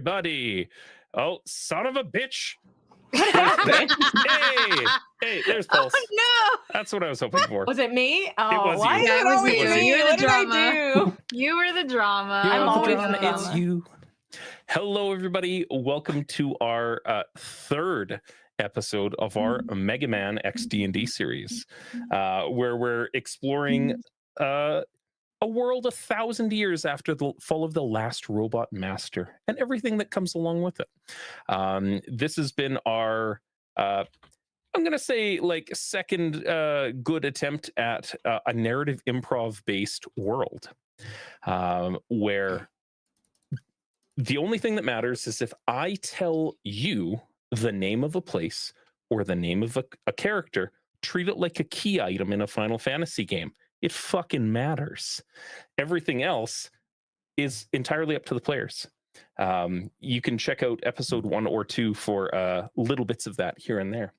everybody. Oh, son of a bitch. What happened? Hey, there's Pulse. Oh, no. That's what I was hoping for. Was it me? Oh, It was why you. is Yeah, it it was always you. me? You were the What did drama. I do? You were the drama. You're I'm the always drama. the drama. It's you. Hello, everybody. Welcome to our third episode of our Megaman X D&D series, where we're exploring a world 1,000 years after the fall of the last robot master and everything that comes along with it. This has been our I'm gonna say like second good attempt at a narrative improv based world, where the only thing that matters is if I tell you the name of a place or the name of a character, treat it like a key item in a Final Fantasy game. It fucking matters. Everything else is entirely up to the players. You can check out episode 1 or 2 for little bits of that here and there.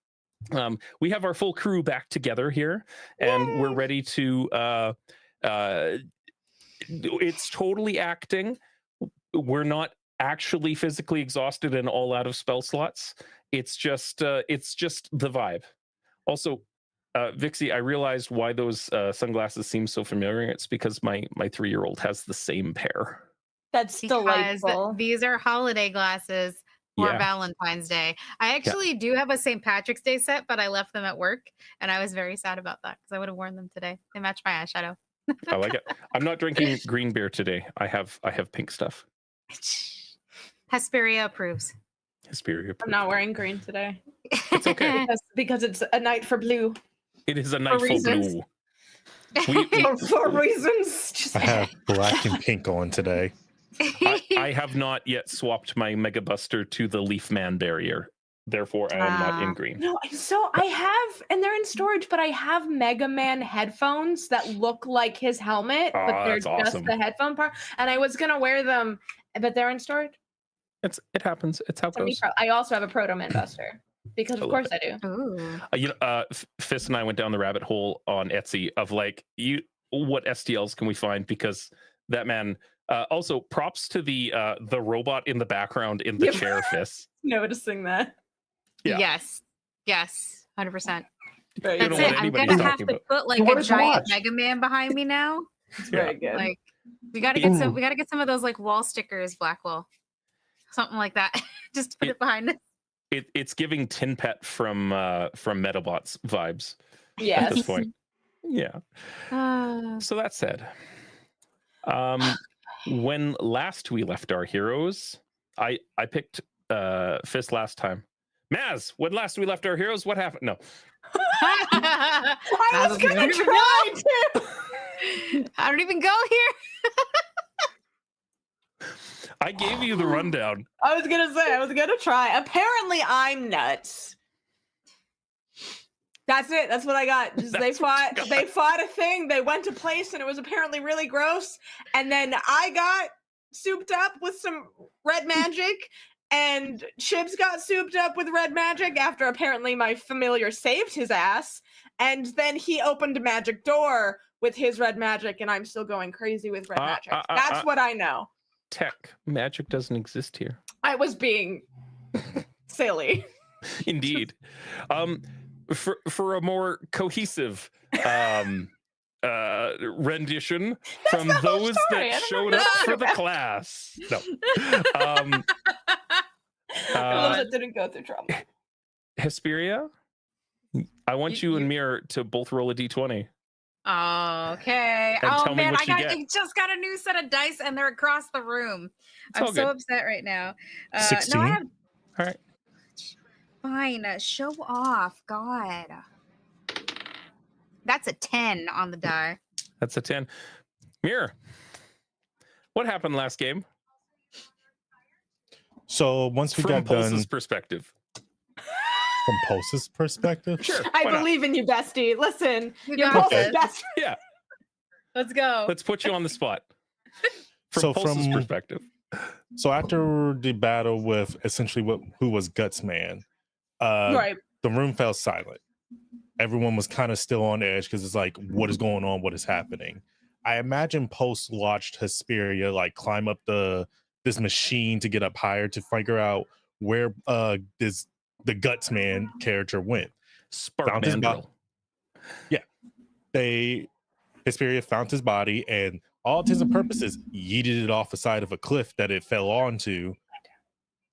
We have our full crew back together here, and we're ready to it's totally acting. We're not actually physically exhausted and all out of spell slots. It's just the vibe. Also, Vixie, I realized why those sunglasses seem so familiar. It's because my 3-year-old has the same pair. That's delightful. These are holiday glasses for Yeah. Valentine's Day. I actually do have a St. Patrick's Day set, but I left them at work, and I was very sad about that because I would have worn them today. They match my eyeshadow. I like it. I'm not drinking green beer today. I have pink stuff. Hesperia approves. Hesperia. I'm not wearing green today. It's okay. because it's a night for blue. It is a night for reasons. blue. For reasons. Just I have black and pink on today. I have not yet swapped my Mega Buster to the Leaf Man barrier. Therefore, I am not in green. No, so I have, and they're in storage, but I have Megaman headphones that look like his helmet, but they're that's just awesome. the headphone part. And I was gonna wear them, but they're in storage. It happens. It's how it goes. I also have a Proto Man Buster because, of course, I do. Ooh. Fist and I went down the rabbit hole on Etsy of like, what STLs can we find? Because that man. Also, props to the robot in the background in the Yep. chair, Fist. Noticing that. Yeah. Yes, 100%. Very don't That's know it. what I'm anybody's gonna have talking to about. put like What a is the giant watch? Mega Man behind me now. It's very good. Like we gotta get some. We gotta get some of those like wall stickers, Blackwell, something like that. Just put it behind us. It's giving Tin Pet from Metabots vibes at Yes. this point. Yeah. So that said, when last we left our heroes, I picked Fist last time. Maz, when last we left our heroes, what happened? No. I was gonna try to. I don't even go here. I gave you the rundown. I was gonna try. Apparently, I'm nuts. That's it. That's what I got. Just they fought a thing. They went to place, and it was apparently really gross. And then I got souped up with some red magic, and Chibs got souped up with red magic after apparently my familiar saved his ass. And then he opened a magic door with his red magic, and I'm still going crazy with red magic. That's what I know. Tech magic doesn't exist here. I was being silly. Indeed. For a more cohesive rendition from the whole those story. I that don't showed know up what for you're the talking class. No. Those that didn't go through trauma. Hesperia, I want you and Mir to both roll a d20. Okay. And Oh tell me man, what you get. I just got a new set of dice, and they're across the room. It's all I'm so good. upset right now. 16. No, I have. All right. Fine. Show off. God. That's a 10 on the die. That's a 10. Mir, what happened last game? So once we From got Pulse's done perspective. from Pulse's perspective, Sure. I why not? believe in you, bestie. Listen, You you're got both this. best. Yeah. Let's go. Let's put you on the spot. From So Pulse's from- perspective. so after the battle with essentially who was Guts Man, Right. the room fell silent. Everyone was kind of still on edge because it's like, what is going on? What is happening? I imagine Pulse watched Hesperia like climb up the this machine to get up higher to figure out where the Guts Man character went. Spark Found his Mandrill. Hesperia found his body and all intents and purposes yeeted it off the side of a cliff that it fell onto.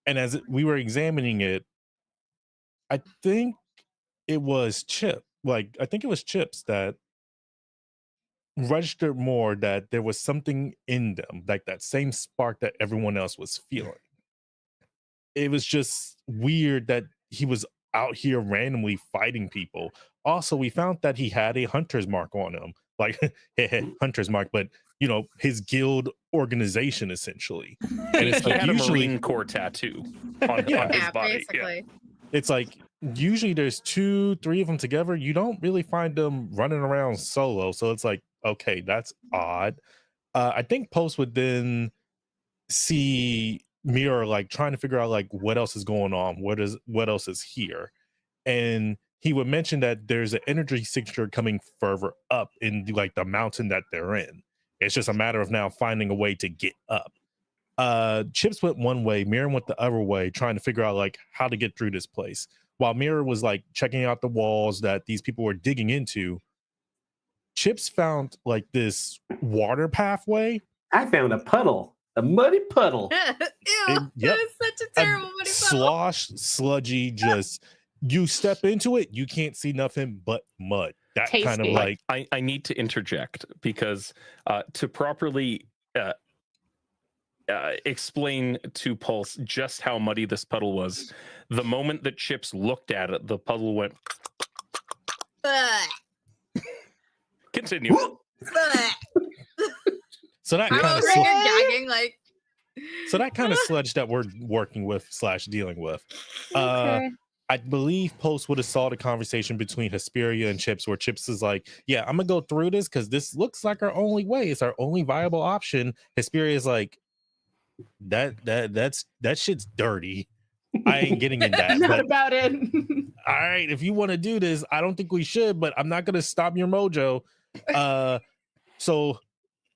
And as we were examining it, I think it was Chips that registered more that there was something in them, like that same spark that everyone else was feeling. It was just weird that he was out here randomly fighting people. Also, we found that he had a hunter's mark on him, like hunter's mark, but his guild organization essentially. And it's He like had a usually Marine Corps tattoo on his Yeah, body. basically. it's like usually there's 2-3 of them together. You don't really find them running around solo. So it's like, okay, that's odd. I think Post would then see Mirror like trying to figure out like what else is going on, what else is here. And he would mention that there's an energy signature coming further up in like the mountain that they're in. It's just a matter of now finding a way to get up. Chips went one way, Mirror went the other way, trying to figure out like how to get through this place. While Mirror was like checking out the walls that these people were digging into, Chips found like this water pathway. I found a puddle, a muddy puddle. Ew, Yep. it was such a terrible muddy puddle. Slosh, sludgy, just you step into it, you can't see nothing but mud. That kind of Tasty. like I need to interject because to properly explain to Pulse just how muddy this puddle was, the moment that Chips looked at it, the puddle went. Ugh. Continue. Ugh. so that I'm kind over of here gagging like. so that kind of sludge that we're working with / dealing with. Okay. I believe Post would have saw the conversation between Hesperia and Chips, where Chips is like, yeah, I'm gonna go through this because this looks like our only way. It's our only viable option. Hesperia is like, that shit's dirty. I ain't getting in that. Not But about it. all right, if you want to do this, I don't think we should, but I'm not gonna stop your mojo. So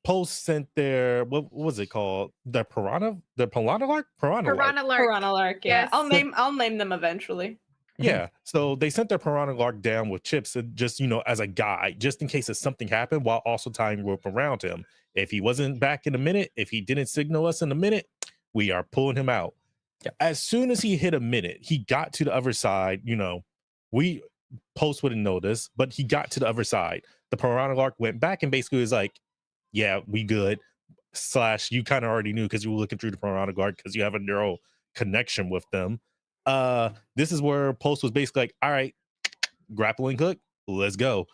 Post sent their what was it called? The Piranha Lark? Piranha Lark. Piranha Lark, yeah. Yes. I'll name them eventually. Yeah. So they sent their Piranha Lark down with Chips and just, as a guide, just in case if something happened, while also tying rope around him. If he wasn't back in a minute, if he didn't signal us in a minute, we are pulling him out. Yep. As soon as he hit a minute, he got to the other side. We Post wouldn't know this, but he got to the other side. The Piranha Lark went back and basically was like, yeah, we good. / you kind of already knew because you were looking through the Piranha Lark because you have a neural connection with them. This is where Post was basically like, all right, grappling hook, let's go.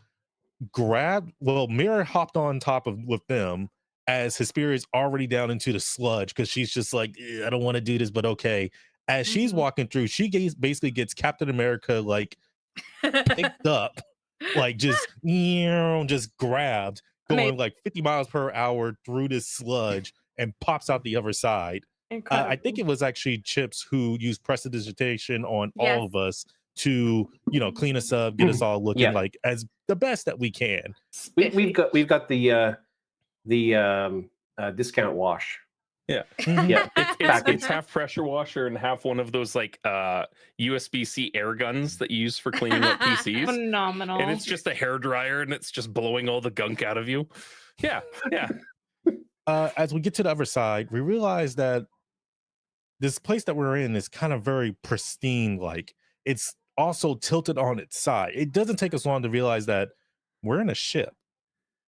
Mirror hopped on top of with them as Hesperia is already down into the sludge because she's just like, I don't want to do this, but okay. As she's walking through, she basically gets Captain America like picked up, like just grabbed, going like 50 miles per hour through this sludge and pops out the other side. I think it was actually Chips who used prestidigitation on all of us to, clean us up, get us all looking like as the best that we can. We've got the discount wash. Yeah. Yeah. It's half pressure washer and half one of those like USB-C air guns that you use for cleaning up PCs. Phenomenal. And it's just a hair dryer and it's just blowing all the gunk out of you. Yeah. As we get to the other side, we realize that this place that we're in is kind of very pristine. Like it's also tilted on its side. It doesn't take us long to realize that we're in a ship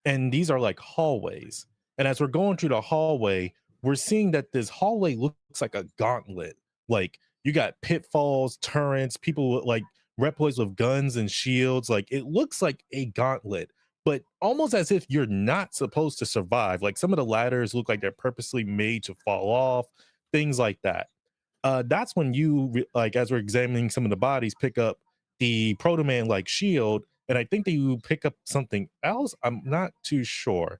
and these are like hallways. And as we're going through the hallway, we're seeing that this hallway looks like a gauntlet. Like you got pitfalls, turrets, people with like reploids with guns and shields. Like it looks like a gauntlet, but almost as if you're not supposed to survive. Like some of the ladders look like they're purposely made to fall off, things like that. That's when you as we're examining some of the bodies, pick up the Proto-Man like shield, and I think that you pick up something else. I'm not too sure.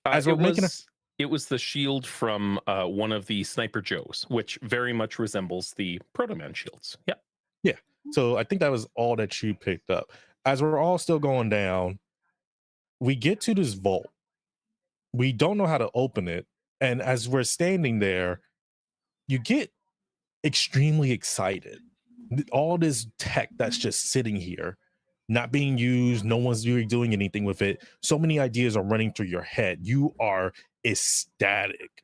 As we're making it was the shield from one of the Sniper Joes, which very much resembles the Proto-Man shields. Yeah. Yeah. So I think that was all that you picked up. As we're all still going down, we get to this vault. We don't know how to open it. And as we're standing there, you get extremely excited. All this tech that's just sitting here, not being used, no one's really doing anything with it. So many ideas are running through your head. You are ecstatic.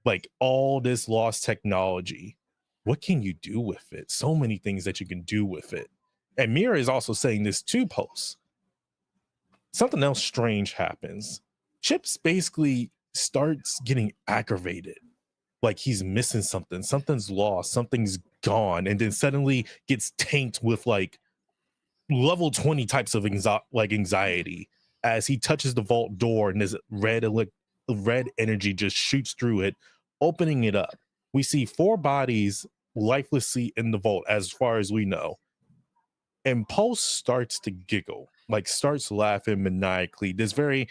Like all this lost technology. What can you do with it? So many things that you can do with it. And Mira is also saying this too, Pulse. Something else strange happens. Chips basically starts getting aggravated. Like he's missing something. Something's lost. Something's gone. And then suddenly gets tanked with like level 20 types of anxiety as he touches the vault door and this red energy just shoots through it, opening it up. We see 4 bodies lifelessly in the vault as far as we know. And Pulse starts to giggle, like starts laughing maniacally. This very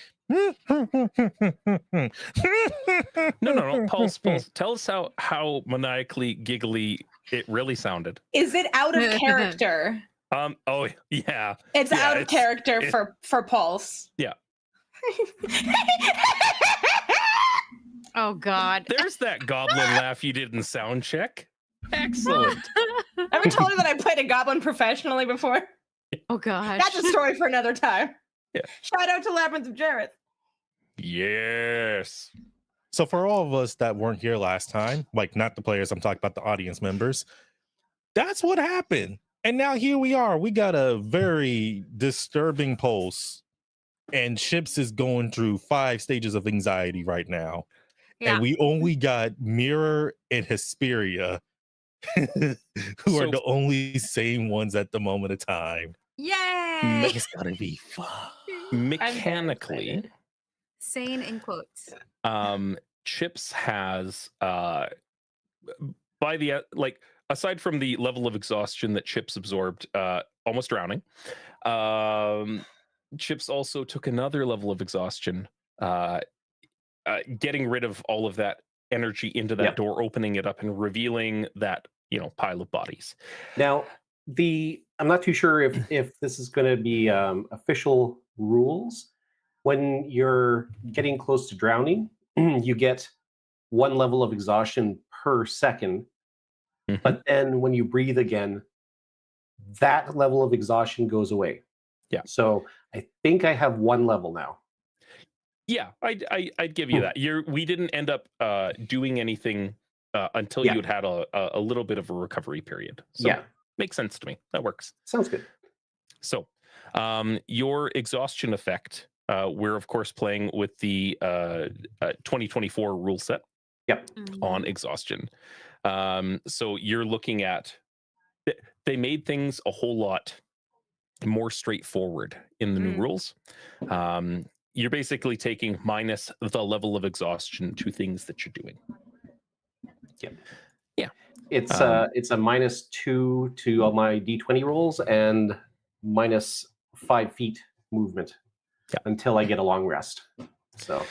No. Pulse. Tell us how maniacally giggly it really sounded. Is it out of character? Oh yeah. It's out of character for Pulse. Yeah. Oh God. There's that goblin laugh you did in sound check. Excellent. Ever told you that I played a goblin professionally before? Oh gosh. That's a story for another time. Yeah. Shout out to Labyrinth of Jareth. Yes. So for all of us that weren't here last time, like not the players, I'm talking about the audience members, that's what happened. And now here we are. We got a very disturbing Pulse, and Chips is going through 5 stages of anxiety right now. Yeah. And we only got Mirror and Hesperia, who are the only sane ones at the moment of time. Yay! It's gotta be fun. Mechanically, Sane in quotes. Chips has by the aside from the level of exhaustion that Chips absorbed, almost drowning, Chips also took another level of exhaustion, getting rid of all of that energy into that door, opening it up and revealing that pile of bodies. Now, I'm not too sure if this is going to be official rules. When you're getting close to drowning, you get 1 level of exhaustion per second. Mm-hmm. But then when you breathe again, that level of exhaustion goes away. Yeah. So I think I have 1 level now. Yeah, I'd give you that. We didn't end up doing anything until you had a little bit of a recovery period. So makes sense to me. That works. Sounds good. So your exhaustion effect, we're of course playing with the 2024 rule set on exhaustion. So you're looking at, they made things a whole lot more straightforward in the new rules. You're basically taking minus the level of exhaustion to things that you're doing. Yeah. It's a -2 to all my D20 rolls and -5 feet movement until I get a long rest. So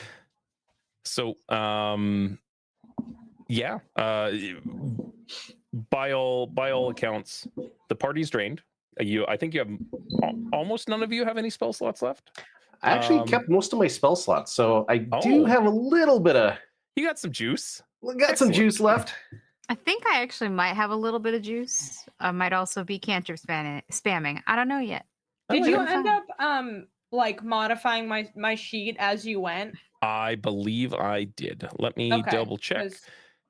by all accounts, the party's drained. I think you have almost none of you have any spell slots left. I actually kept most of my spell slots, so I do have a little bit of. You got some juice. Some juice left. I think I actually might have a little bit of juice. I might also be cantrip spamming. I don't know yet. Did you end up modifying my sheet as you went? I believe I did. Let me double check,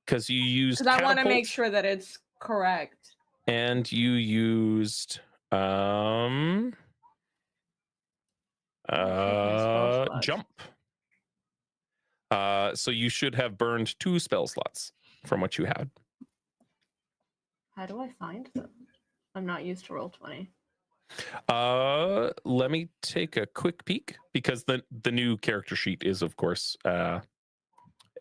because you used. Because I want to make sure that it's correct. And you used jump. So you should have burned 2 spell slots from what you had. How do I find them? I'm not used to Roll20. Let me take a quick peek, because the new character sheet is, of course,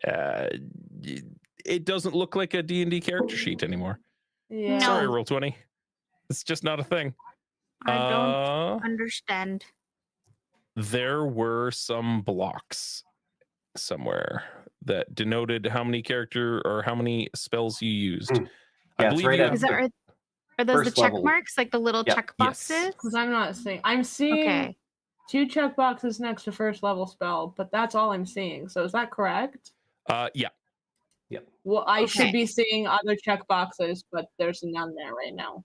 it doesn't look like a D&D character sheet anymore. Yeah. Sorry, Roll20. It's just not a thing. I don't understand. There were some blocks somewhere that denoted how many character or how many spells you used. I believe right are those the check level. marks, like the little check boxes? Because I'm not seeing. I'm seeing 2 check boxes next to first level spell, but that's all I'm seeing. So is that correct? Yeah. Well, I Okay. should be seeing other checkboxes, but there's none there right now.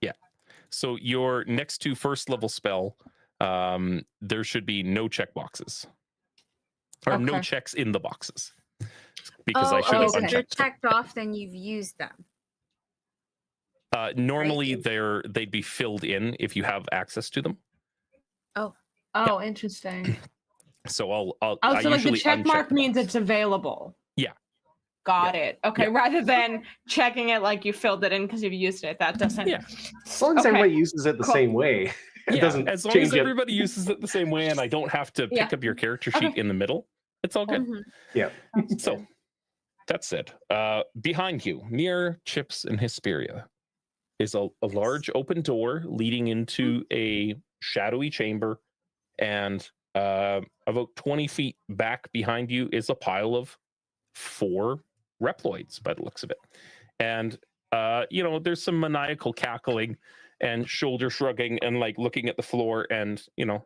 So your next to first level spell, there should be no checkboxes. Or no Okay. checks in the boxes. Because I Oh, should okay, have so they're unchecked them. checked off, then you've used them. Normally Right. they'd be filled in if you have access to them. Oh, interesting. So Oh, I so like the usually check uncheck mark the means box. it's available. Yeah. Got it. Okay, Yeah. rather than checking it like you filled it in because you've used it. That doesn't. Yeah. As long as Okay. everybody uses it the Cool. same way, it Yeah, doesn't as long change as it. everybody uses it the same way and I don't have to Yeah. pick up your character sheet Okay. in the middle, it's all good. Mhm. Yeah. So that's it. Behind you, near Chips and Hesperia, is a large open door leading into a shadowy chamber, and about 20 feet back behind you is a pile of 4 Reploids by the looks of it. And there's some maniacal cackling and shoulder shrugging and like looking at the floor and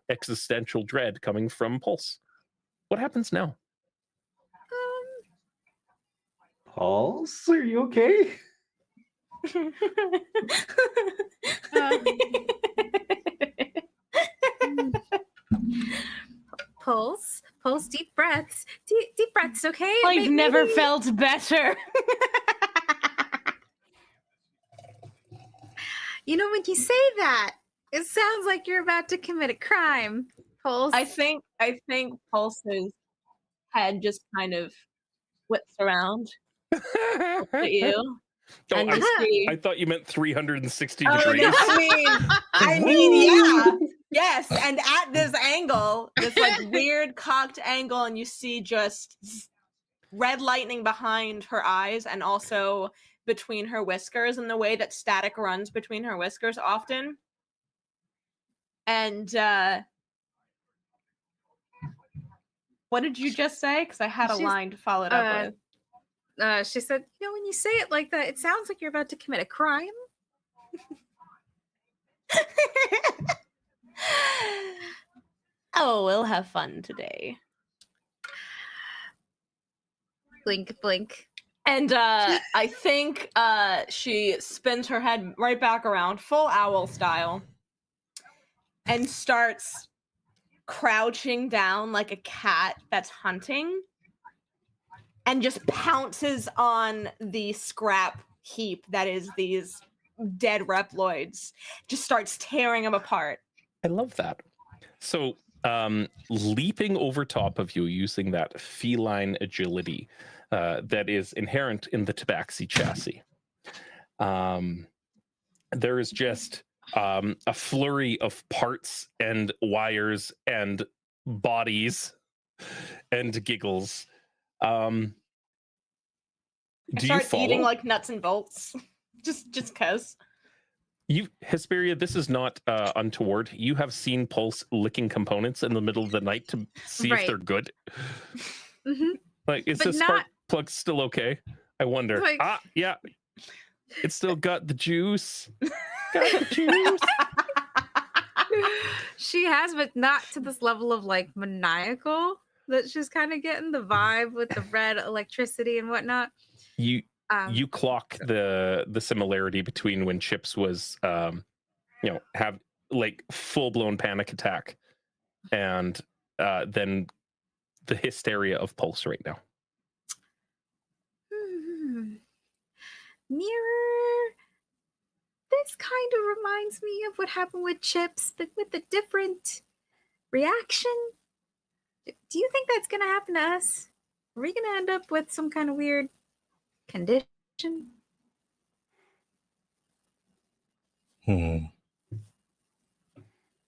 existential dread coming from Pulse. What happens now? Pulse, are you okay? Pulse, deep breaths, deep breaths. Okay. I've never felt better. When you say that, it sounds like you're about to commit a crime, Pulse. I think Pulse's head just kind of whips around at you. Oh, And you see. I thought you meant 360 Oh, degrees. no, I mean, yeah. Yes, and at this angle, this like weird cocked angle, and you see just red lightning behind her eyes and also between her whiskers, and the way that static runs between her whiskers often. And what did you just say? Because I had a She's- line to follow it up with. She said, when you say it like that, it sounds like you're about to commit a crime. Oh, we'll have fun today. Blink, blink. And I think she spins her head right back around, full owl style, and starts crouching down like a cat that's hunting, and just pounces on the scrap heap that is these dead Reploids. Just starts tearing them apart. I love that. So leaping over top of you using that feline agility that is inherent in the Tabaxi chassis. There is just a flurry of parts and wires and bodies and giggles. I Do you start follow? eating like nuts and bolts. just cause. Hesperia, this is not untoward. You have seen Pulse licking components in the middle of the night to see Right. if they're good. Mm-hmm. Like, is But this not- spark plug still okay? I wonder. Like- Yeah. It's still got the juice. Got the juice. She has, but not to this level of like maniacal that she's kind of getting the vibe with the red electricity and whatnot. You clock the similarity between when Chips was have like full-blown panic attack and then the hysteria of Pulse right now. Mirror. This kind of reminds me of what happened with Chips, but with a different reaction. Do you think that's going to happen to us? Are we going to end up with some kind of weird condition?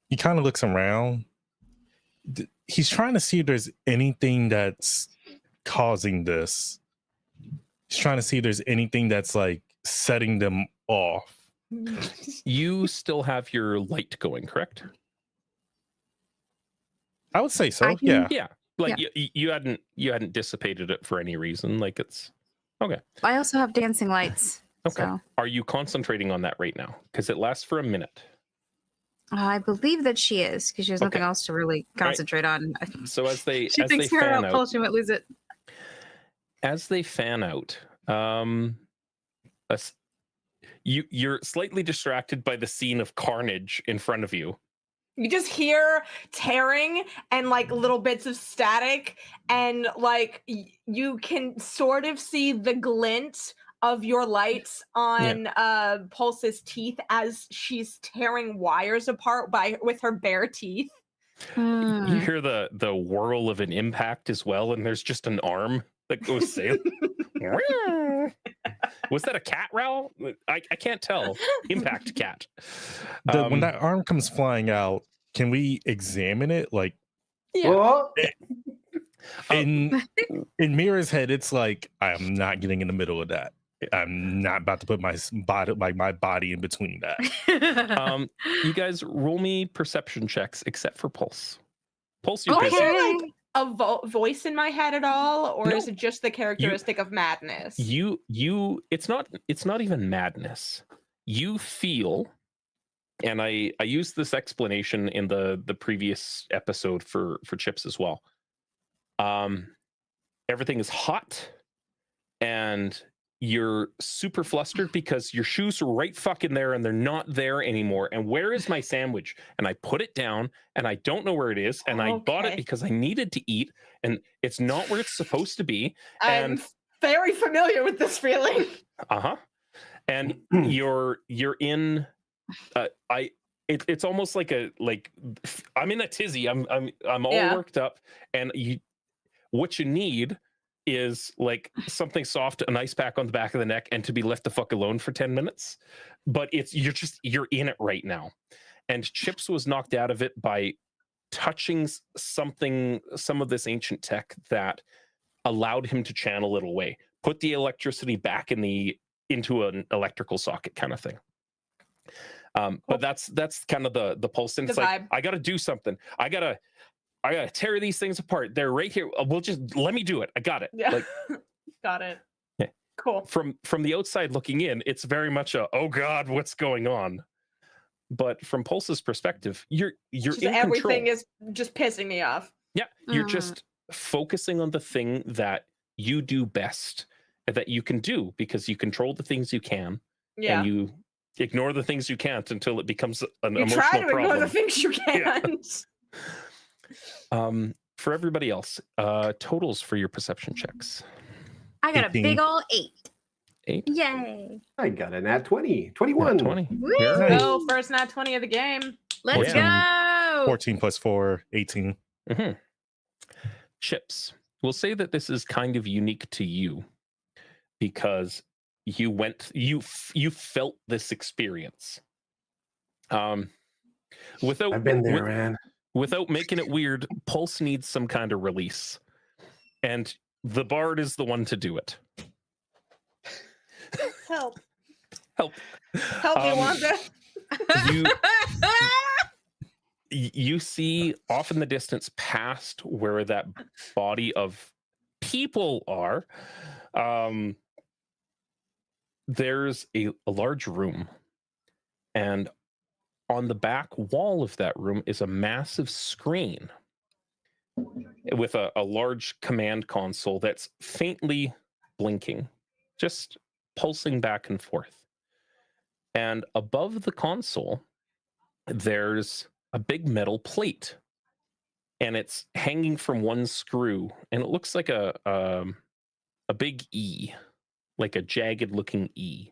He kind of looks around. He's trying to see if there's anything that's causing this. He's trying to see if there's anything that's like setting them off. You still have your light going, correct? I would say so. I can- Yeah. Yeah. Like you hadn't dissipated it for any reason. Like it's okay. I also have dancing lights. Okay. So, Are you concentrating on that right now? Because it lasts for a minute. I believe that she is, because she has nothing Okay. else to really concentrate on. So as they She as they thinks her fan out out, pull, she might lose it. as they fan out, you're slightly distracted by the scene of carnage in front of you. You just hear tearing and like little bits of static, and like you can sort of see the glint of your lights on Pulse's teeth as she's tearing wires apart with her bare teeth. You hear the whirl of an impact as well, and there's just an arm that goes sailing. Was that a cat growl? I can't tell. Impact cat. When that arm comes flying out, can we examine it? Like, Well, in Mira's head, it's like, I'm not getting in the middle of that. I'm not about to put my body in between that. You guys roll me perception checks, except for Pulse. Pulse, you're Okay. busy. Is there like a voice in my head at all, or No. is it just the characteristic of madness? It's not even madness. You feel, and I used this explanation in the previous episode for Chips as well. Everything is hot, and you're super flustered because your shoes are right fucking there and they're not there anymore. And where is my sandwich? And I put it down and I don't know where it is. And I bought it because I needed to eat, and it's not where it's supposed to be. I'm very familiar with this feeling. And you're in it's almost like I'm in a tizzy. I'm all worked up, and what you need is like something soft, an ice pack on the back of the neck, and to be left the fuck alone for 10 minutes. But you're in it right now. And Chips was knocked out of it by touching some of this ancient tech that allowed him to channel it away, put the electricity back into an electrical socket kind of thing. But that's kind of the pulse. And it's like, I got to do something. I gotta tear these things apart. They're right here. Let me do it. I got it. Yeah. Like, got it. Yeah. Cool. From the outside looking in, it's very much oh God, what's going on? But from Pulse's perspective, you're just in everything control. is just pissing me off. Yeah, you're just focusing on the thing that you do best, that you can do, because you control the things you can, and you ignore the things you can't until it becomes an emotional try to problem. ignore the things you can't. For everybody else, totals for your perception checks. I got 18. a big ol' 8. 8. Yay. I got a nat 20. 21. 20. Woo! Yeah. Go first nat 20 of the game. Let's go. 14 plus 4, 18. Mm-hmm. Chips, we'll say that this is kind of unique to you because you felt this experience. Without I've been there, man. Without making it weird, Pulse needs some kind of release, and the bard is the one to do it. Help Help me, Wanda. You see off in the distance, past where that body of people are, there's a large room, and on the back wall of that room is a massive screen with a large command console that's faintly blinking, just pulsing back and forth. And above the console, there's a big metal plate, and it's hanging from one screw, and it looks like a big E, like a jagged looking E.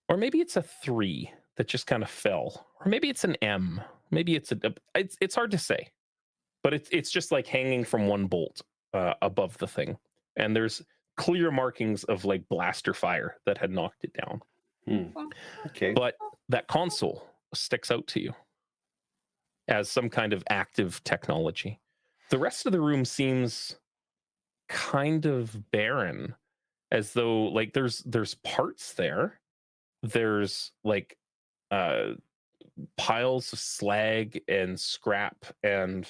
Or maybe it's a 3 that just kind of fell, or maybe it's an M, maybe it's it's hard to say, but it's just like hanging from one bolt above the thing, and there's clear markings of like blaster fire that had knocked it down. Okay. But that console sticks out to you as some kind of active technology. The rest of the room seems kind of barren, as though like there's parts there. There's like piles of slag and scrap, and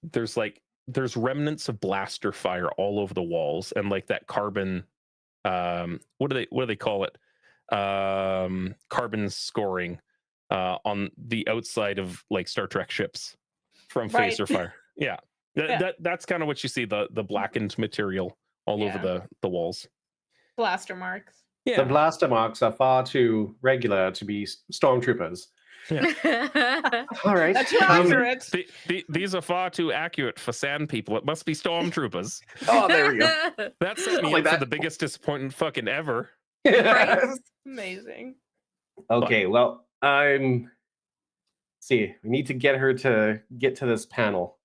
there's remnants of blaster fire all over the walls, and like that carbon what do they call it, carbon scoring on the outside of like Star Trek ships from phaser fire. Yeah. That's kind of what you see, the blackened material all over the walls. Blaster marks. The Yeah. blaster marks are far too regular to be stormtroopers. All right. That's accurate. These are far too accurate for sand people. It must be stormtroopers. Oh, there we go. That set me Like up for that. the biggest disappointment fucking ever. Amazing. Okay, well, see, we need to get her to get to this panel.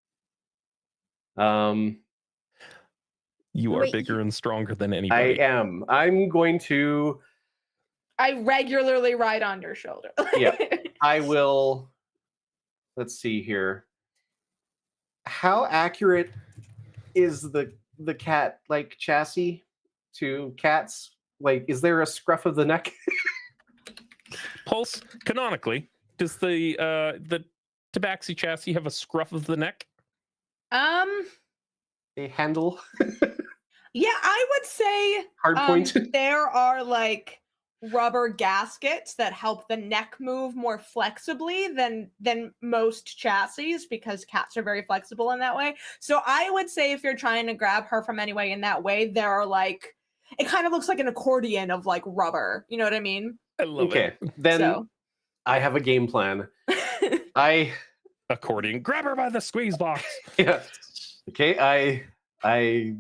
You are Wait, bigger and stronger than I anybody. am. I'm going to. I regularly ride on your shoulder. Yeah. I will. Let's see here. How accurate is the cat like chassis to cats? Like, is there a scruff of the neck? Pulse, canonically, does the Tabaxi chassis have a scruff of the neck? A handle, Yeah, I would say hard point. there are like rubber gaskets that help the neck move more flexibly than most chassis, because cats are very flexible in that way. So I would say if you're trying to grab her from any way in that way, there are like, it kind of looks like an accordion of like rubber. You know what I mean? I love Okay, then So I have a game plan. I Accordion. Grab her by the squeeze box. yeah. Okay, I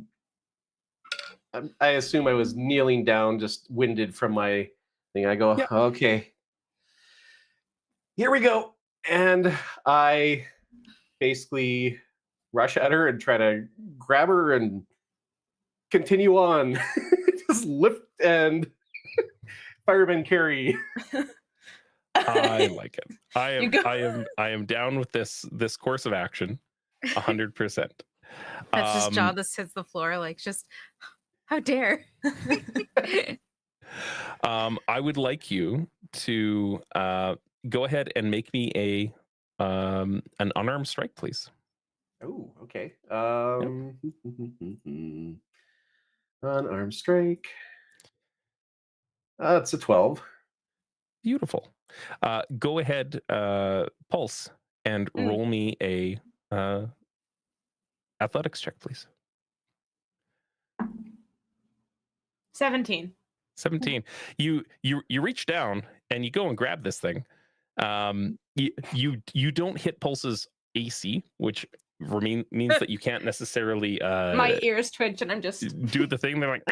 assume I was kneeling down, just winded from my thing. I go, Yep. okay, here we go. And I basically rush at her and try to grab her and continue on. Just lift and fireman carry. I like it. You go. I am down with this course of action 100%. That's just jaw that hits the floor, like, just how dare. I would like you to go ahead and make me an unarmed strike, please. Oh, okay. Unarmed strike. It's a 12. Beautiful. Go ahead, Pulse, and roll me a athletics check, please. 17. 17. You reach down and you go and grab this thing. You don't hit Pulse's AC, which means that you can't necessarily My ears twitch and I'm just do the thing. They're like,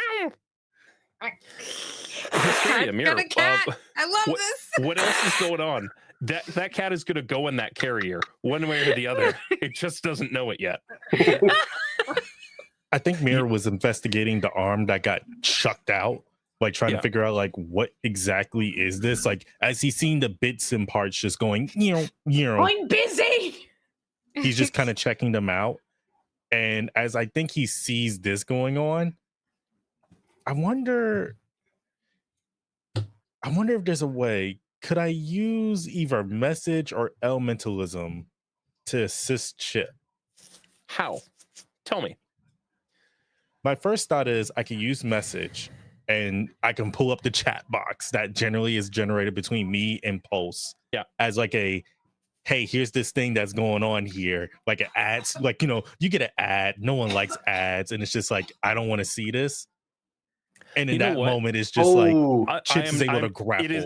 I've Amir, got a cat. I love this. what else is going on? That cat is going to go in that carrier one way or the other. It just doesn't know it yet. I think Mira was investigating the arm that got chucked out, like trying to figure out like what exactly is this. Like as he's seen the bits and parts just going, I'm busy. he's just kind of checking them out. And as I think he sees this going on, I wonder if there's a way. Could I use either message or elementalism to assist Chip? How? Tell me. My first thought is I can use message and I can pull up the chat box that generally is generated between me and Pulse. Yeah. As like a, hey, here's this thing that's going on here. Like an ads, like, you get an ad. No one likes ads. And it's just like, I don't want to see this. And in that moment, it's just like Chips is able to grapple.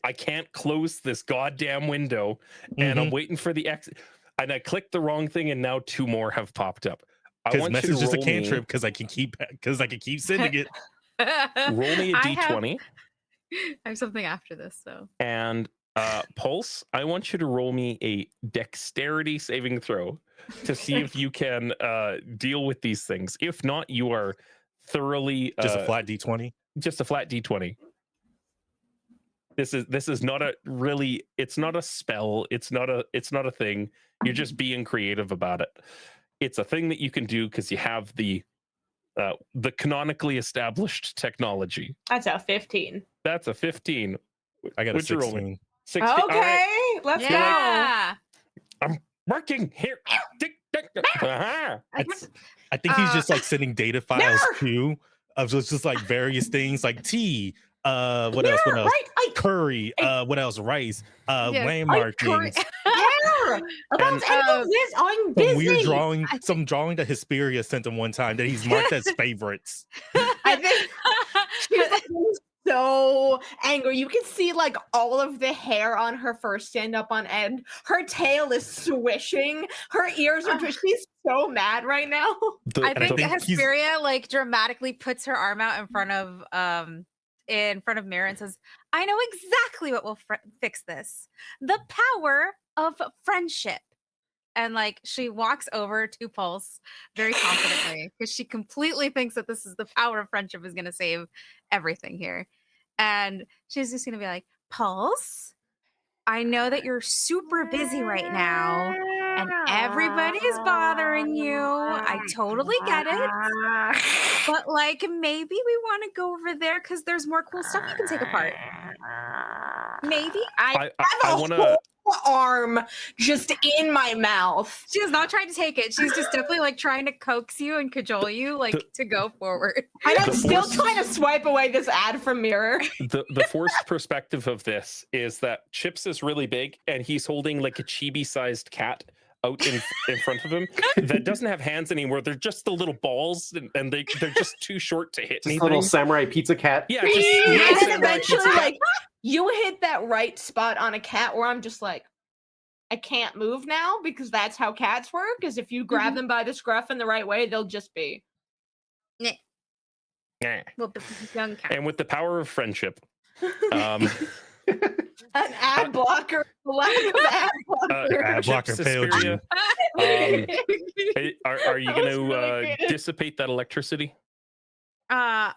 I can't close this goddamn window, and I'm waiting for the exit. And I clicked the wrong thing, and now 2 more have popped up. Because message is just a cantrip because I can keep sending it. Roll me a d20. I have something after this, so. And Pulse, I want you to roll me a dexterity saving throw to see if you can deal with these things. If not, you are thoroughly just a flat d20. Just a flat d20. This is not a really. It's not a spell. It's not a thing. You're just being creative about it. It's a thing that you can do because you have the canonically established technology. That's a 15. That's a 15. I got a What'd you roll 16. 16. Okay, All right. let's Yeah. I'm working here. Uh-huh. I think he's just like sending data files too of just like various things like tea. What else? Right. Curry. What else? Rice. Yeah. Landmark things. care about And- any of this. I'm Some busy. weird drawing, some drawing that Hesperia sent him one time that he's marked as favorites. I think she's like so angry. You can see like all of the hair on her fur stand up on end. Her tail is swishing. Her ears are twitching. She's so mad right now. I and think think he's- Hesperia like dramatically puts her arm out in front of Mira and says, "I know exactly what will fix this. The power of friendship." And like she walks over to Pulse very confidently because she completely thinks that this is the power of friendship is going to save everything here. And she's just going to be like, "Pulse, I know that you're super busy right now and everybody's bothering you. I totally get it. But like maybe we want to go over there because there's more cool stuff you can take apart. Maybe." I have a want to. whole arm just in my mouth. She is not trying to take it. She's just definitely like trying to coax you and cajole you like to go forward. And I'm The still force- trying to swipe away this ad from Mirror. The forced perspective of this is that Chips is really big and he's holding like a chibi-sized cat out in front of him that doesn't have hands anymore. They're just the little balls and they're just too short to hit Just a anything. little samurai pizza cat. Yeah, just And little then samurai eventually, pizza cat. like, you hit that right spot on a cat where I'm just like, I can't move now because that's how cats work. Is if you grab them by the scruff in the right way, they'll just be. Yeah. Well, the young cat. And with the power of friendship, um, An ad blocker, lack of ad blocker. Ad blocker Chips, failed you. Suspiria, are you That going was to really good. dissipate that electricity? I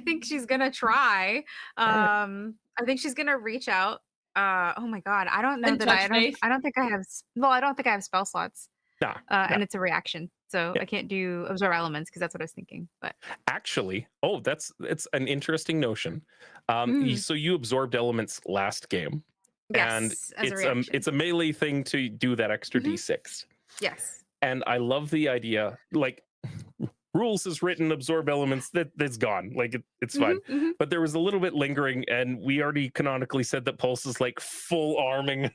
think she's gonna try. I think she's gonna reach out. Oh my god, I don't know And that touch base. I don't think I have. Well, I don't think I have spell slots. Nah, And it's a reaction, so Yeah. I can't do absorb elements because that's what I was thinking. But Actually, it's an interesting notion. So you absorbed elements last game, and yes, as a it's reaction. it's a melee thing to do that extra Mhm. d6. Yes. And I love the idea. Like rules is written, absorb elements. That's gone. Like it's fine. Mhm, mhm. But there was a little bit lingering, and we already canonically said that Pulse is like full arming.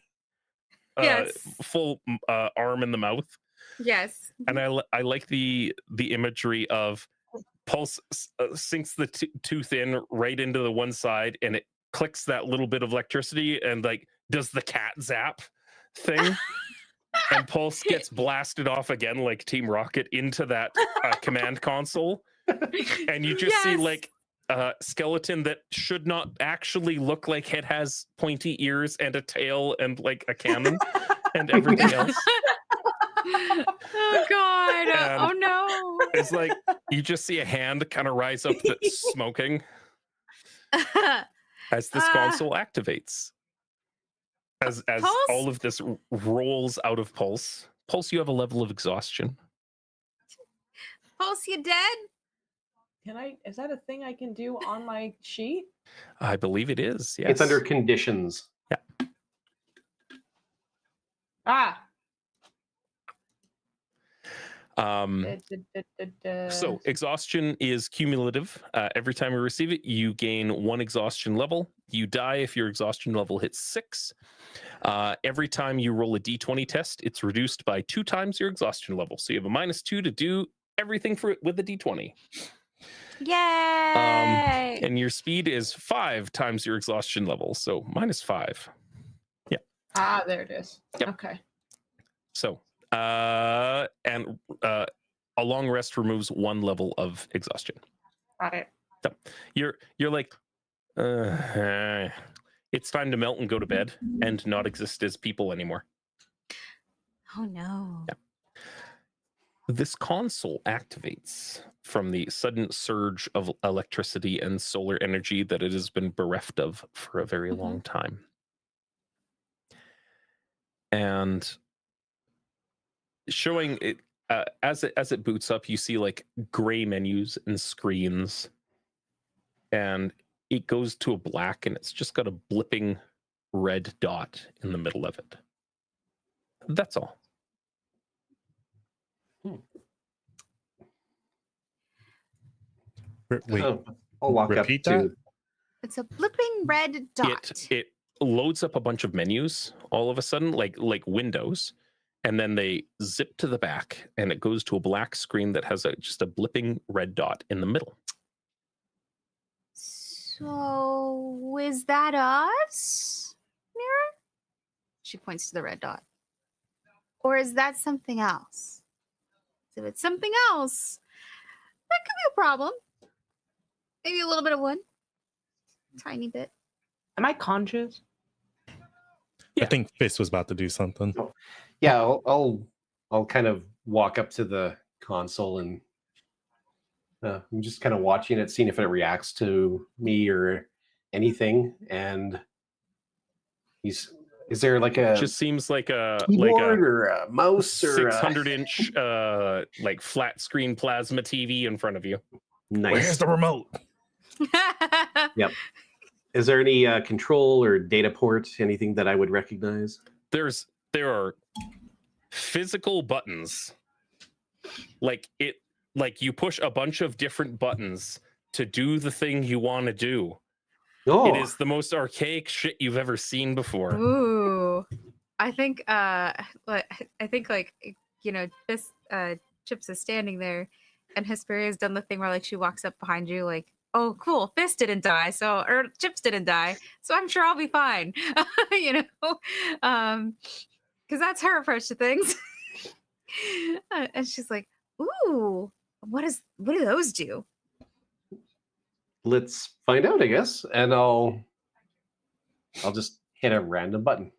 Yes. Full arm in the mouth. Yes. And I like the imagery of Pulse sinks the tooth in right into the one side and it clicks that little bit of electricity and like does the cat zap thing and Pulse gets blasted off again like Team Rocket into that command console and you just see Yes. like a skeleton that should not actually look like it has pointy ears and a tail and like a cannon and everything else. Oh god. And- Oh no. It's like you just see a hand kind of rise up that's smoking as this console activates. As Pulse? all of this rolls out of Pulse. Pulse, you have a level of exhaustion. Pulse, you dead? Is that a thing I can do on my sheet? I believe it is. Yes. It's under conditions. Ah. So exhaustion is cumulative. Every time you receive it, you gain 1 exhaustion level. You die if your exhaustion level hits 6. Every time you roll a d20 test, it's reduced by 2 times your exhaustion level. So you have a -2 to do everything with the d20. Yay! And your speed is 5 times your exhaustion level. So -5. Ah, there it is. Yep. Okay. So a long rest removes 1 level of exhaustion. Got it. You're like it's time to melt and go to bed and not exist as people anymore. Oh no. This console activates from the sudden surge of electricity and solar energy that it has been bereft of for a very long time. And showing it as it boots up, you see like gray menus and screens, and it goes to a black, and it's just got a blipping red dot in the middle of it. That's all. Wait, Oh, I'll walk up repeat to. that? It's a blipping red dot. It loads up a bunch of menus all of a sudden, like windows, and then they zip to the back, and it goes to a black screen that has just a blipping red dot in the middle. So is that us, Mirror? She points to the red dot. Or is that something else? If it's something else, that could be a problem. Maybe a little bit of one. Tiny bit. Am I conscious? Yeah. I think Fist was about to do something. Yeah, I'll kind of walk up to the console and I'm just kind of watching it, seeing if it reacts to me or anything. And is there like a It just seems like a keyboard or a mouse or 600-inch like flat screen plasma TV in front of you. nice? Where's the remote? Yep. Is there any control or data port, anything that I would recognize? There are physical buttons, like you push a bunch of different buttons to do the thing you want to do. Oh, It is the most archaic shit you've ever seen before. Ooh. I think like, you know, this Chips is standing there and Hesperia has done the thing where like she walks up behind you like, oh cool, Fist didn't die, or Chips didn't die, so I'm sure I'll be fine. You know? Because that's her approach to things. And she's like, ooh, what do those do? let's find out, I guess. And I'll just hit a random button.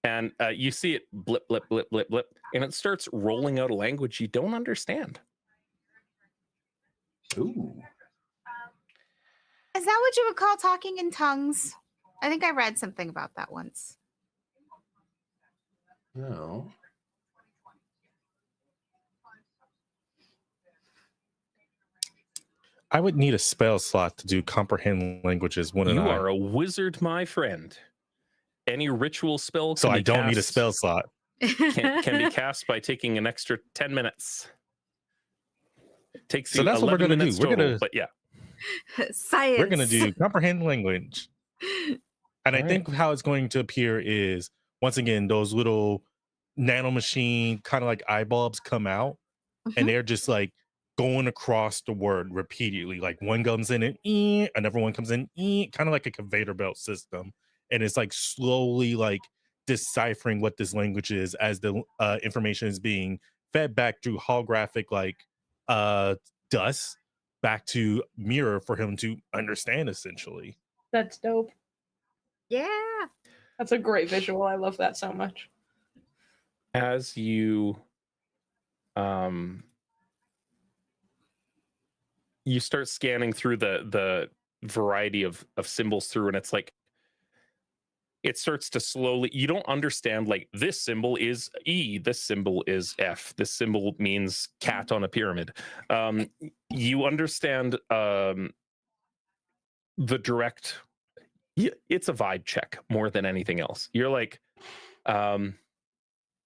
And you see it blip, blip, blip, blip, blip, and it starts rolling out a language you don't understand. Ooh. Is that what you would call talking in tongues? I think I read something about that once. No. I would need a spell slot to do comprehend languages, wouldn't You I? are a wizard, my friend. Any ritual spell So can I be don't need a cast- spell slot. can be cast by taking an extra 10 minutes. It takes So you that's what we're 11 gonna do. minutes We're total, gonna- but yeah. Science. We're gonna do comprehend language. And I All think how it's going to appear is, once again, those little nanomachine kind of like eye bulbs come out, and they're just like going across the word repeatedly. Like one comes in and another one comes in, kind of like a conveyor belt system. And it's like slowly like deciphering what this language is as the information is being fed back through holographic like dust back to Mirror for him to understand, essentially. That's dope. Yeah. That's a great visual. I love that so much. As you you start scanning through the variety of symbols through, and it's like it starts to slowly, you don't understand like this symbol is E, this symbol is F, this symbol means cat on a pyramid. You understand the direct, it's a vibe check more than anything else. You're like,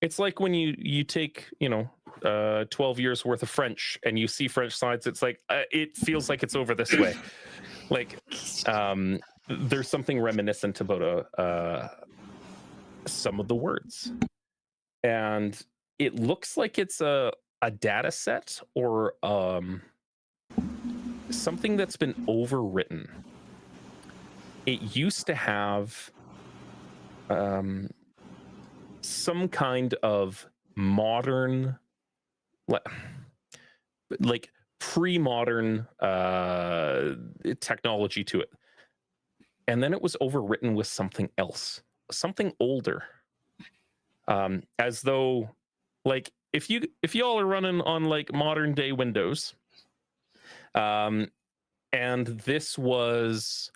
it's like when you take 12 years worth of French and you see French signs, it's like it feels like it's over this way. Like there's something reminiscent about some of the words, and it looks like it's a data set or something that's been overwritten. It used to have some kind of modern, like pre-modern technology to it, and then it was overwritten with something else, something older, as though like if y'all are running on like modern day Windows, and this was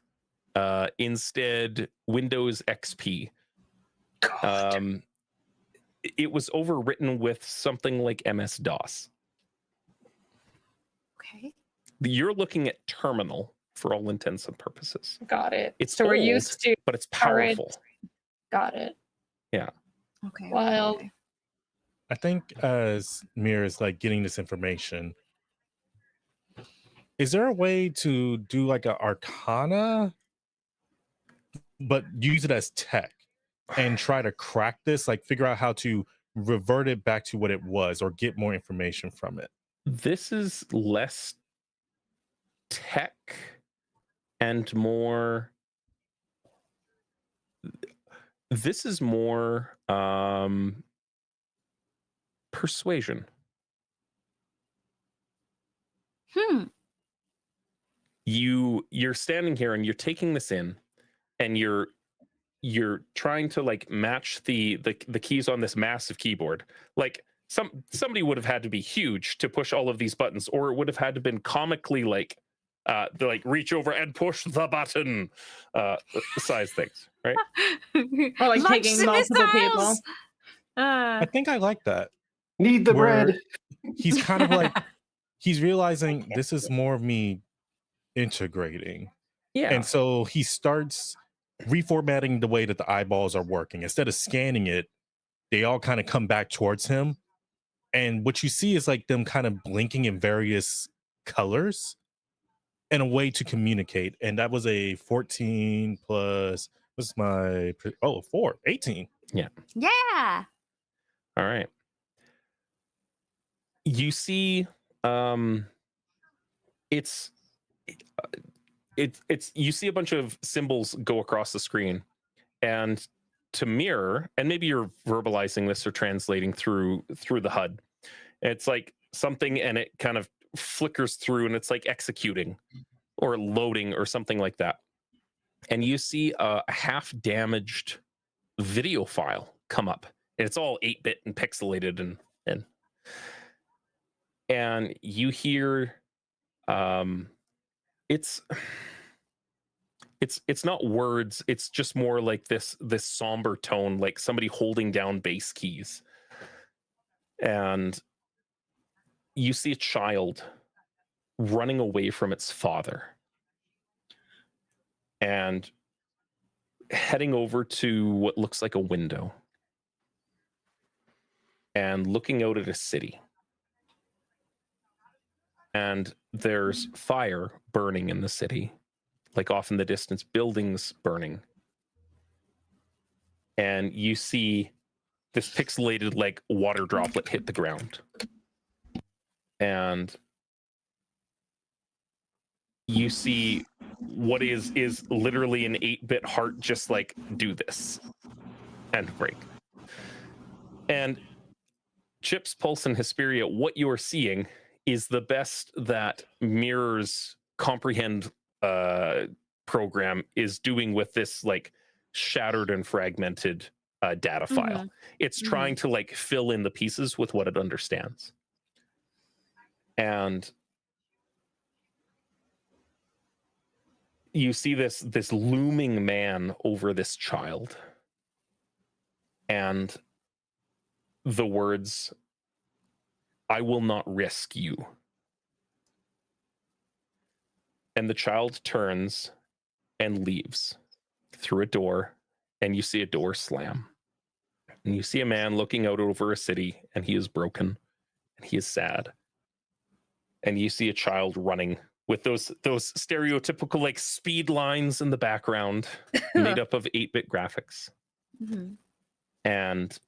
instead Windows XP. It was overwritten with something like MS-DOS. Okay. You're looking at terminal for all intents and purposes. Got it. It's so we're old, used to. but it's current- powerful. Got it. Okay. Wild. okay. I think as Mirror is like getting this information, is there a way to do like an arcana, but use it as tech and try to crack this, like figure out how to revert it back to what it was or get more information from it? This is less tech and more. This is more persuasion. You're standing here and you're taking this in, and you're trying to like match the keys on this massive keyboard. Like somebody would have had to be huge to push all of these buttons, or it would have had to been comically like reach over and push the button size things, right? Or like Lunch taking multiple people. missiles! I think I like that. Need the Where bread. He's kind of like, he's realizing this is more of me integrating. Yeah. And so he starts reformatting the way that the eyeballs are working. Instead of scanning it, they all kind of come back towards him. And what you see is like them kind of blinking in various colors and a way to communicate. And that was a 14 plus, what's my, 18. Yeah. All right. You see, it's you see a bunch of symbols go across the screen, and to mirror, and maybe you're verbalizing this or translating through the HUD. It's like something, and it kind of flickers through, and it's like executing or loading or something like that. And you see a half damaged video file come up. And it's all 8-bit and pixelated, and you hear it's not words, it's just more like this somber tone, like somebody holding down bass keys. And you see a child running away from its father and heading over to what looks like a window and looking out at a city. And there's fire burning in the city, like off in the distance, buildings burning. And you see this pixelated like water droplet hit the ground. And you see what is literally an 8-bit heart just like do this and break. And Chips, Pulse, and Hesperia, what you're seeing is the best that Mirror's comprehend program is doing with this like shattered and fragmented data file. It's trying to like fill in the pieces with what it understands. And you see this looming man over this child, and the words, "I will not risk you." And the child turns and leaves through a door, and you see a door slam. And you see a man looking out over a city, and he is broken, and he is sad. And you see a child running with those stereotypical like speed lines in the background made up of 8-bit graphics. And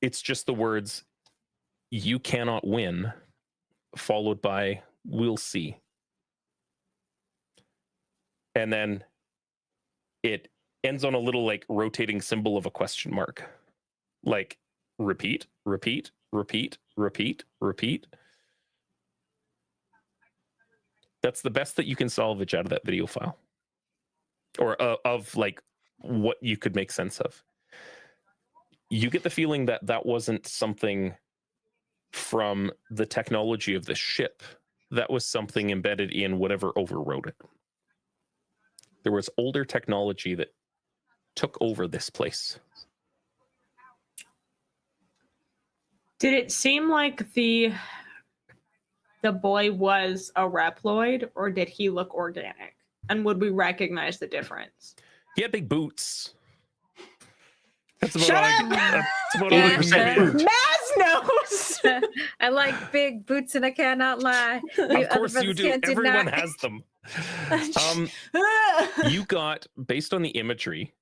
it's just the words, "You cannot win," followed by "We'll see." And then it ends on a little like rotating symbol of a question mark. Like repeat, repeat, repeat, repeat, repeat. That's the best that you can salvage out of that video file. Or of like what you could make sense of. You get the feeling that that wasn't something from the technology of the ship. That was something embedded in whatever overwrote it. There was older technology that took over this place. Did it seem like the boy was a Reploid, or did he look organic? And would we recognize the difference? He had big boots. That's Shut up! That's about Yeah. 100% boot. Mass his nose. I like big boots and I cannot lie. Of course you do. Everyone has them. You got, based on the imagery,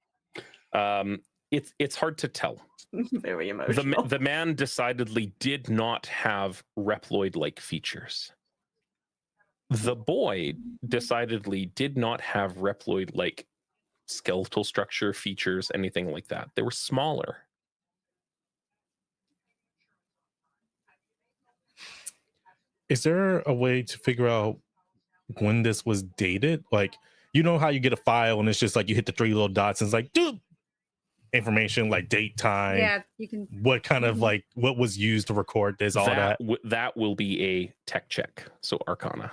it's hard to tell. Very emotional. The man decidedly did not have Reploid-like features. The boy decidedly did not have Reploid-like skeletal structure, features, anything like that. They were smaller. Is there a way to figure out when this was dated? Like, you know how you get a file and it's just like you hit the 3 little dots and it's like, dude, information like date, time. Yeah, you can. What kind of like what was used to record this, all that. That will be a tech check. So Arcana.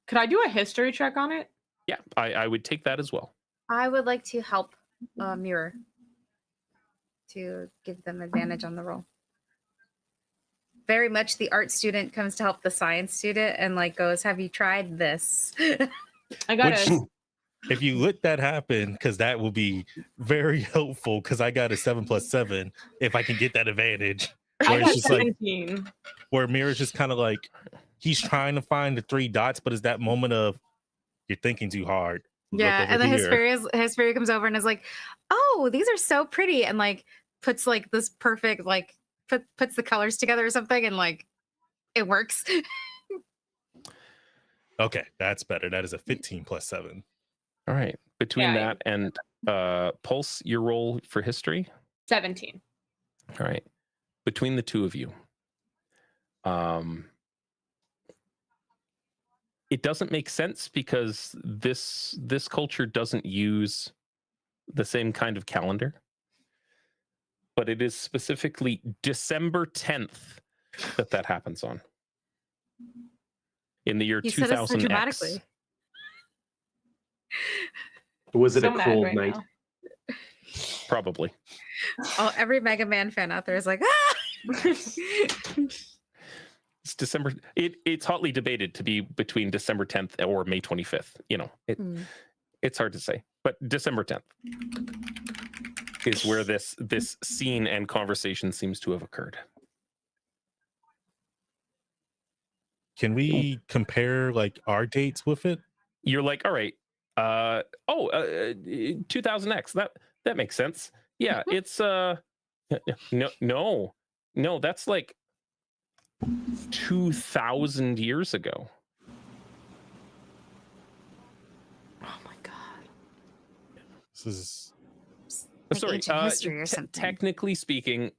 Could I do a history check on it? Yeah, I would take that as well. I would like to help Mirror to give them advantage on the roll. Very much the art student comes to help the science student and like goes, have you tried this? I got Which, it. if you let that happen, because that will be very helpful, because I got a 7 + 7 if I can get that advantage. I Where got it's just like 17. where Mirror's just kind of like he's trying to find the 3 dots, but it's that moment of you're thinking too hard. Yeah, and then Hesperia comes over and is like, "Oh, these are so pretty," and like puts like this perfect like puts the colors together or something, and like it works. Okay, that's better. That is a 15 + 7. All right. Between Yeah, that and Pulse, your roll for history. 17. All right. Between the two of you, it doesn't make sense because this culture doesn't use the same kind of calendar, but it is specifically December 10th that happens on in the year You said it so 2000X. dramatically. Was it So a mad cold right night? now. Probably. Oh, every Mega Man fan out there is like, ah! It's December. It's hotly debated to be between December 10th or May 25th. You know, it's hard to say, but December 10th is where this scene and conversation seems to have occurred. Can we compare like our dates with it? You're like, all right, 2000X. That makes sense. Yeah, it's no, that's like 2,000 years ago. Oh my god. This is Like Sorry, ancient history or something. technically speaking,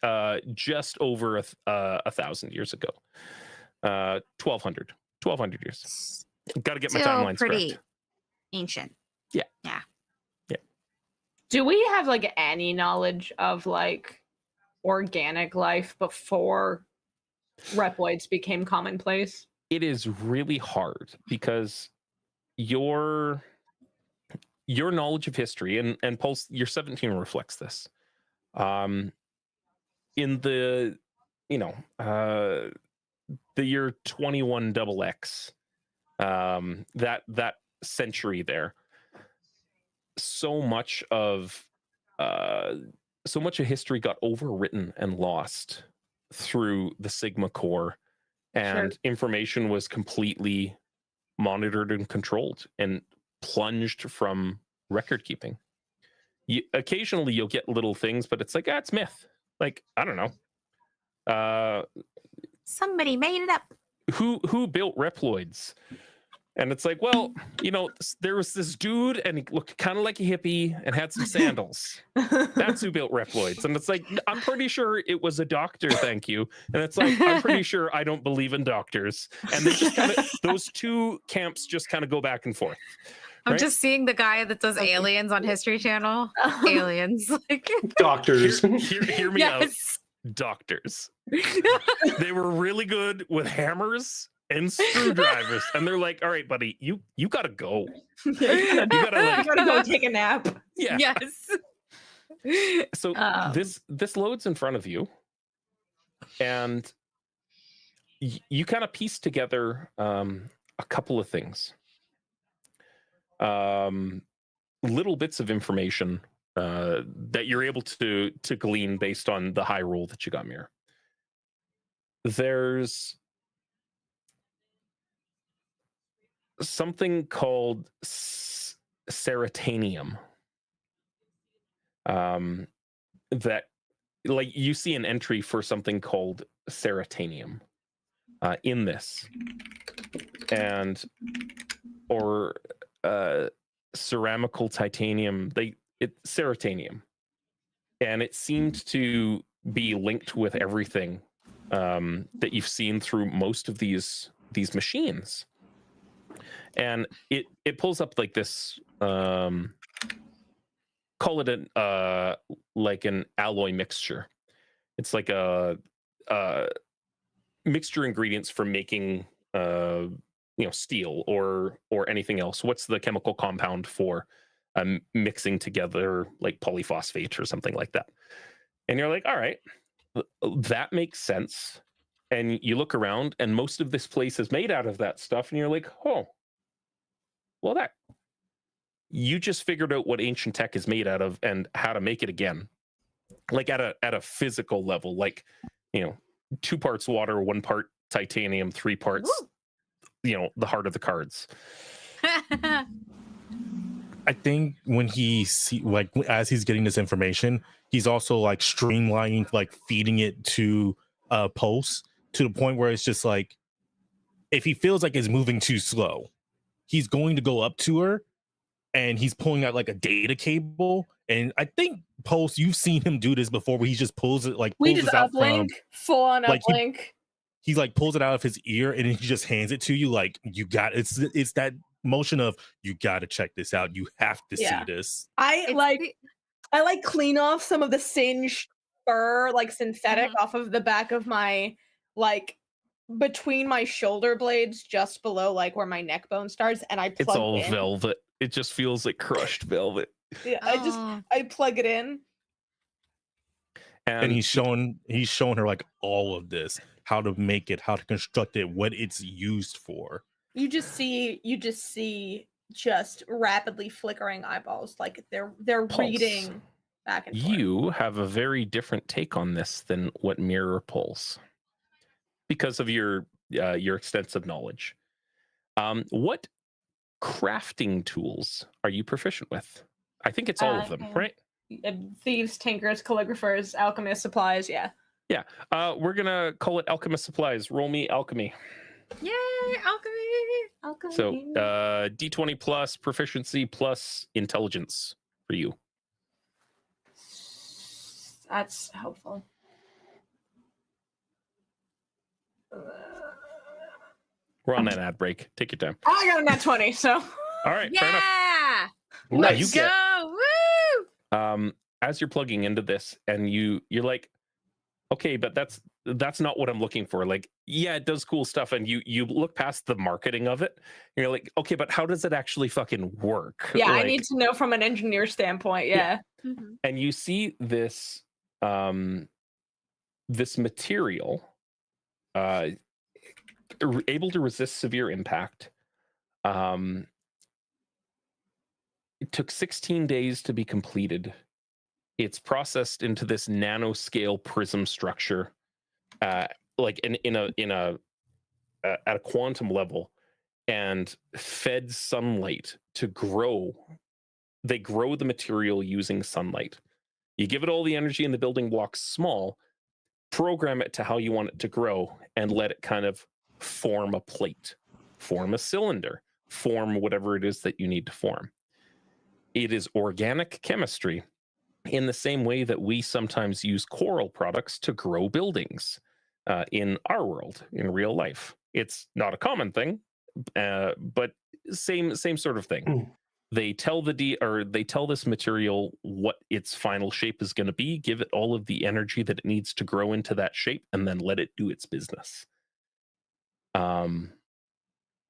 just over 1,000 years ago. 1,200 years. Got to get my Still timelines pretty correct. ancient. Do we have like any knowledge of like organic life before Reploids became commonplace? It is really hard because your knowledge of history and Pulse, your 17 reflects this. In the the year 21XX, that century there, so much of history got overwritten and lost through the Sigma Core, and information was completely monitored and controlled and plunged from record keeping. Occasionally you'll get little things, but it's like, it's myth. Like, I don't know. Somebody made it up. Who built Reploids? And it's like, well, there was this dude and he looked kind of like a hippie and had some sandals. That's who built Reploids. And it's like, I'm pretty sure it was a doctor, thank you. And it's like, I'm pretty sure I don't believe in doctors. And they just kind of, those two camps just kind of go back and forth. I'm right? just seeing the guy that does aliens on History Channel. Aliens. Like Doctors. Hear me out. yes. Doctors. They were really good with hammers and screwdrivers, and they're like, all right, buddy, you gotta go. You gotta go take a nap. Yeah. Yes. So this loads in front of you, and you kind of piece together a couple of things, little bits of information that you're able to glean based on the high roll that you got, Mirror. there's something called seratanium. That, like, you see an entry for something called seratanium in this, and or ceramical titanium. It's seratanium, and it seemed to be linked with everything that you've seen through most of these machines. And it pulls up like this, call it an like an alloy mixture. It's like a mixture ingredients for making steel or anything else. What's the chemical compound for mixing together like polyphosphate or something like that? And you're like, all right, that makes sense. And you look around, and most of this place is made out of that stuff, and you're like, oh, well, that you just figured out what ancient tech is made out of and how to make it again, like at a physical level, like 2 parts water, 1 part titanium, 3 parts the heart of the cards. I think when as he's getting this information, he's also like streamlining, like feeding it to Pulse to the point where it's just like, if he feels like it's moving too slow, he's going to go up to her and he's pulling out like a data cable. And I think Pulse, you've seen him do this before, where he just pulls it like We pulls just this out uplink, from, full on like, uplink. he like pulls it out of his ear and he just hands it to you. Like, you got it's that motion of, you got to check this out. You have to see this. I like clean off some of the singed fur, like synthetic, off of the back of my, like, between my shoulder blades, just below like where my neck bone starts, and I plug It's all in. velvet. It just feels like crushed velvet. Yeah, I plug it in. And he's showing her like all of this, how to make it, how to construct it, what it's used for. You just see just rapidly flickering eyeballs, like they're Pulse. reading back and forth. You have a very different take on this than what Mirror pulls, because of your extensive knowledge. What crafting tools are you proficient with? I think it's all of them, right? Thieves, tinkers, calligraphers, alchemists, supplies. Yeah. We're gonna call it alchemist supplies. Roll me alchemy. Yay, alchemy! So D20 plus proficiency plus intelligence for you. That's helpful. We're on an ad break. Take your time. I got a nat 20, so. All right, fair enough. Yeah! Nice. You get, Go! Woo! as you're plugging into this, and you're like, okay, but that's not what I'm looking for. Like, yeah, it does cool stuff, and you look past the marketing of it, and you're like, okay, but how does it actually fucking work? Yeah, like, I need to know from an engineer standpoint. Yeah. Mhm. And you see this this material able to resist severe impact. It took 16 days to be completed. It's processed into this nanoscale prism structure, like in a at a quantum level, and fed sunlight to grow. They grow the material using sunlight. You give it all the energy in the building blocks small, program it to how you want it to grow, and let it kind of form a plate, form a cylinder, form whatever it is that you need to form. It is organic chemistry, in the same way that we sometimes use coral products to grow buildings in our world, in real life. It's not a common thing, but same sort of thing. They tell they tell this material what its final shape is going to be, give it all of the energy that it needs to grow into that shape, and then let it do its business. And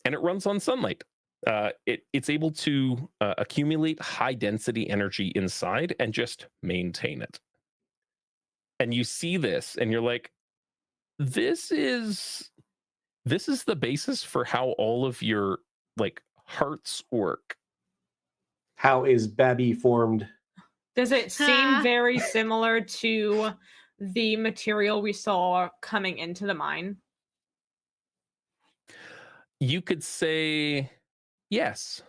it runs on sunlight. It's able to accumulate high density energy inside and just maintain it. And you see this, and you're like, this is the basis for how all of your like hearts work. How is Babby formed? Does it seem very similar to the material we saw coming into the mine? You could say yes.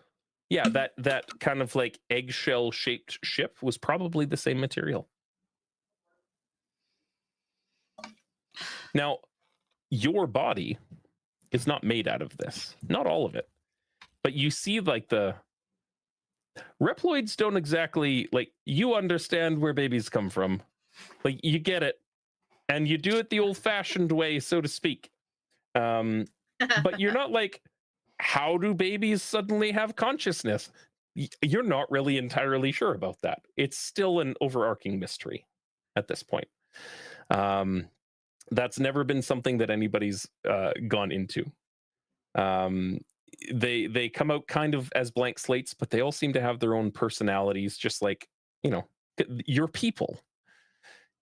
Yeah, that kind of like eggshell shaped ship was probably the same material. Now, your body is not made out of this, not all of it, but you see like the Reploids don't exactly like, you understand where babies come from, like you get it, and you do it the old-fashioned way, so to speak. But you're not like, how do babies suddenly have consciousness? You're not really entirely sure about that. It's still an overarching mystery at this point. That's never been something that anybody's gone into. They come out kind of as blank slates, but they all seem to have their own personalities, just like, you know, you're people.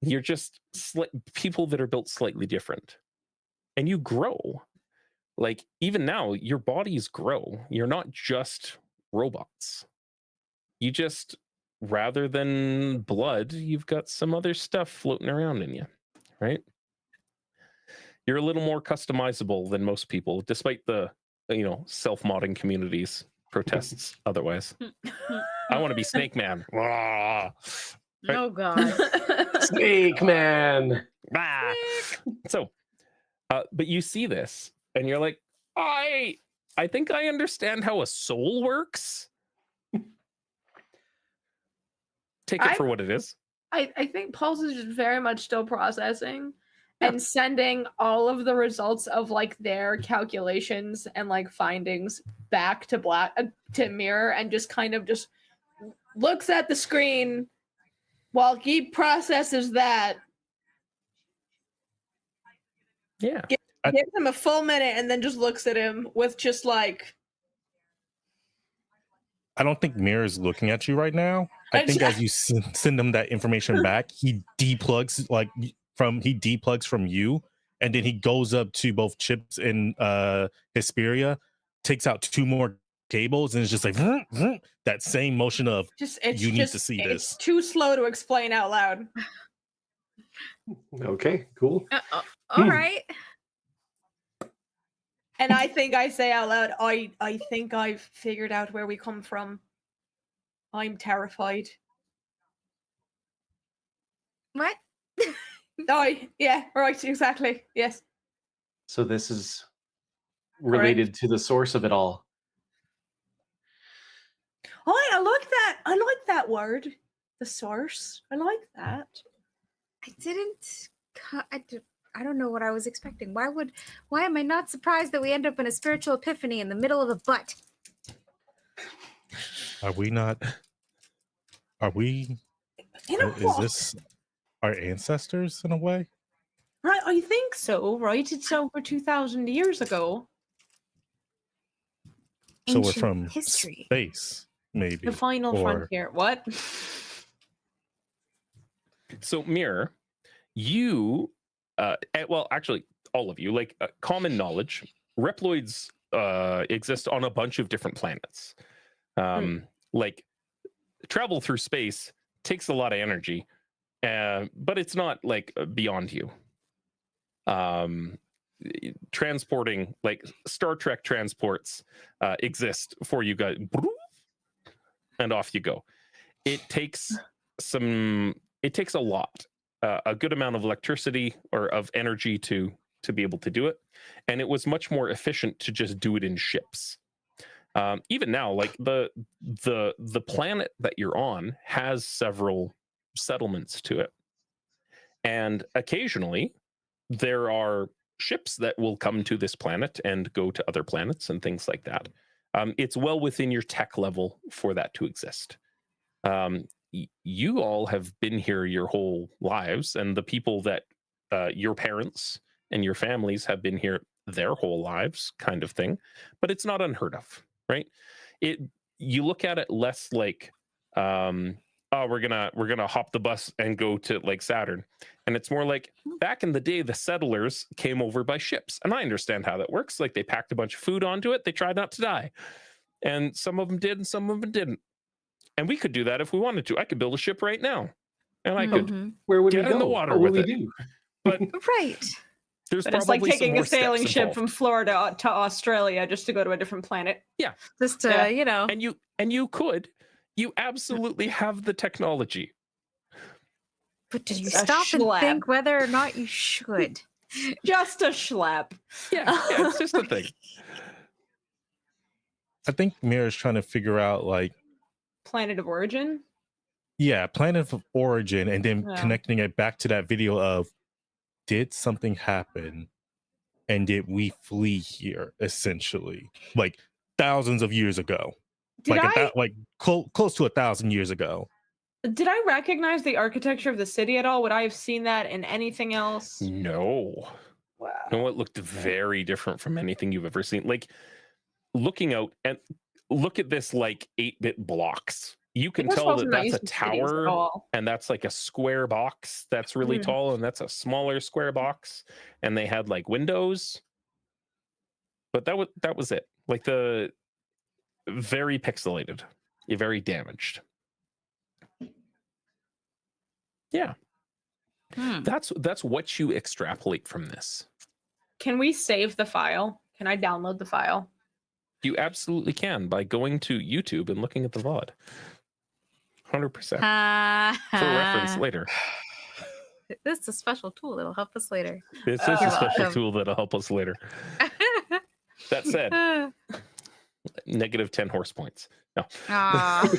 You're just people that are built slightly different. And you grow. Like, even now, your bodies grow. You're not just robots. You just, rather than blood, you've got some other stuff floating around in you, right? You're a little more customizable than most people, despite the, you know, self-modding community's protests otherwise. I want to be Snake Man. Right? Oh God. Snake Man. Ah. So, but you see this, and you're like, I think I understand how a soul works. Take it for what it is. I think Pulse is just very much still processing and sending all of the results of like their calculations and like findings back to Mirror, and just kind of just looks at the screen while he processes that. Yeah. Gives him a full minute and then just looks at him with just like, I don't think Mirror's looking at you right now. I think as you send him that information back, he deplugs from you, and then he goes up to both Chips and Hesperia, takes out 2 more cables, and it's just like that same motion of you need to see this. It's too slow to explain out loud. Okay, cool. All right. And I think I say out loud, I think I've figured out where we come from. I'm terrified. What? Oh, yeah, right, exactly. Yes. So this is related to the source of it all. Oh, I like that. I like that word. The source. I like that. I don't know what I was expecting. Why am I not surprised that we end up in a spiritual epiphany in the middle of a butt? Are we not? Are we? Is this our ancestors in a way? Right, I think so, right? It's over 2,000 years ago. So we're Ancient from history. space, maybe. The final frontier. What? So, Mirror, you, well, actually, all of you, like common knowledge, Reploids exist on a bunch of different planets. Like, travel through space takes a lot of energy, but it's not like beyond you. Transporting, like Star Trek transports exist for you guys, and off you go. It takes a lot, a good amount of electricity or of energy to be able to do it, and it was much more efficient to just do it in ships. Even now, like the planet that you're on has several settlements to it, and occasionally there are ships that will come to this planet and go to other planets and things like that. It's well within your tech level for that to exist. You all have been here your whole lives, and the people that your parents and your families have been here their whole lives, kind of thing. But it's not unheard of, right? You look at it less like, oh, we're gonna hop the bus and go to like Saturn, and it's more like back in the day the settlers came over by ships, and I understand how that works. Like, they packed a bunch of food onto it, they tried not to die, and some of them did and some of them didn't, and we could do that if we wanted to. I could build a ship right now. and I could Mhm. Where would Get we in go? the water What would with we it. do? but Right. there's But it's like probably some taking more a sailing steps ship involved. from Florida to Australia just to go to a different planet. Just to, Yeah. you know. And you absolutely have the technology. But did you A stop and schlep. think whether or not you should? Just a schlep. Yeah, it's just a thing. I think Mira's trying to figure out like, Planet of origin. yeah, planet of origin, and then Yeah. connecting it back to that video of, did something happen and did we flee here, essentially, like thousands of years ago, Did close to 1,000 years ago. Did I recognize the architecture of the city at all? Would I have seen that in anything else? No. Wow. No, it looked very different from anything you've ever seen. Like, looking out and look at this like 8-bit blocks. You can Because tell folks that are not that's a used to cities at tower, all. and that's like a square box that's really Mhm. tall, and that's a smaller square box, and they had like windows. But that was it. Like, the very pixelated, very damaged. Yeah, Hmm. that's what you extrapolate from this. Can we save the file? Can I download the file? You absolutely can by going to YouTube and looking at the VOD. 100%. For reference later. This is a special tool that'll help us later. This is You're a special welcome. tool that'll help us later. That said, negative 10 horse points. No. Aw.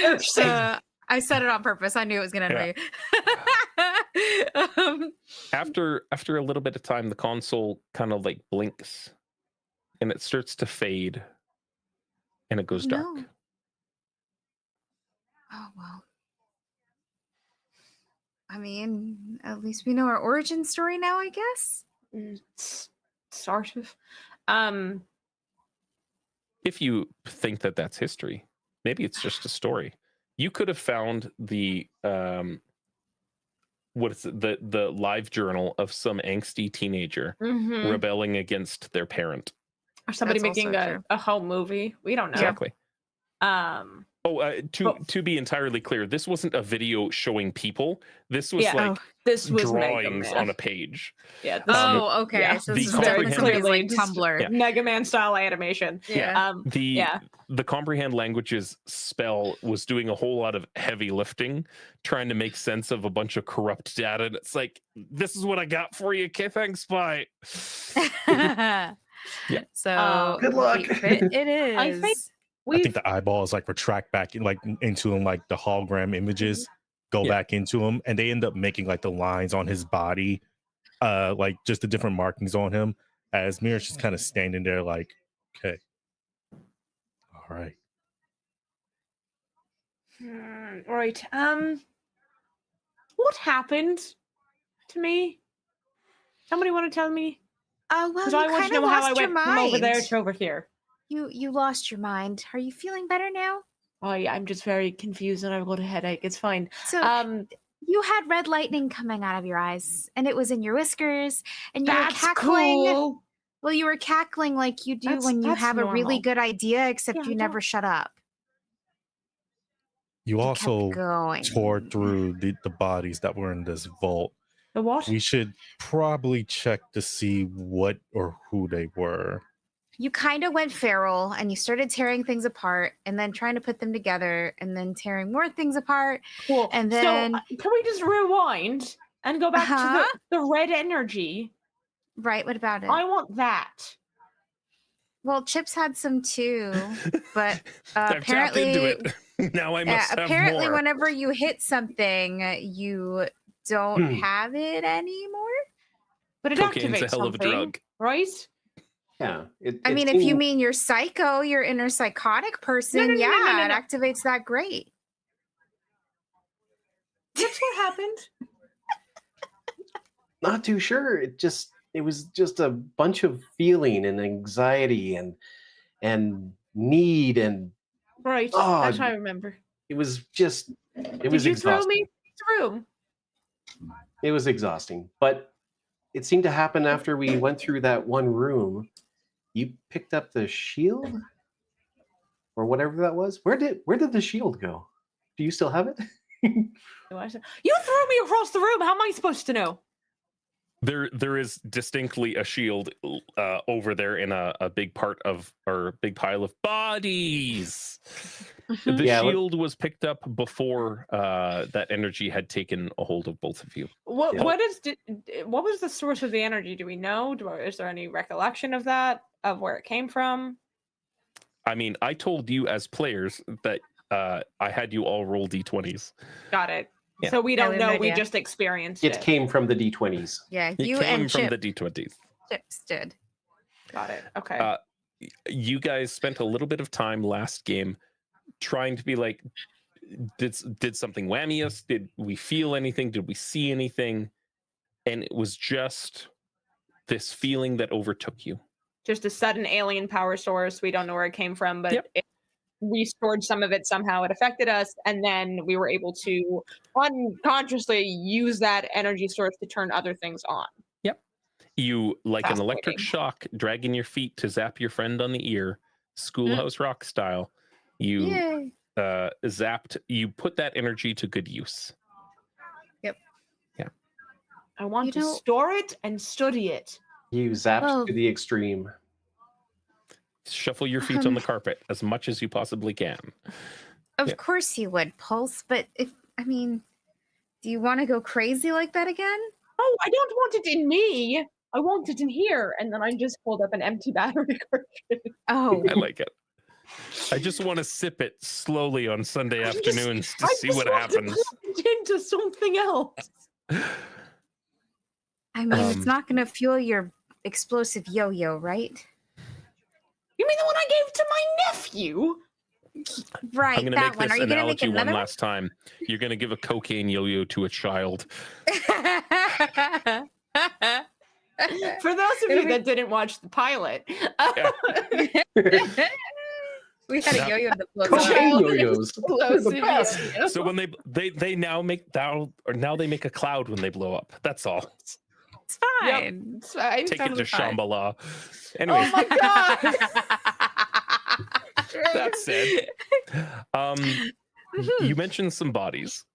Oops. I said it on purpose. I knew it was going to annoy you. After a little bit of time, the console kind of like blinks and it starts to fade and it goes dark. No. Oh, well. I mean, at least we know our origin story now, I guess. Sort of. If you think that that's history, maybe it's just a story. You could have found the what is it, the live journal of some angsty teenager Mhm. rebelling against their parent. Or somebody That's also making true. a home movie. We don't know. Exactly. Um, To be entirely clear, this wasn't a video showing people. This was Yeah. like this was drawings Megaman. on a page. Yeah. This Oh, okay. yeah, So the this is definitely comprehend- somebody's like Clearly just- Tumblr. Yeah. Mega Man style animation. Yeah. The comprehend languages spell was doing a whole lot of heavy lifting, trying to make sense of a bunch of corrupt data. And it's like, this is what I got for you. Okay, thanks, bye. Yeah. So Good luck. It is. I think I think the eyeballs like retract back into him, like the hologram images go Yeah. back into him, and they end up making like the lines on his body, like just the different markings on him. As Mira's just kind of standing there, like, okay, all right. Right. What happened to me? Somebody want to tell me? Well, Because you I want kind to of know how I lost your went from over there mind. to over here. You lost your mind. Are you feeling better now? Oh yeah, I'm just very confused and I've got a headache. It's fine. So you had red lightning coming out of your eyes, and it was in your whiskers, and you were That's cackling. cool. Well, you were cackling like you do when you That's have a really normal. good idea, except Yeah, I you never don't- shut up. You You also kept going. tore through the bodies that were in this vault. The what? We should probably check to see what or who they were. You kind of went feral, and you started tearing things apart, and then trying to put them together, and then tearing more things apart. Cool. And then- so, can we just rewind and go back Uh-huh. to the red energy? Right? What about it? I want that. Well, Chips had some too, but I've tapped into apparently, it. Now I must have apparently, more. whenever you hit something, you don't have it anymore. But it Cocaine's a activates hell of a something, drug. right? Yeah. I mean, if you mean your psycho, your inner psychotic person, no, yeah, no. it activates that great. That's what happened. not too sure. It was just a bunch of feeling and anxiety and need, and Right. Oh, That's what I remember. it was just it was Did you throw exhausting. me through? It was exhausting, but it seemed to happen after we went through that one room. You picked up the shield or whatever that was. Where did the shield go? Do you still have it? You threw me across the room. How am I supposed to know? There is distinctly a shield over there in a big part of, or big pile of bodies. The Yeah, shield was picked up before that energy had taken a hold of both of you. What Yeah. what was the source of the energy? Do we know? Is there any recollection of that, of where it came from? I mean, I told you as players that I had you all roll d20s. Got it. Yeah. So we don't we have know. no We idea. just experienced It it. came from the D20s. Yeah, It you came and from Chip, the d20s. Chips did. Got it. Okay. You guys spent a little bit of time last game trying to be like, did something whammy us? Did we feel anything? Did we see anything? And it was just this feeling that overtook you. Just a sudden alien power source. We don't know where it came from, but Yep. we stored some of it somehow. It affected us, and then we were able to unconsciously use that energy source to turn other things on. You, like an electric Fascinating. shock, dragging your feet to zap your friend on the ear, Schoolhouse Rock style. You Yay. zapped. You put that energy to good use. I want You to know- store it and study it. You zapped Well- to the extreme. Shuffle your feet on the carpet as much as you possibly can. Of Yeah. course you would, Pulse, but do you want to go crazy like that again? Oh, I don't want it in me. I want it in here. And then I just hold up an empty battery cartridge. Oh, I like it. I just want to sip it slowly on Sunday I just- afternoons to I see just what want to happens. put it into something else. it's not going to fuel your explosive yo-yo, right? You mean the one I gave to my nephew? Right, I'm going to that make one. this Are you going to make analogy one another one? last time. You're going to give a cocaine yo-yo to a child. For those of you that didn't watch the pilot, We had a yo-yo that blows Cocaine up. yo-yos. They're the best. So when they now make they make a cloud when they blow up. That's all. It's fine. it's fine. Take totally it to fine. Shambhala. Anyway, Oh my god! that said, you mentioned some bodies.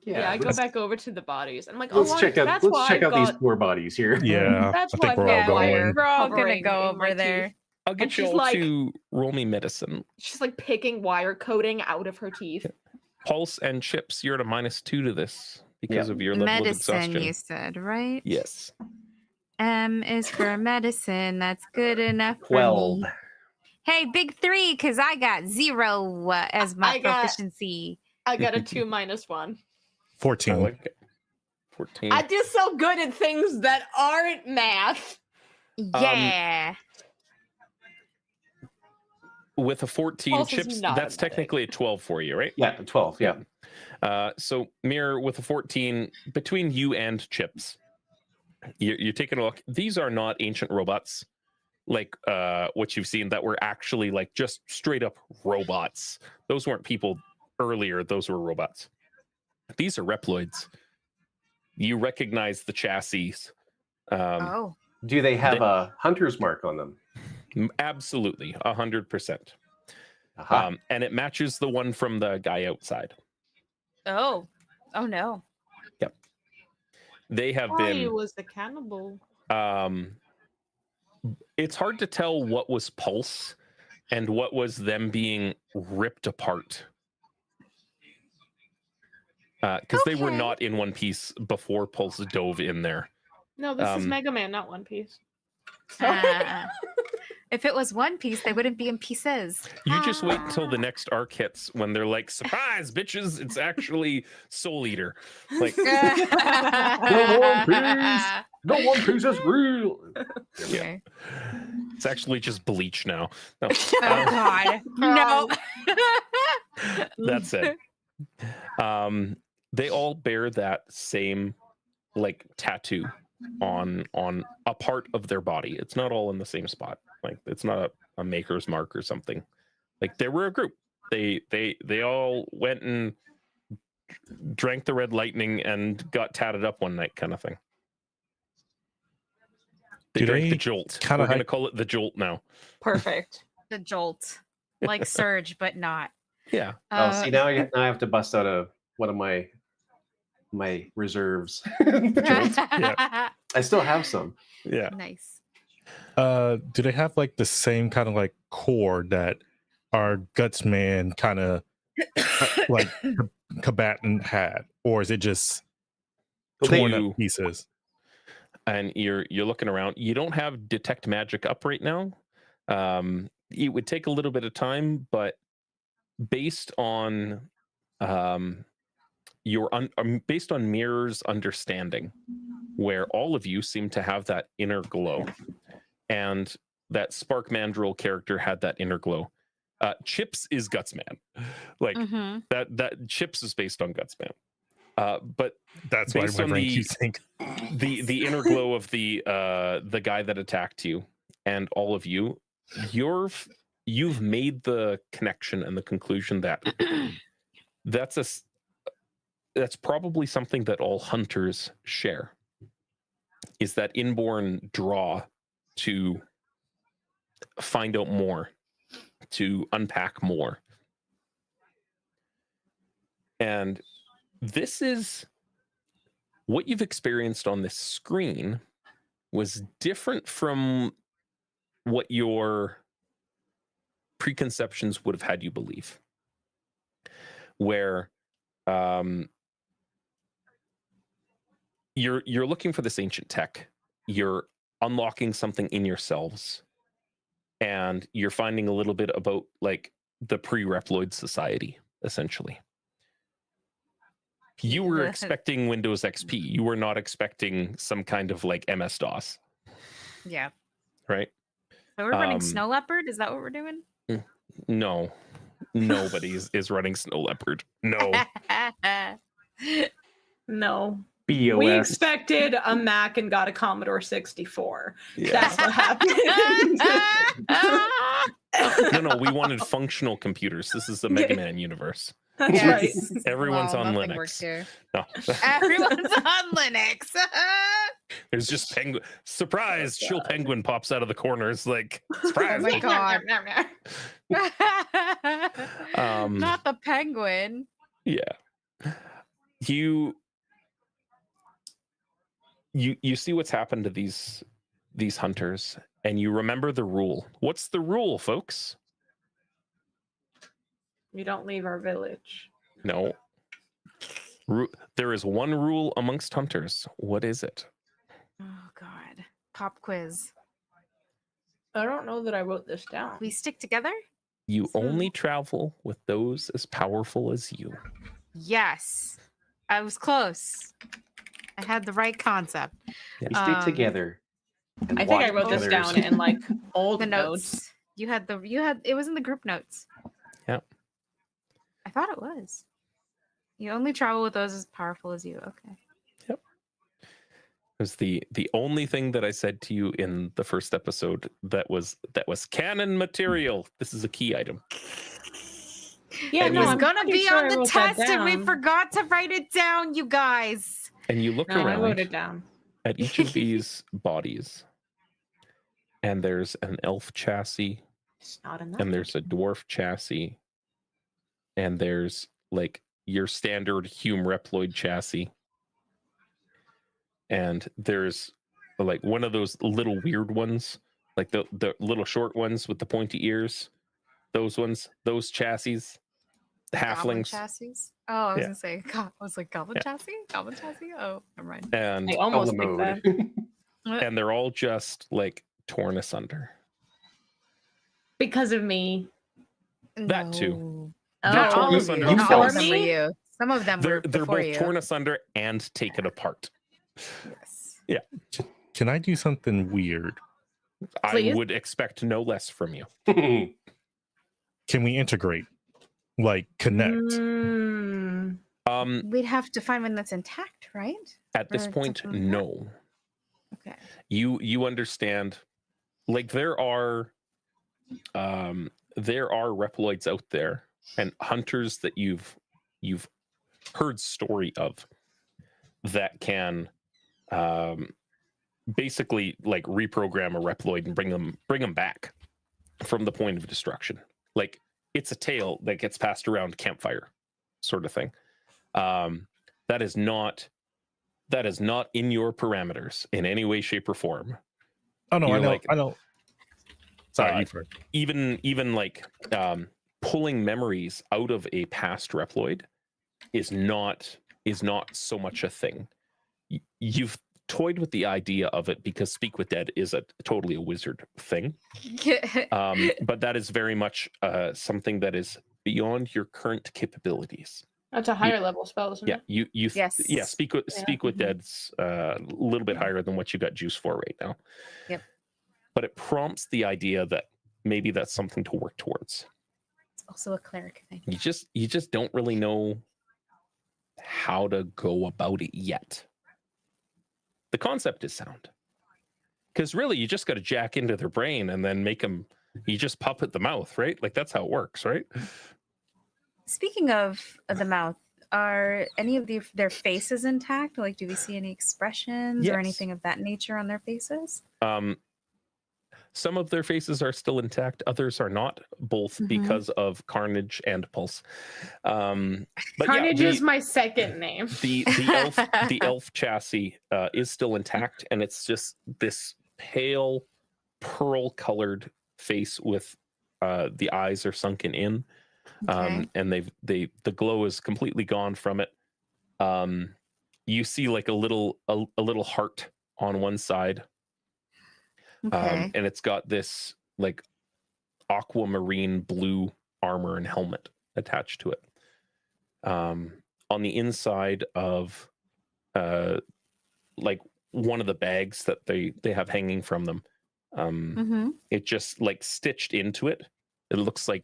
Yeah, I go let's- back over to the bodies. I'm like, oh, Let's check out. that's Let's why check I out these got- poor bodies here. Yeah, That's I why think we're I all got going. wire We're all gonna covering go in my over teeth. there. I'll get And you she's all like- to roll me medicine. She's like picking wire coating out of her teeth. Pulse and Chips, you're at a -2 to this because Yeah. of your level of Medicine, exhaustion. you said, right? Yes. M is for medicine. That's good enough for 12. me. Hey, big 3, because I got 0 as my I got- proficiency. I got a 2 minus 1. 14. I like it. 14. I do so good at things that aren't math. Yeah. With a 14, Pulse is Chips, not a that's medic. technically a 12 for you, right? Yeah, 12. Yeah. So Mirror, with a 14, between you and Chips, you're taking a look. These are not ancient robots like what you've seen that were actually like just straight up robots. Those weren't people earlier. Those were robots. These are Reploids. You recognize the chassis. Oh. Do they have a hunter's mark on them? Absolutely, 100%. Aha. And it matches the one from the guy outside. Oh. Oh, no. They have I been was the cannibal. it's hard to tell what was Pulse and what was them being ripped apart, because they were Okay. not in one piece before Pulse dove in there. No, this is Um, Megaman, not One Piece. Ah. If it was One Piece, they wouldn't be in pieces. You just wait until the next arc hits when they're like, surprise bitches, it's actually Soul Eater. Like, No One Piece is real. Okay. it's actually just Bleach now. No, Oh, God. No. that's it. They all bear that same like tattoo on a part of their body. It's not all in the same spot. Like it's not a maker's mark or something. Like they were a group. They all went and drank the red lightning and got tatted up one night, kind of thing. They Do drank they the jolt. kinda We're gonna hype- call it the jolt now. Perfect. The jolt. Like Surge, but not. Yeah. Oh, see now I have to bust out a one of my reserves. I still have some. Yeah. Nice. Do they have like the same kind of like core that our Gutsman kind of like combatant had, or is it just torn You- up pieces? And you're looking around. You don't have detect magic up right now. It would take a little bit of time, but based on based on Mirror's understanding, where all of you seem to have that inner glow, and that Spark Mandrill character had that inner glow. Chips is Gutsman, like Mhm. that Chips is based on Gutsman. But That's why based my on brain the- keeps thinking. the inner glow of the guy that attacked you and all of you, you've made the connection and the conclusion that that's probably something that all hunters share, is that inborn draw to find out more, to unpack more. And this is what you've experienced on this screen was different from what your preconceptions would have had you believe, where you're looking for this ancient tech, you're unlocking something in yourselves, and you're finding a little bit about like the pre-Reploid society, essentially. You were expecting Windows XP. You were not expecting some kind of like MS-DOS, Yeah. right? So we're running Um, Snow Leopard? Is that what we're doing? No, nobody is running Snow Leopard. No. No. BOS. We expected a Mac and got a Commodore 64. Yeah. That's what happened. No, we wanted functional computers. This is the Megaman universe. That's Yes. right. Everyone's on nothing Linux. works here. No. Everyone's on Linux. There's just penguin. Surprise! Chill penguin pops out of the corner. It's like Oh surprise. my God. Um, Not the penguin. Yeah. You see what's happened to these hunters, and you remember the rule. What's the rule, folks? You don't leave our village. No. There is one rule amongst hunters. What is it? Oh God. Pop quiz. I don't know that I wrote this down. We stick together? You only travel with those as powerful as you. Yes. I was close. I had the right concept. We stay Um, together. and I think I watch wrote this others. down in like old The notes. notes. You had it was in the group notes. Yep. I thought it was. You only travel with those as powerful as you. Okay. It was the only thing that I said to you in the first episode that was canon material. This is a key item. Yeah, It no, was I'm gonna pretty be sure on I the wrote that test and we down. forgot to write it down, you guys. And you look No, I wrote around it down. at each of these bodies, and there's an elf chassis, It's not enough. and there's a dwarf chassis, and there's like your standard Hume Reploid chassis, and there's like one of those little weird ones, like the little short ones with the pointy ears, those ones, those chassis, the Goblin halflings, chassis. Oh, I was Yeah. gonna say, I was like, goblin chassis? Goblin chassis? Oh, never mind. and I almost Goblin picked mode. that and they're all just like torn asunder. because of me. That too. No. Oh, They're torn all of asunder. you. You Not fell all of them were me? you. Some of them They're were both before you. torn asunder and taken apart. Yes. Can I do something weird? I Please? would expect no less from you. Can we integrate? Like connect? Mm, We'd have to find one that's intact, right? At this Or point, something like that. no. Okay. You understand, like there are Reploids out there and hunters that you've heard story of that can basically like reprogram a Reploid and bring them back from the point of destruction. Like it's a tale that gets passed around campfire sort of thing. That is not in your parameters in any way, shape, or form. Oh no, You're I know. like, I know. Sorry, uh, you first. even like pulling memories out of a past Reploid is not so much a thing. You've toyed with the idea of it because Speak with Dead is totally a wizard thing. But that is very much something that is beyond your current capabilities. That's a higher level spell, isn't it? Yes. Speak with Dead's a little bit higher than what you got juice for right now. Yep. But it prompts the idea that maybe that's something to work towards. It's also a cleric thing. You just don't really know how to go about it yet. The concept is sound, because really you just got to jack into their brain and then make them. You just puppet the mouth, right? Like that's how it works, right? Speaking of the mouth, are any of their faces intact? Like, do we see any expressions or Yes. anything of that nature on their faces? Some of their faces are still intact, others are not, both Mhm. because of Carnage and Pulse. But Carnage yeah, is my second name. the elf chassis is still intact, and it's just this pale pearl colored face with the eyes are sunken in. Okay. And the glow is completely gone from it. You see like a little heart on one side. Okay. And it's got this like aquamarine blue armor and helmet attached to it. On the inside of like one of the bags that they have hanging from them, it just like stitched into it. It looks like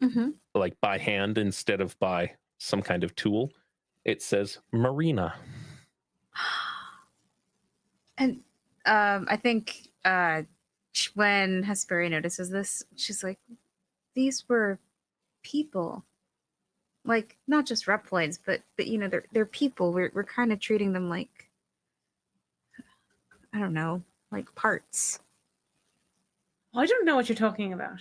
by hand instead of by some kind of tool. It says Marina. And I think when Hesperia notices this, she's like, "These were people, like not just Reploids, but you know, they're people. We're kind of treating them like, I don't know, like parts." I don't know what you're talking about.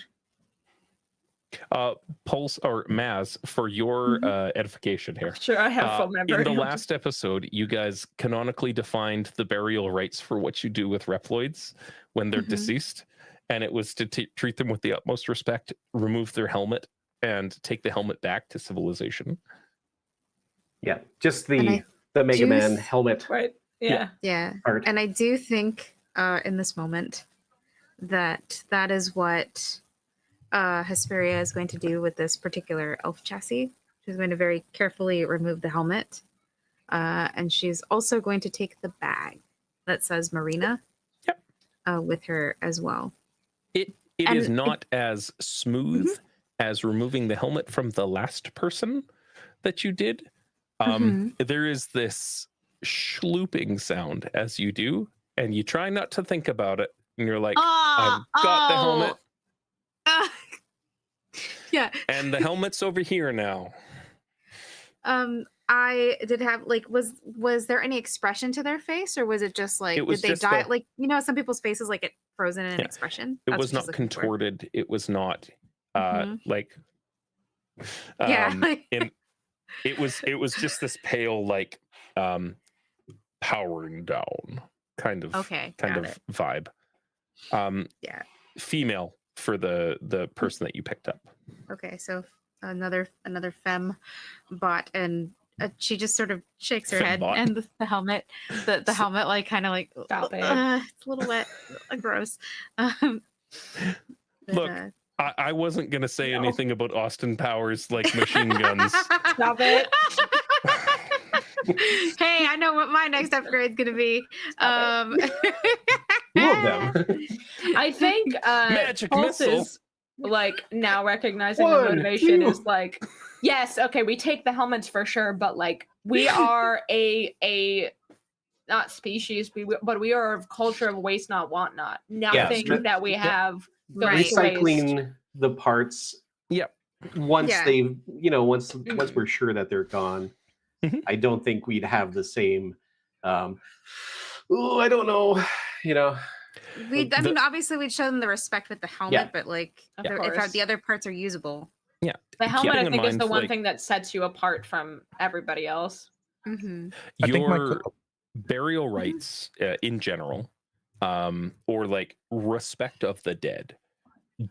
Pulse or Maz, for your edification here. Sure, I have full memory. In the last episode, you guys canonically defined the burial rites for what you do with Reploids when they're deceased, and it was to treat them with the utmost respect, remove their helmet, and take the helmet back to civilization. Yeah, just the Mega Man helmet. Right. Yeah. Yeah. Part. And I do think in this moment that is what Hesperia is going to do with this particular elf chassis. She's going to very carefully remove the helmet. And she's also going to take the bag that says Marina with her as well. It is not as smooth as removing the helmet from the last person that you did. There is this schlooping sound as you do, and you try not to think about it, and you're like, I've got the helmet. Yeah. And the helmet's over here now. I did have like, was there any expression to their face, or was it just like, It was did they just die? Like, you know, some people's faces like get frozen in an expression. It That's was what not she's looking for. contorted. It was not like it was just this pale like powering down kind of vibe. Yeah. Female for the person that you picked up. Okay, so another femme bot, and she just sort of shakes her head, Fembot. and the helmet, the helmet, like kind of like, Stop it. it's a little wet, gross. Look, I wasn't gonna say anything about Austin Powers like machine guns. Stop it. Hey, I know what my next upgrade's gonna be. Two of them. I think Magic Pulse missile. is like now recognizing the One, motivation two. is like, yes, okay, we take the helmets for sure, but like we are a not species, but we are a culture of waste not, want not. Nothing that we have goes to waste. Recycling the parts. Yep. Once they've, once we're sure that they're gone, I don't think we'd have the same. I don't know. I mean, obviously we'd show them the respect with the helmet, but like if the other parts are usable. Yeah. The helmet, I Keeping in think, is mind, the one like- thing that sets you apart from everybody else. Mm-hmm. I think my Your burial rites in general, or like respect of the dead,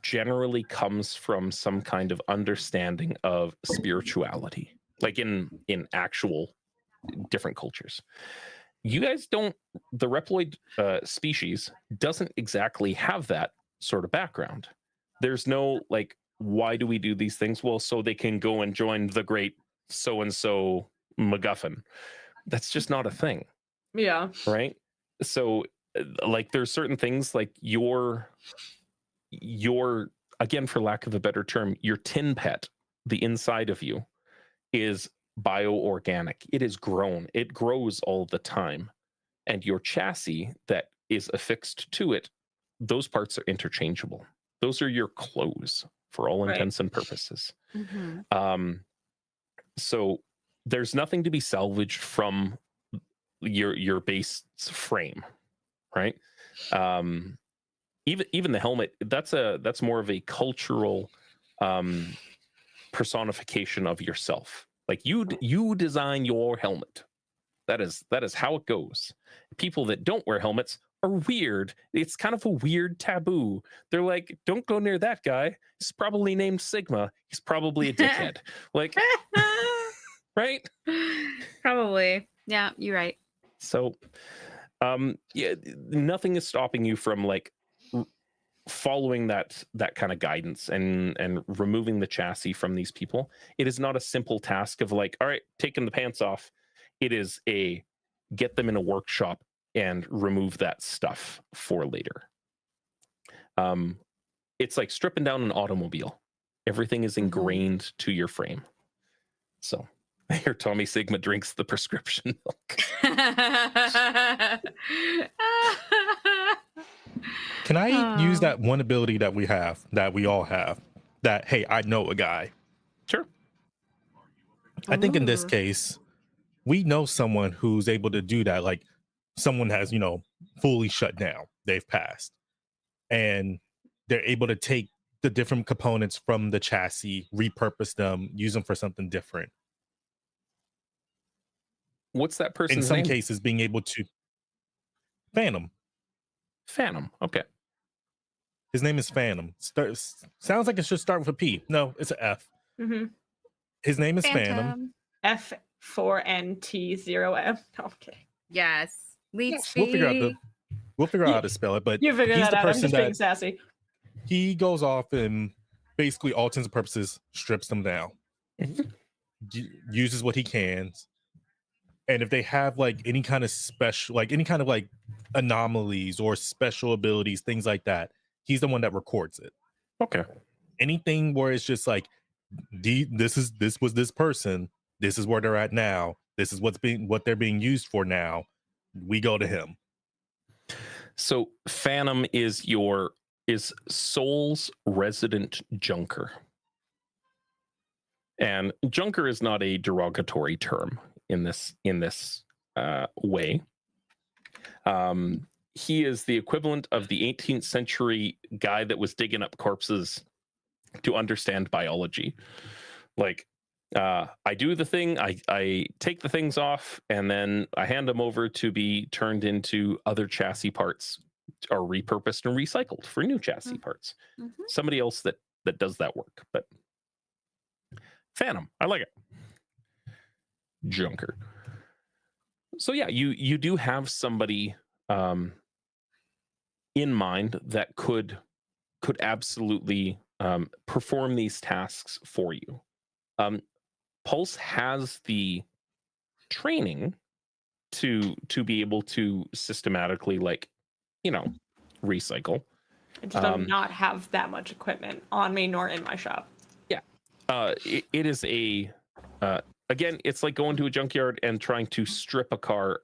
generally comes from some kind of understanding of spirituality, like in actual different cultures. You guys don't, the Reploid species doesn't exactly have that sort of background. There's no like, why do we do these things? Well, so they can go and join the great so and so MacGuffin. That's just not a thing, Yeah. right? So like there's certain things like your again, for lack of a better term, your tin pet, the inside of you, is bioorganic. It is grown. It grows all the time. And your chassis that is affixed to it, those parts are interchangeable. Those are your clothes for all Right. intents and purposes. Mm-hmm. So there's nothing to be salvaged from your base frame, right? Even the helmet, that's more of a cultural personification of yourself. Like you design your helmet. That is how it goes. People that don't wear helmets are weird. It's kind of a weird taboo. They're like, don't go near that guy. He's probably named Sigma. He's probably a dickhead. Like, right? Probably. Yeah, you're right. So, yeah, nothing is stopping you from like following that kind of guidance and removing the chassis from these people. It is not a simple task of like, all right, taking the pants off. It is a get them in a workshop and remove that stuff for later. It's like stripping down an automobile. Everything is ingrained to your frame. So here Tommy Sigma drinks the prescription milk. Can I use that one ability that we have, that we all have, that, hey, I know a guy? Sure. I think in this Ooh. case, we know someone who's able to do that. Like someone has, fully shut down. They've passed. And they're able to take the different components from the chassis, repurpose them, use them for something different. What's that person's In some name? cases, being able to Phantom. Okay. His name is Phantom. Sounds like it should start with a P. No, it's an F. Mm-hmm. His name is Phantom. F4NT0M. Okay. Yes. Lead We'll figure out speed. how to spell it, but You figure he's that the out. I'm person just being that sassy. he goes off and basically all intents and purposes strips them down. Uses what he can. And if they have like any kind of special, like any kind of like anomalies or special abilities, things like that, he's the one that records it. Okay. Anything where it's just like, this was this person, this is where they're at now, this is what they're being used for now, we go to him. So Phantom is Soul's resident junker. And junker is not a derogatory term in this way. He is the equivalent of the 18th century guy that was digging up corpses to understand biology. Like, I do the thing, I take the things off, and then I hand them over to be turned into other chassis parts, or repurposed and recycled for new chassis parts. Mm-hmm. Somebody else that does that work. But Phantom, I like it. Junker. So yeah, you do have somebody in mind that could absolutely perform these tasks for you. Pulse has the training to be able to systematically, like, recycle. I just do not have that much equipment on me nor in my shop. Yeah. It is again, it's like going to a junkyard and trying to strip a car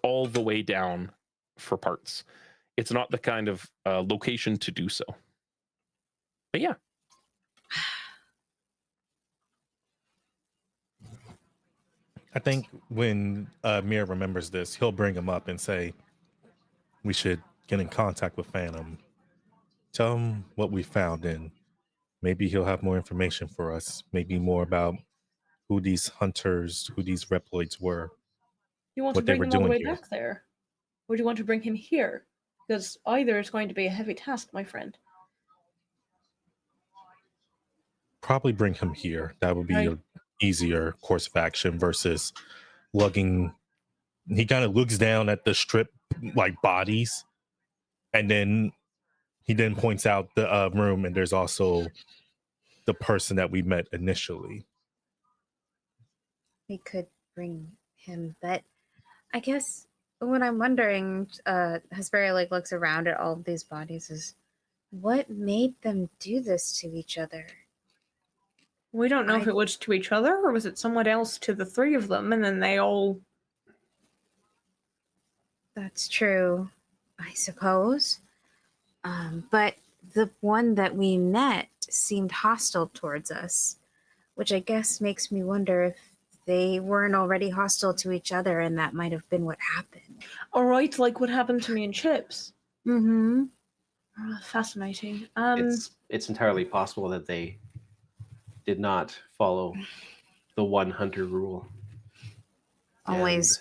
all the way down for parts. It's not the kind of location to do so. But yeah. I think when Mir remembers this, he'll bring him up and say, we should get in contact with Phantom. Tell him what we found, and maybe he'll have more information for us. Maybe more about who these hunters, who these Reploids were. you want to what they bring were him all the doing way here. back there? Or do you want to bring him here? Because either is going to be a heavy task, my friend. Probably bring him here. That would be Right. an easier course of action versus lugging. He kind of looks down at the strip like bodies, and then he then points out the room, and there's also the person that we met initially. We could bring him, but I guess what I'm wondering, Hesperia like looks around at all of these bodies, is what made them do this to each other? We don't know if it was to each other or was it someone else to the three of them, and then they all. That's true, I suppose. But the one that we met seemed hostile towards us, which I guess makes me wonder if they weren't already hostile to each other, and that might have been what happened. All right, like what happened to me and Chips. Mm-hmm. Fascinating. It's entirely possible that they did not follow the one hunter rule. Always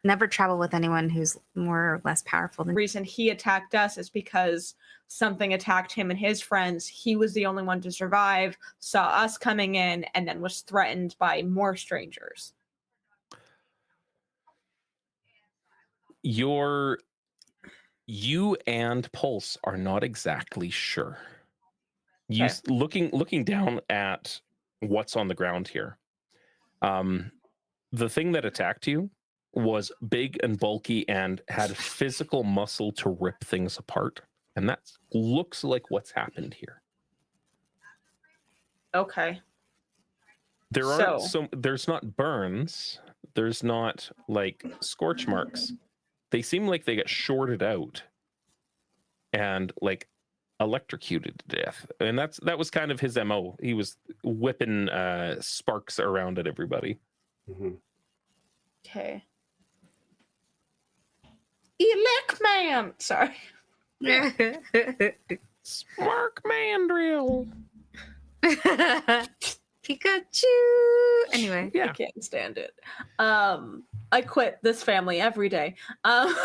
never travel with anyone who's more or less powerful than. The reason he attacked us is because something attacked him and his friends. He was the only one to survive, saw us coming in, and then was threatened by more strangers. You and Pulse are not exactly sure. You Okay. looking down at what's on the ground here. The thing that attacked you was big and bulky and had physical muscle to rip things apart. And that looks like what's happened here. Okay. There's not burns. There's not like scorch marks. They seem like they got shorted out and like electrocuted to death. And that was kind of his MO. He was whipping sparks around at everybody. Mm-hmm. Okay. Elecman! Sorry. Spark mandrill. Pikachu. Anyway. Yeah. I can't stand it. I quit this family every day. There's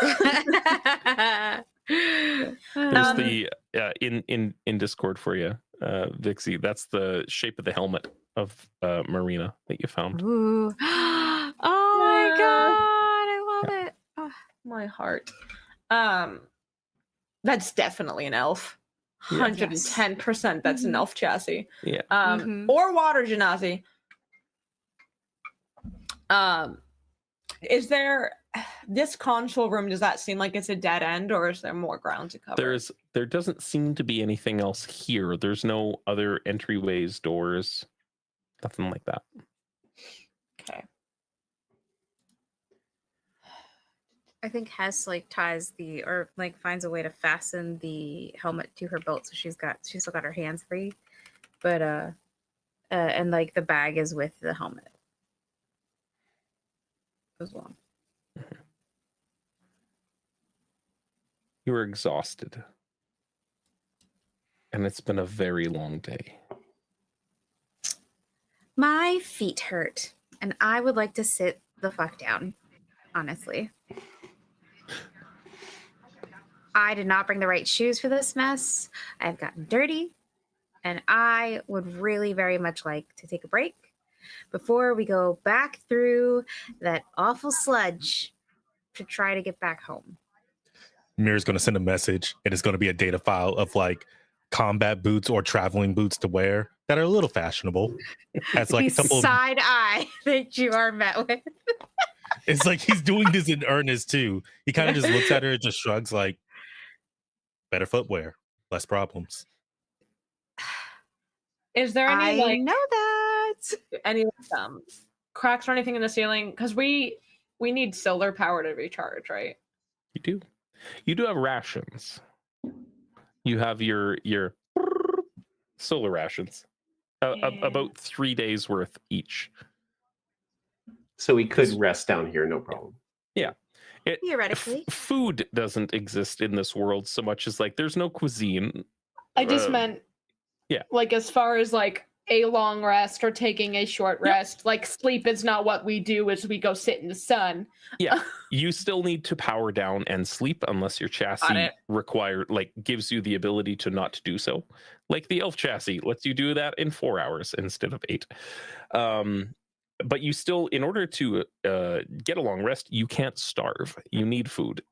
the in Discord for you, Vixie. That's the shape of the helmet of Marina that you found. Ooh. Oh my god, I love it. Oh. My heart. That's definitely an elf. Yeah. 110% that's an elf chassis. Yeah. Or water genasi. Is there this console room, does that seem like it's a dead end, or is there more ground to cover? There doesn't seem to be anything else here. There's no other entryways, doors, nothing like that. Okay. I think Hess like ties or finds a way to fasten the helmet to her belt, so she's still got her hands free, but and like the bag is with the helmet as well. You are exhausted, and it's been a very long day. My feet hurt, and I would like to sit the fuck down, honestly. I did not bring the right shoes for this mess. I've gotten dirty, and I would really very much like to take a break before we go back through that awful sludge to try to get back home. Mir's going to send a message, and it's going to be a data file of like combat boots or traveling boots to wear that are a little fashionable. Has like a couple side eye that you are met with. It's like he's doing this in earnest too. He kind of just looks at her and just shrugs, like, better footwear, less problems. Is there any I know that any cracks or anything in the ceiling? Because we need solar power to recharge, right? You do have rations. You have your solar rations, about 3 days worth each. So we could rest down here, no problem. Yeah. Theoretically. Food doesn't exist in this world so much as like there's no cuisine. I just meant, yeah, like as far as like a long rest or taking a short rest. Like sleep is not what we do as we go sit in the sun. Yeah, you still need to power down and sleep unless your chassis gives you the ability to not do so. Like the elf chassis lets you do that in 4 hours instead of 8. But you still, in order to get a long rest, you can't starve. You need food.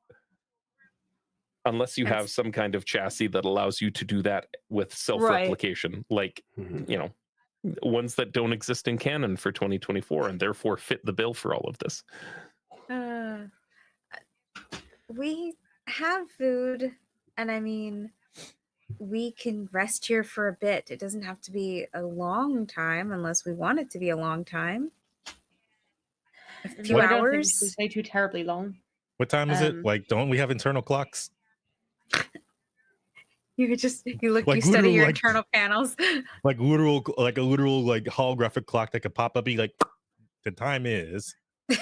Unless you have some kind of chassis that allows you to do that with self-replication, like, you know, ones that don't exist in canon for 2024 and therefore fit the bill for all of this. We have food, and I mean, we can rest here for a bit. It doesn't have to be a long time unless we want it to be a long time. A few I don't think hours. this is too terribly long. What time is it? Like, don't we have internal clocks? You look, Like you study your like- internal panels. Like a literal like holographic clock that could pop up, be like, the time is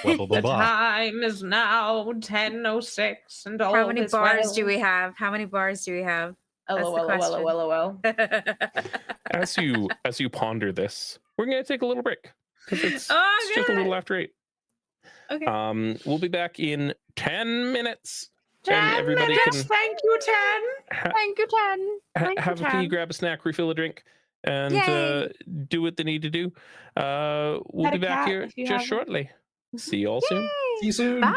blah blah blah The blah. time is now 10:06, and all How many is bars well. do we have? How many bars do we have? That's the question. LOL. As you ponder this, we're going to take a little break because it's Oh, just a good. little after 8. Okay. We'll be back in 10 minutes. 10 and everybody minutes, can thank you, 10. Thank you, Ten. Thank have you, a pee, Ten. grab a snack, refill a drink, and Yay. do what they need to do. We'll Pet be a back cat here if you just have one. shortly. See you all soon. Yay. See you soon. Bye.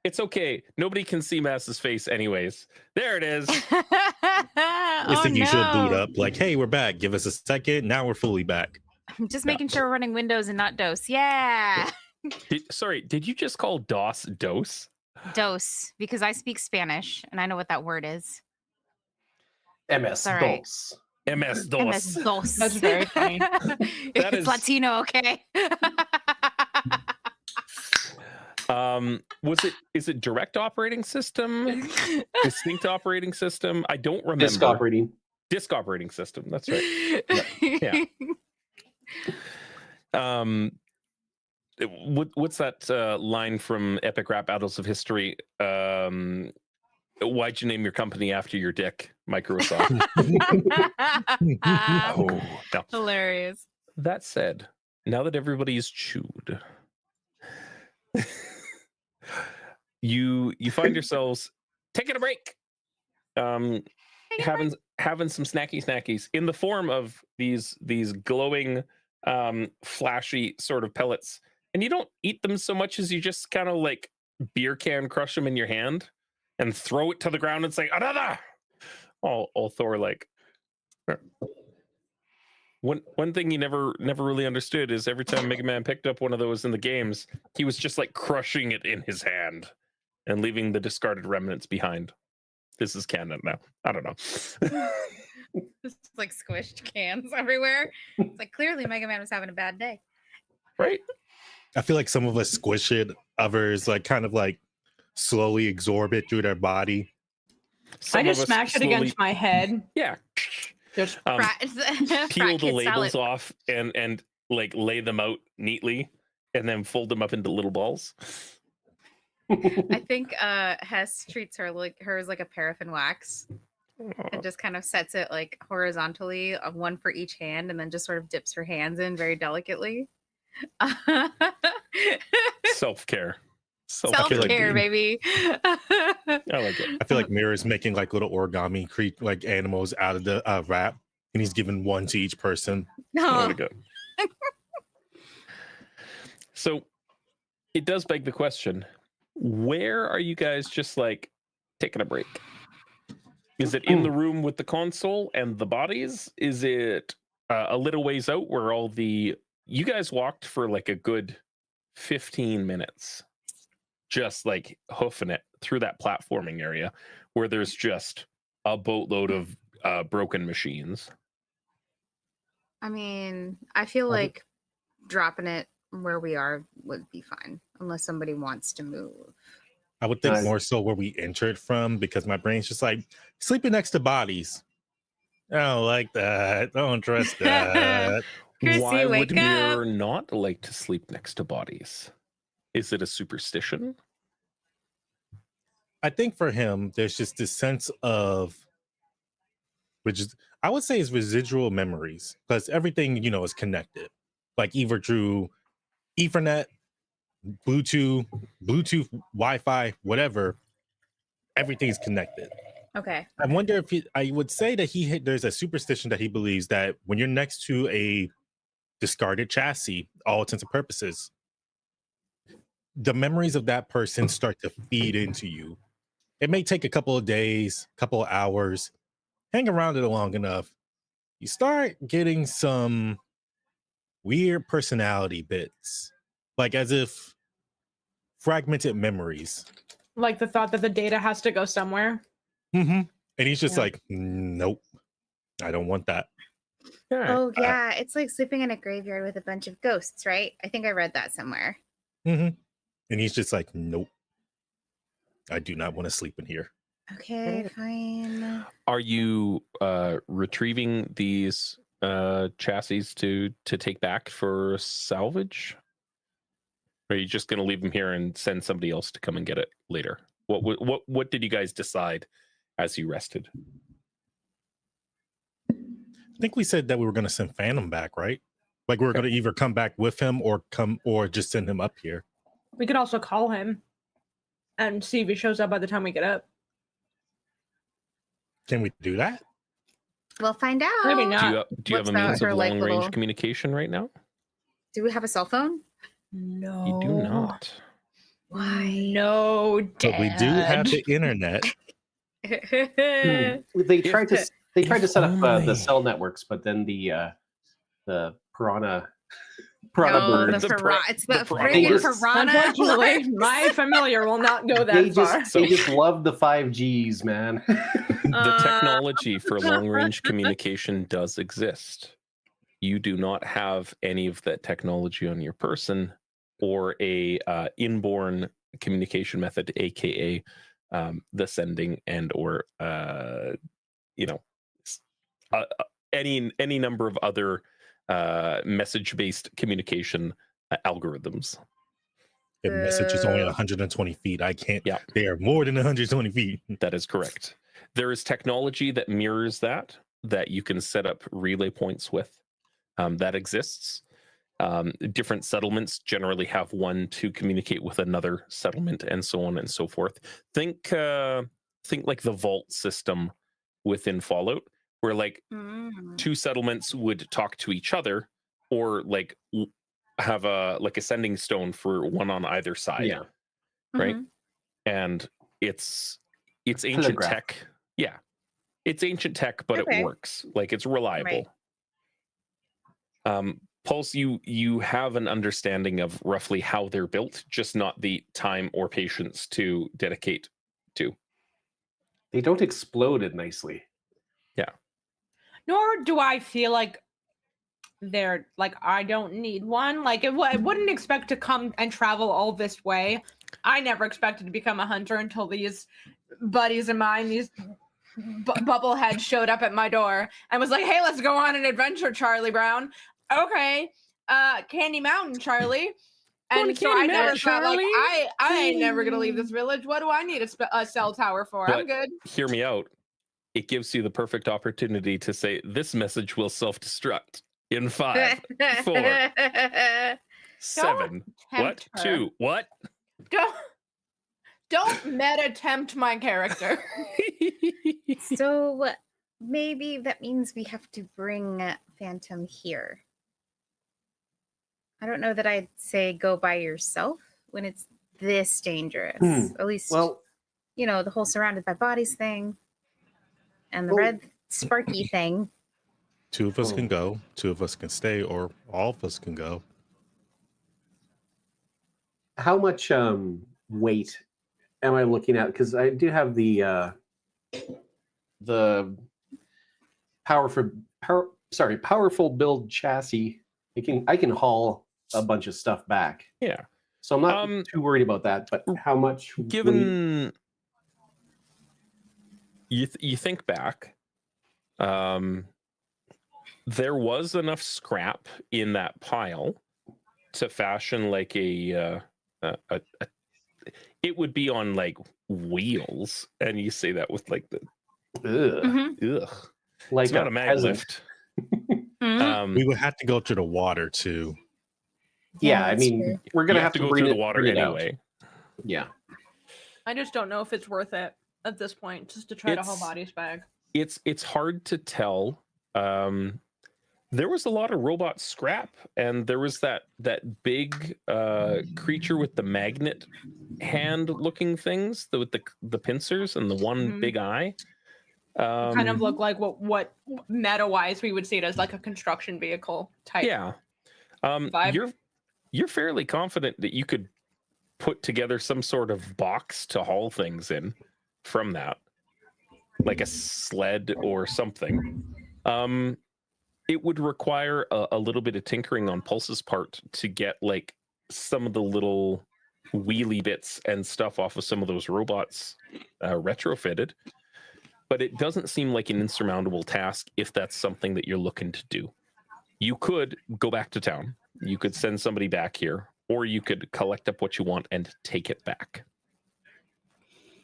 It's okay. Nobody can see Mass's face anyways. There it is. I think you should boot up. Like, hey, we're back. Give us a second. Now we're fully back. I'm just making sure we're running Windows and not DOS. Yeah. Sorry, did you just call DOS DOS? DOS, because I speak Spanish and I know what that word is. MS Right. DOS. MS DOS. MS DOS. That's very funny. That It's is- Latino, okay? Is it direct operating system? Distinct operating system? I don't remember. Disk operating. Disk operating system. That's right. Yeah. What's that line from Epic Rap Battles of History? Why'd you name your company after your dick, Microsoft? Oh, no. Hilarious. That said, now that everybody's chewed, you find yourselves taking a break, having some snackies in the form of these glowing, flashy sort of pellets, and you don't eat them so much as you just kind of like beer can crush them in your hand and throw it to the ground and say another. All Thor like. One thing he never really understood is every time Mega Man picked up one of those in the games, he was just like crushing it in his hand and leaving the discarded remnants behind. This is canon now. I don't know. Just like squished cans everywhere. It's like clearly Mega Man was having a bad day. Right? I feel like some of us squish it, others like kind of like slowly absorb it through their body. I just smash it against my head. Yeah. Just Peel the labels off and like lay them out neatly and then fold them up into little balls. I think Hess treats hers like a paraffin wax and just kind of sets it like horizontally, one for each hand, and then just sort of dips her hands in very delicately. Self-care. Self-care, baby. I like it. I feel like Mirror's making like little origami like animals out of the wrap, and he's giving one to each person. There we go. So it does beg the question, where are you guys just like taking a break? Is it in the room with the console and the bodies? Is it a little ways out where you guys walked for like a good 15 minutes? Just like hoofing it through that platforming area where there's just a boatload of broken machines. I mean, I feel like dropping it where we are would be fine, unless somebody wants to move. I would think more so where we entered from, because my brain's just like sleeping next to bodies. I don't like that. Don't trust that. Chrissy, Why would wake Mirror up. not like to sleep next to bodies? Is it a superstition? I think for him, there's just this sense of, which is, I would say, is residual memories, because everything, is connected. Like either through Ethernet, Bluetooth, Wi-Fi, whatever, everything's connected. Okay. I wonder if I would say that there's a superstition that he believes that when you're next to a discarded chassis, all intents and purposes, the memories of that person start to feed into you. It may take a couple of days, couple of hours, hang around it long enough, you start getting some weird personality bits, like as if fragmented memories. like the thought that the data has to go somewhere. Mm-hmm. And he's just like, nope, I don't want that. Oh, yeah. It's like sleeping in a graveyard with a bunch of ghosts, right? I think I read that somewhere. Mm-hmm. And he's just like, nope, I do not want to sleep in here. Okay, fine. Are you retrieving these chassis to take back for salvage? Or are you just going to leave them here and send somebody else to come and get it later? What did you guys decide as you rested? I think we said that we were going to send Phantom back, right? Like we were going to either come back with him or just send him up here. We could also call him and see if he shows up by the time we get up. Can we do that? We'll find out. Maybe not. Do you have a means of long-range communication right now? Do we have a cell phone? No. You do not. Why? No, Dad. But we do have the internet. They tried to set up the cell networks, but then the piranha bird. It's the piranha. friggin' piranha. Unfortunately, my familiar will not go that far. They just love the 5Gs, man. The technology for long-range communication does exist. You do not have any of that technology on your person or a inborn communication method, aka the sending and or any number of other message-based communication algorithms. The message is only 120 feet. I can't. Yeah, they are more than 120 feet. That is correct. There is technology that mirrors that you can set up relay points with. That exists. Different settlements generally have one to communicate with another settlement, and so on and so forth. Think like the vault system within Fallout, where like two settlements would talk to each other, or like have a sending stone for one on either side. Yeah. right? Mhm. And it's ancient Telegraph. tech. Yeah, it's ancient tech, but Okay. it works. Like, it's reliable. Pulse, you have an understanding of roughly how they're built, just not the time or patience to dedicate to. They don't explode it nicely. Nor do I feel like they're like, I don't need one. Like, I wouldn't expect to come and travel all this way. I never expected to become a hunter until these buddies of mine, these bubbleheads, showed up at my door and was like, hey, let's go on an adventure, Charlie Brown. Okay, Candy Mountain, Charlie. Going And to so Candy I never Mountain, thought, like, Charlie? I ain't never gonna leave this village. What do I need a cell tower for? I'm But- good. Hear me out. It gives you the perfect opportunity to say, this message will self-destruct in 5, 4, 7. What? Tempt her. 2. What? Don't meta tempt my character. So maybe that means we have to bring Phantom here. I don't know that I'd say go by yourself when it's this dangerous. At least, Well, the whole surrounded by bodies thing and the Well- red sparky thing. 2 of us can go, 2 of us can stay, or all of us can go. how much weight am I looking at? Because I do have the powerful build chassis. I can haul a bunch of stuff back. Yeah. So I'm not too worried about that. But how much? weight- Given you think back, there was enough scrap in that pile to fashion like a it would be on like wheels, and you say that with like the Ugh, Mhm. ugh. like It's not a mag peasant. lift. Mhm. We would have to go to the water too. Yeah, I that's mean, true. we're You gonna have to go bring through the it- water bring it out. anyway. Yeah. I just don't know if it's worth it at this point, just to try to haul It's- bodies back. It's hard to tell. There was a lot of robot scrap, and there was that big creature with the magnet hand looking things, with the pincers and the one Mhm. big eye. Kind of look like what meta wise we would see it as, like a construction vehicle type. Yeah. vibe. You're fairly confident that you could put together some sort of box to haul things in from that, like a sled or something. It would require a little bit of tinkering on Pulse's part to get like some of the little wheelie bits and stuff off of some of those robots retrofitted. But it doesn't seem like an insurmountable task if that's something that you're looking to do. You could go back to town. You could send somebody back here, or you could collect up what you want and take it back.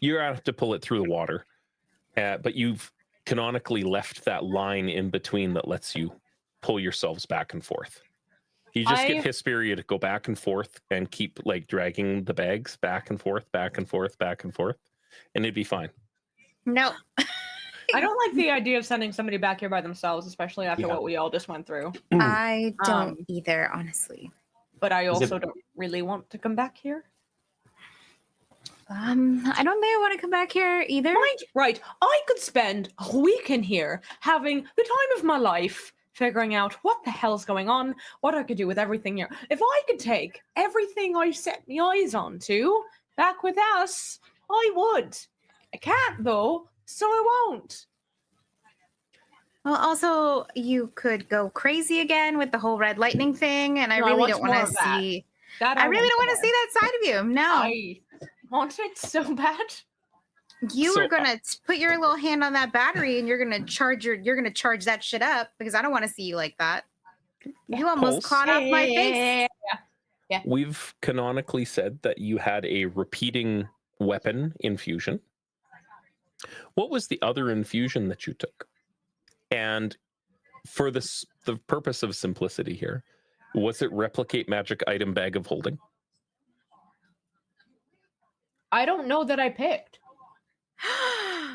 You're gonna have to pull it through the water, but you've canonically left that line in between that lets you pull yourselves back and forth. You just get Hesperia to go back and forth and keep like dragging the bags back and forth, back and forth, back and forth, and it'd be fine. No. I don't like the idea of sending somebody back here by themselves, especially after Yeah. what we all just went through. I don't Um, either, honestly. But I Is it- also don't really want to come back here. I don't think I want to come back here either. Right. I could spend a week in here having the time of my life figuring out what the hell's going on, what I could do with everything here. If I could take everything I set my eyes onto back with us, I would. I can't though, so I won't. Well, also, you could go crazy again with the whole red lightning thing, and I No, I really want don't more want of to that. see. That I really don't want more. to see that side of you. No, I want it so bad. you So, were gonna put your little hand on that battery, and you're gonna charge that shit up because I don't want to see you like that. You almost Pulse? caught off my face. We've canonically said that you had a repeating weapon infusion. What was the other infusion that you took? And for the purpose of simplicity here, was it replicate magic item bag of holding? I don't know that I picked.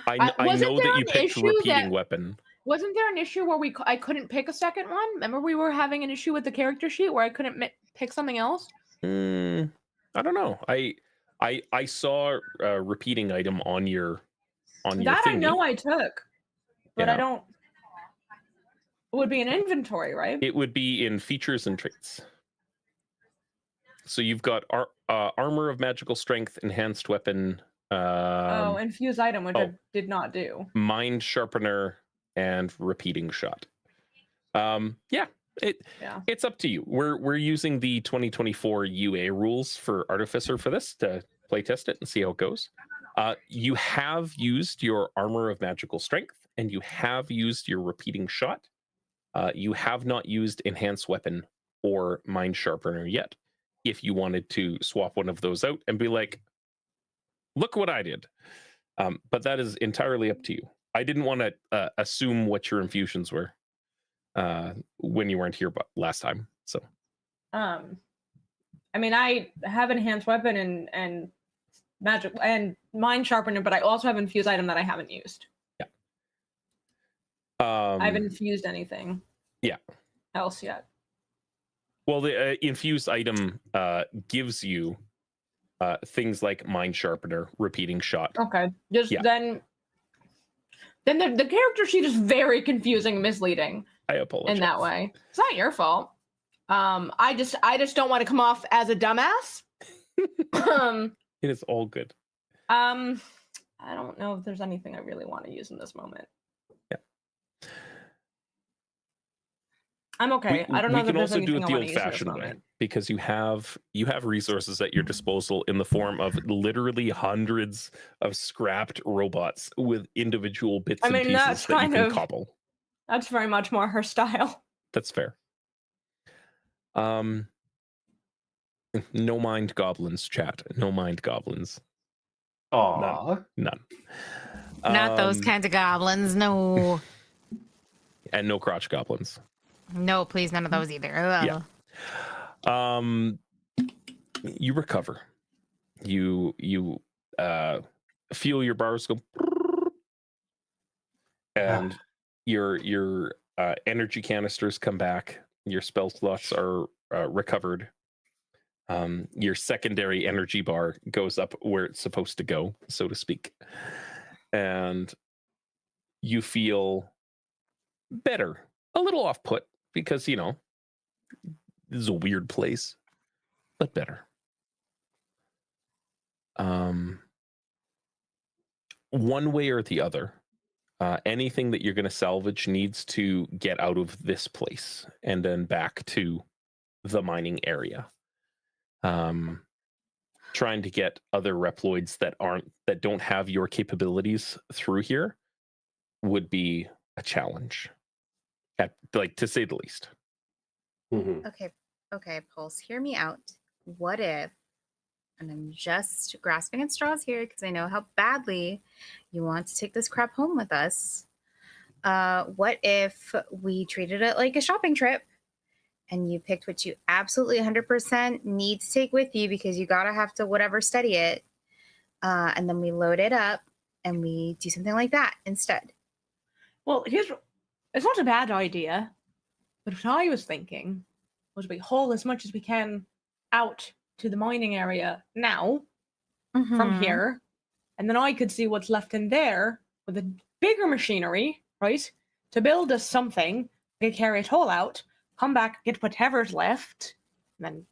I wasn't know there that you an picked issue repeating that- weapon. Wasn't there an issue where I couldn't pick a second one? Remember we were having an issue with the character sheet where I couldn't pick something else? I don't know. I saw a repeating item on your That I thingy. know I took, but Yeah. I don't. It would be an inventory, right? It would be in features and traits. So you've got armor of magical strength, enhanced weapon, Infused item, which I did not do. mind sharpener, and repeating shot. Yeah, it's up to you. We're using the 2024 UA rules for Artificer for this to play test it and see how it goes. You have used your armor of magical strength, and you have used your repeating shot. You have not used enhanced weapon or mind sharpener yet. If you wanted to swap one of those out and be like, look what I did. But that is entirely up to you. I didn't want to assume what your infusions were when you weren't here last time. So, I mean, I have enhanced weapon and magic and mind sharpener, but I also have infused item that I haven't used. Yeah. I haven't infused anything. Yeah. Else yet. Well, the infused item gives you things like mind sharpener, repeating shot. Okay. Then the character sheet is very confusing and misleading. I apologize. In that way. It's not your fault. I just don't want to come off as a dumbass. It is all good. I don't know if there's anything I really want to use in this moment. Yeah. I'm okay. I don't know that there's anything I want to use in this moment. We can also do it the old-fashioned way, because you have resources at your disposal in the form of literally hundreds of scrapped robots with individual bits and pieces that's that you can cobble. That's very much more her style. That's fair. No mind goblins, chat. No mind goblins. Aww. None. Not those kinds of goblins, no. And no crotch goblins. No, please, none of those either. Ugh. Yeah. You recover. You feel your bars go, and your energy canisters come back. Your spell slots are recovered. Your secondary energy bar goes up where it's supposed to go, so to speak, and you feel better. A little off put, because this is a weird place, but better. One way or the other, anything that you're going to salvage needs to get out of this place and then back to the mining area. Trying to get other Reploids that don't have your capabilities through here would be a challenge, to say the least. Mm-hmm. Okay, Pulse, hear me out. What if, and I'm just grasping at straws here because I know how badly you want to take this crap home with us. What if we treated it like a shopping trip and you picked what you absolutely 100% need to take with you because you gotta have to whatever study it, and then we load it up and we do something like that instead? Well, it's not a bad idea, but what I was thinking was we haul as much as we can out to the mining area now from here, and then I could see what's left in there with a bigger machinery, right, to build us something. We could carry it all out, come back, get whatever's left, and then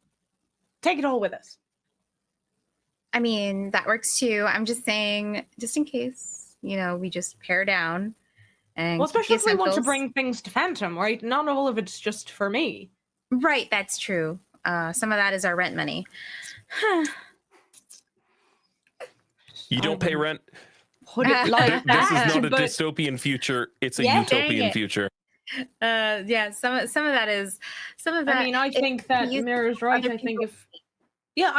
take it all with us. I mean, that works too. I'm just saying, just in case, we just pare down. And especially if we want to bring things to Phantom, right? Not all of it's just for me. Right, that's true. Some of that is our rent money. You don't pay rent. Put it like This is that, not a but dystopian future. It's a Yeah, utopian future. Yeah, some of that is that. I mean, I think that Mira's right. I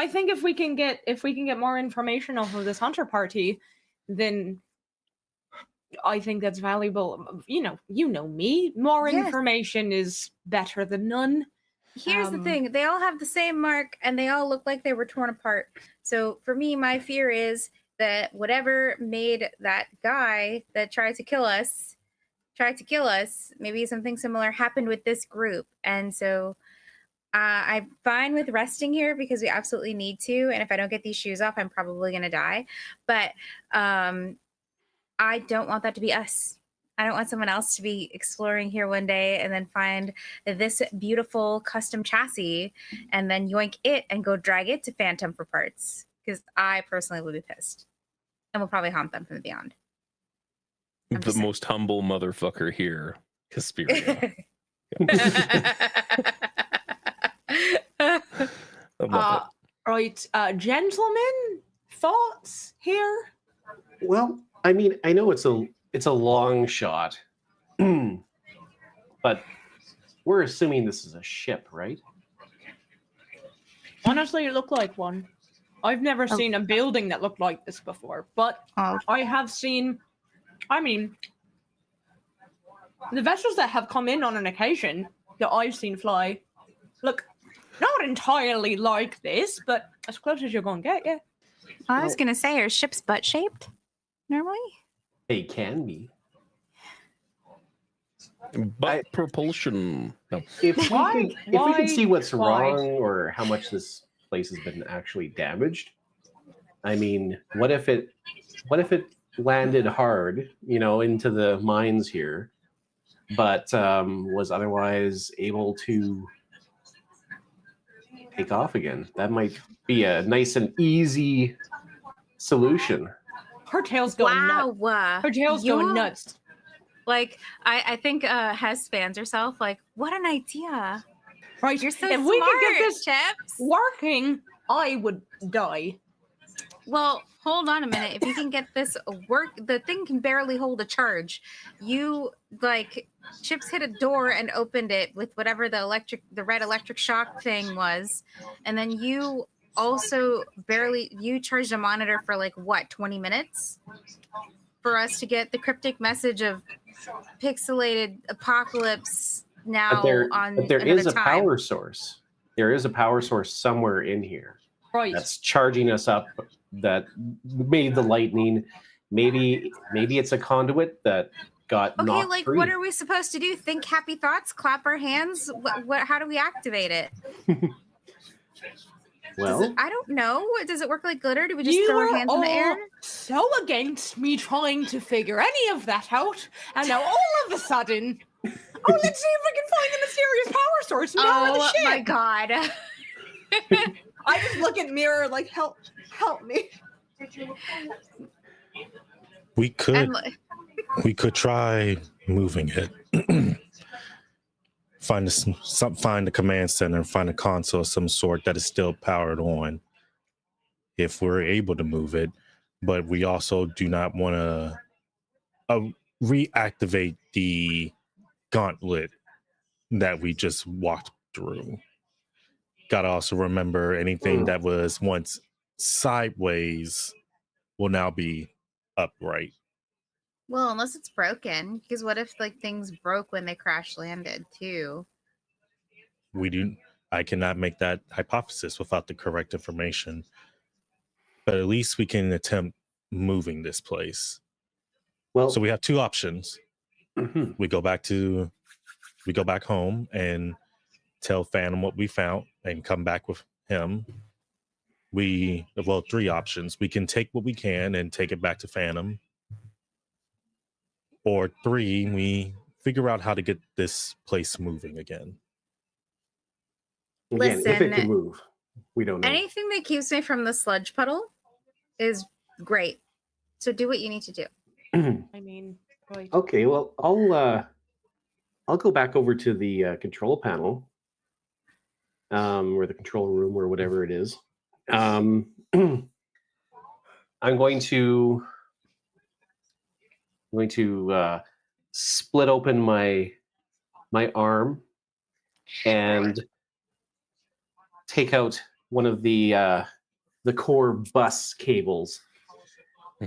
think if we can get more information off of this hunter party, then I think that's valuable. You know me. More information is better than none. Here's the thing. They all have the same mark and they all look like they were torn apart. So for me, my fear is that whatever made that guy that tried to kill us, maybe something similar happened with this group. And so I'm fine with resting here because we absolutely need to. And if I don't get these shoes off, I'm probably going to die. But I don't want that to be us. I don't want someone else to be exploring here one day and then find this beautiful custom chassis and then yoink it and go drag it to Phantom for parts. Because I personally will be pissed. And we'll probably haunt them from the beyond. The most humble motherfucker here, Hesperia. Right, gentlemen, thoughts here? Well, I mean, I know it's a long shot, but we're assuming this is a ship, right? Honestly, it looked like one. I've never seen a building that looked like this before, but I have seen, I mean, the vessels that have come in on an occasion that I've seen fly look not entirely like this, but as close as you're going to get, yeah. I was going to say, are ships butt-shaped normally? They can be. But propulsion. No. If we can see what's wrong or how much this place has been actually damaged, I mean, what if it landed hard, into the mines here, but was otherwise able to take off again? That might be a nice and easy solution. Her tail's going nuts. Her tail's going nuts. Like, I think Hess fans herself, like, what an idea. Right. You're so if smart, we could get this Chips. working, I would die. Well, hold on a minute. If you can get this work, the thing can barely hold a charge. You, Chips hit a door and opened it with whatever the red electric shock thing was. And then you also you charged a monitor for 20 minutes for us to get the cryptic message of pixelated apocalypse now but there is a power source. There is a power source somewhere in here. Right. That's charging us up, that made the lightning. Maybe it's a conduit that got knocked free. What are we supposed to do? Think happy thoughts? Clap our hands? How do we activate it? Well, I don't know. Does it work like glitter? Do we just throw our hands in the air? So against me trying to figure any of that out, and now all of a sudden, let's see if we can find the mysterious power source. Oh my god! I just look at Mirror like, help me. We could try moving it. Find a command center, find a console of some sort that is still powered on if we're able to move it. But we also do not want to reactivate the gauntlet that we just walked through. Got to also remember anything that was once sideways will now be upright. Well, unless it's broken, because what if things broke when they crash landed too? I cannot make that hypothesis without the correct information. But at least we can attempt moving this place. Well, so we have two options. Mm-hmm. We go back home and tell Phantom what we found and come back with him. Three options. We can take what we can and take it back to Phantom. Or 3, we figure out how to get this place moving again. If it can move, we don't know. Anything that keeps me from the sludge puddle is great. So do what you need to do. I mean, right. Okay. Well, I'll go back over to the control panel, or the control room, or whatever it is. I'm going to split open my arm and take out one of the core bus cables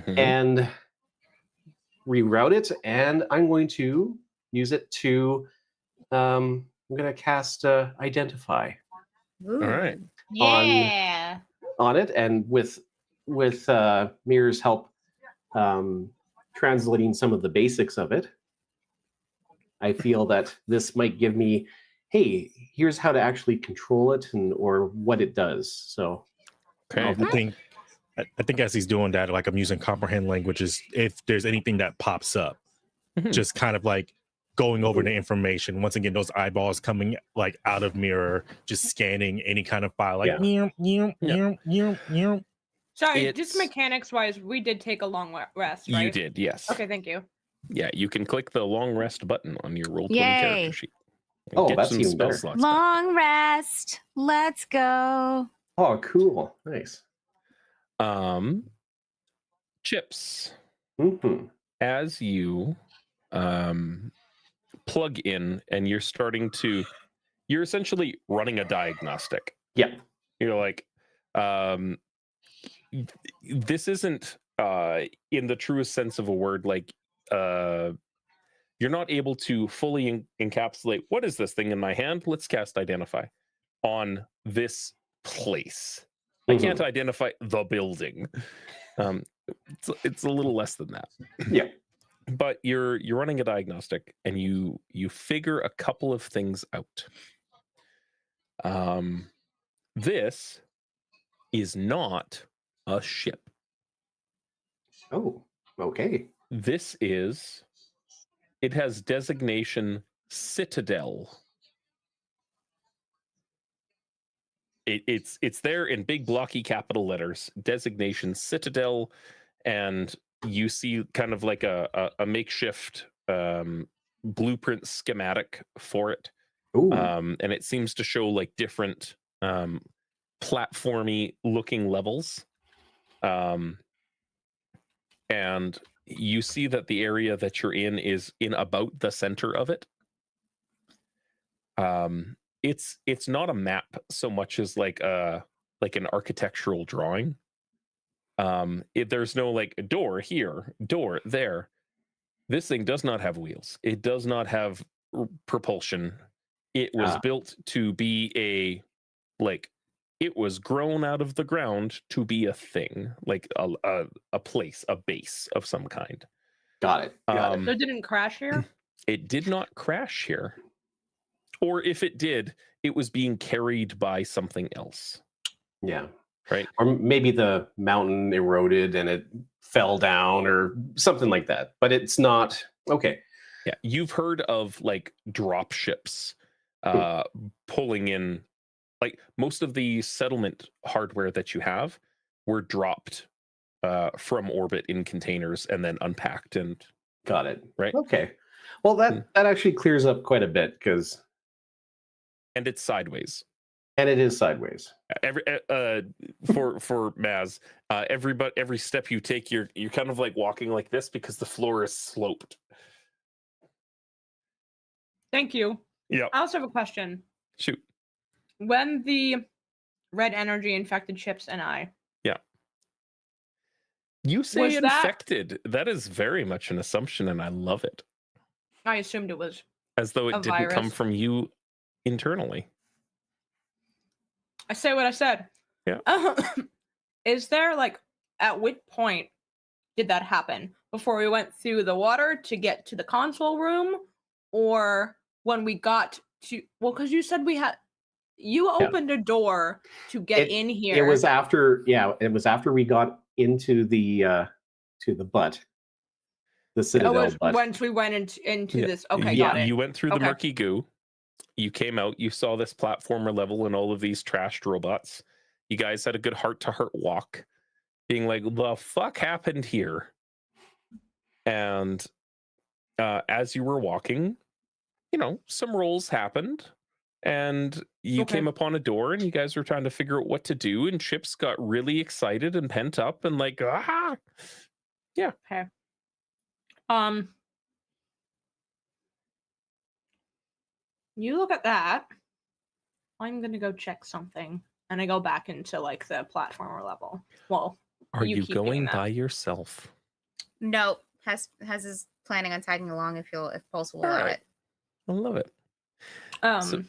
and reroute it, and I'm going to use it to I'm going to cast Identify. Ooh. All right. Yeah. On it, and with Mirror's help, translating some of the basics of it, I feel that this might give me hey, here's how to actually control it and or what it does. So Okay. I think as he's doing that, like I'm using comprehend languages. If there's anything that pops up, just kind of like going over the information. Once again, those eyeballs coming like out of mirror, just scanning any kind of file, like Sorry, just mechanics wise, we did take a long rest, right? You did, yes. Okay, thank you. Yeah, you can click the long rest button on your Roll20 Yay. character sheet. and Oh, get that's some even spell better. slots back. Long rest. Let's go. Oh, cool. Nice. Chips. Mm-hmm. As you plug in and you're essentially running a diagnostic. Yeah. You're like, this isn't in the truest sense of a word, like you're not able to fully encapsulate what is this thing in my hand. Let's cast identify on this place. I can't identify the building. It's a little less than that. Yeah. But you're running a diagnostic and you figure a couple of things out. This is not a ship. Oh, okay. It has designation Citadel. It's there in big blocky capital letters, designation Citadel, and you see kind of like a makeshift blueprint schematic for it. And it seems to show like different platformy looking levels. And you see that the area that you're in is in about the center of it. It's not a map so much as like an architectural drawing. There's no like door here, door there. This thing does not have wheels. It does not have propulsion. It was built to be it was grown out of the ground to be a thing, like a place, a base of some kind. Got it. So it didn't crash here? It did not crash here. Or if it did, it was being carried by something else. Yeah. Right. Or maybe the mountain eroded and it fell down or something like that. But it's not. Okay. Yeah. You've heard of like drop ships pulling in. Like most of the settlement hardware that you have were dropped from orbit in containers and then unpacked and got it. Right. Okay. Well, that actually clears up quite a bit and it's sideways. And it is sideways. For Maz, every step you take, you're kind of like walking like this because the floor is sloped. Thank you. Yeah. I also have a question. Shoot. When the red energy infected Chips and I. Yeah. You say infected. That is very much an assumption, and I love it. I assumed it was. As though it didn't come from you internally. I say what I said. Yeah. Is there like, at what point did that happen? Before we went through the water to get to the console room? Or when we got to, well, because you said you opened a door to get in here. It was after we got into the butt. The Citadel butt. Once we went into this. Okay, got it. You went through the murky goo. You came out, you saw this platformer level and all of these trashed robots. You guys had a good heart-to-heart walk, being like, the fuck happened here? And as you were walking, some rolls happened, and you came upon a door, and you guys were trying to figure out what to do, and Chips got really excited and pent up, and like, ah! Yeah. Okay. You look at that. I'm gonna go check something, and I go back into like the platformer level. Well, are you going by yourself? No, Hess is planning on tagging along if Pulse will allow it. I love it. So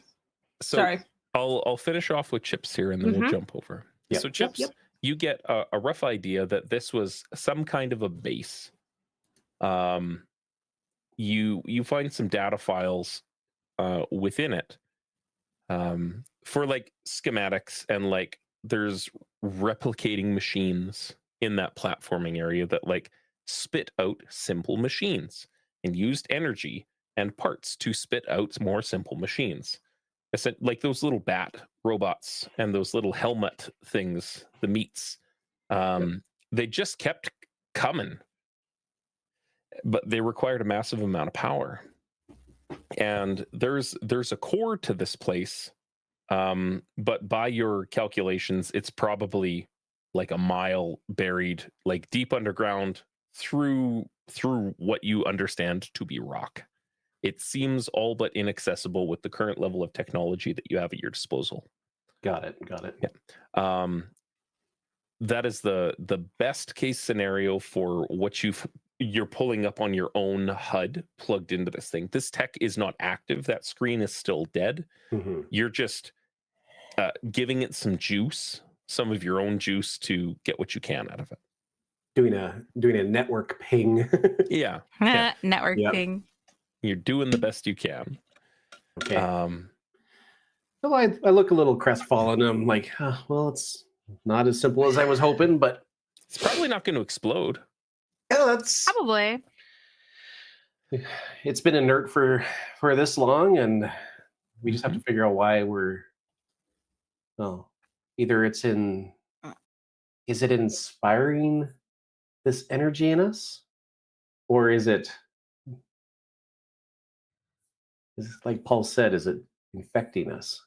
sorry. I'll finish off with Chips here, and then we'll jump over. Yep. So Chips, you get a rough idea that this was some kind of a base. You find some data files within it for like schematics, and like there's replicating machines in that platforming area that like spit out simple machines and used energy and parts to spit out more simple machines. Like those little bat robots and those little helmet things, the meats, they just kept coming, but they required a massive amount of power. And there's a core to this place, but by your calculations, it's probably like a mile buried, like deep underground, through what you understand to be rock. It seems all but inaccessible with the current level of technology that you have at your disposal. Got it. Yeah. That is the best case scenario for what you're pulling up on your own HUD plugged into this thing. This tech is not active. That screen is still dead. Mm-hmm. You're just giving it some juice, some of your own juice, to get what you can out of it. Doing a network ping. Yeah. Network ping. You're doing the best you can. Okay. Well, I look a little crestfallen. I'm like, well, it's not as simple as I was hoping, but it's probably not going to explode. Yeah, that's probably. It's been inert for this long, and we just have to figure out why we're. Oh, either is it inspiring this energy in us, or is it like Paul said, is it infecting us?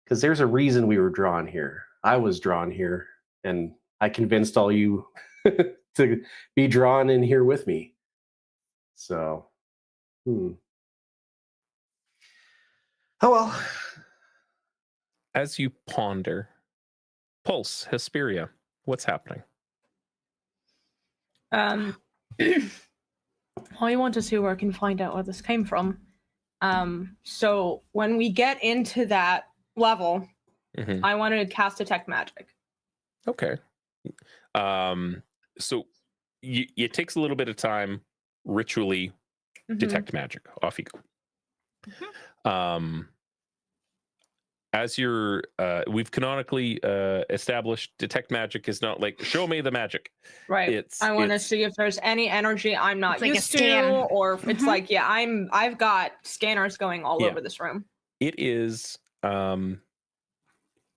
Because there's a reason we were drawn here. I was drawn here, and I convinced all you to be drawn in here with me. So, oh well. As you ponder, Pulse, Hesperia, what's happening? I want to see where I can find out where this came from. So when we get into that level, I want to cast Detect Magic. Okay. So it takes a little bit of time, ritually detect magic. Off you go. As you're we've canonically established, detect magic is not like show me the magic, right? I want to see if there's any energy I'm not used to, or if it's like, yeah, I've got scanners going all over this room. It is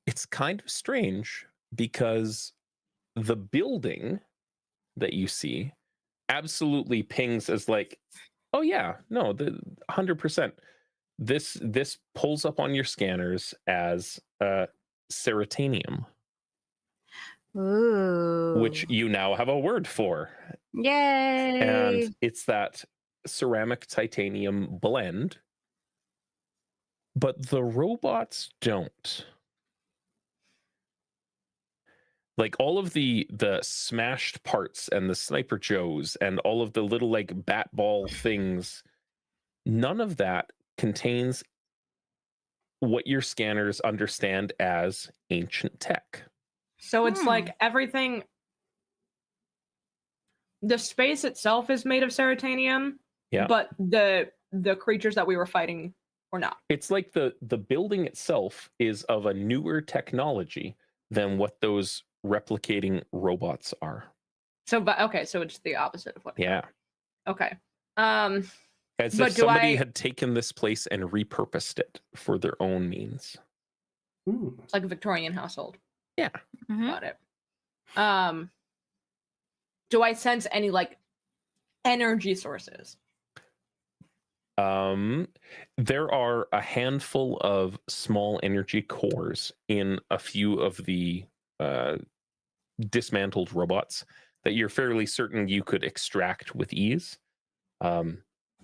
it's kind of strange because the building that you see absolutely pings as like, oh yeah, no, the 100%. This pulls up on your scanners as serotonin. Ooh. Which you now have a word for. Yay! And it's that ceramic titanium blend, but the robots don't. Like all of the smashed parts and the Sniper Joes and all of the little like bat ball things, none of that contains what your scanners understand as ancient tech. So it's like everything, the space itself is made of serotonin, but the creatures that we were fighting were not. It's like the building itself is of a newer technology than what those replicating robots are. So, but okay, so it's the opposite of what. Yeah. Okay. As if somebody had taken this place and repurposed it for their own means. It's like a Victorian household. Yeah. Got it. Do I sense any like energy sources? There are a handful of small energy cores in a few of the dismantled robots that you're fairly certain you could extract with ease.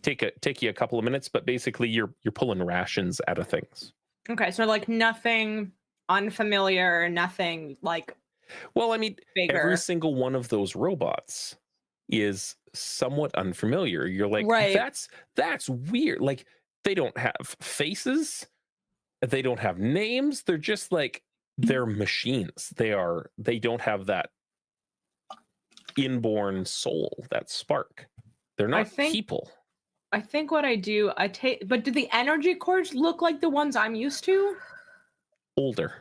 Take you a couple of minutes, but basically you're pulling rations out of things. Okay, so like nothing unfamiliar, nothing like. Well, I mean, bigger. Every single one of those robots is somewhat unfamiliar. You're like, that's weird. Like they don't have faces, they don't have names. They're just like they're machines. They don't have that inborn soul, that spark. They're not people. I think what I do, I take. But do the energy cores look like the ones I'm used to? Older.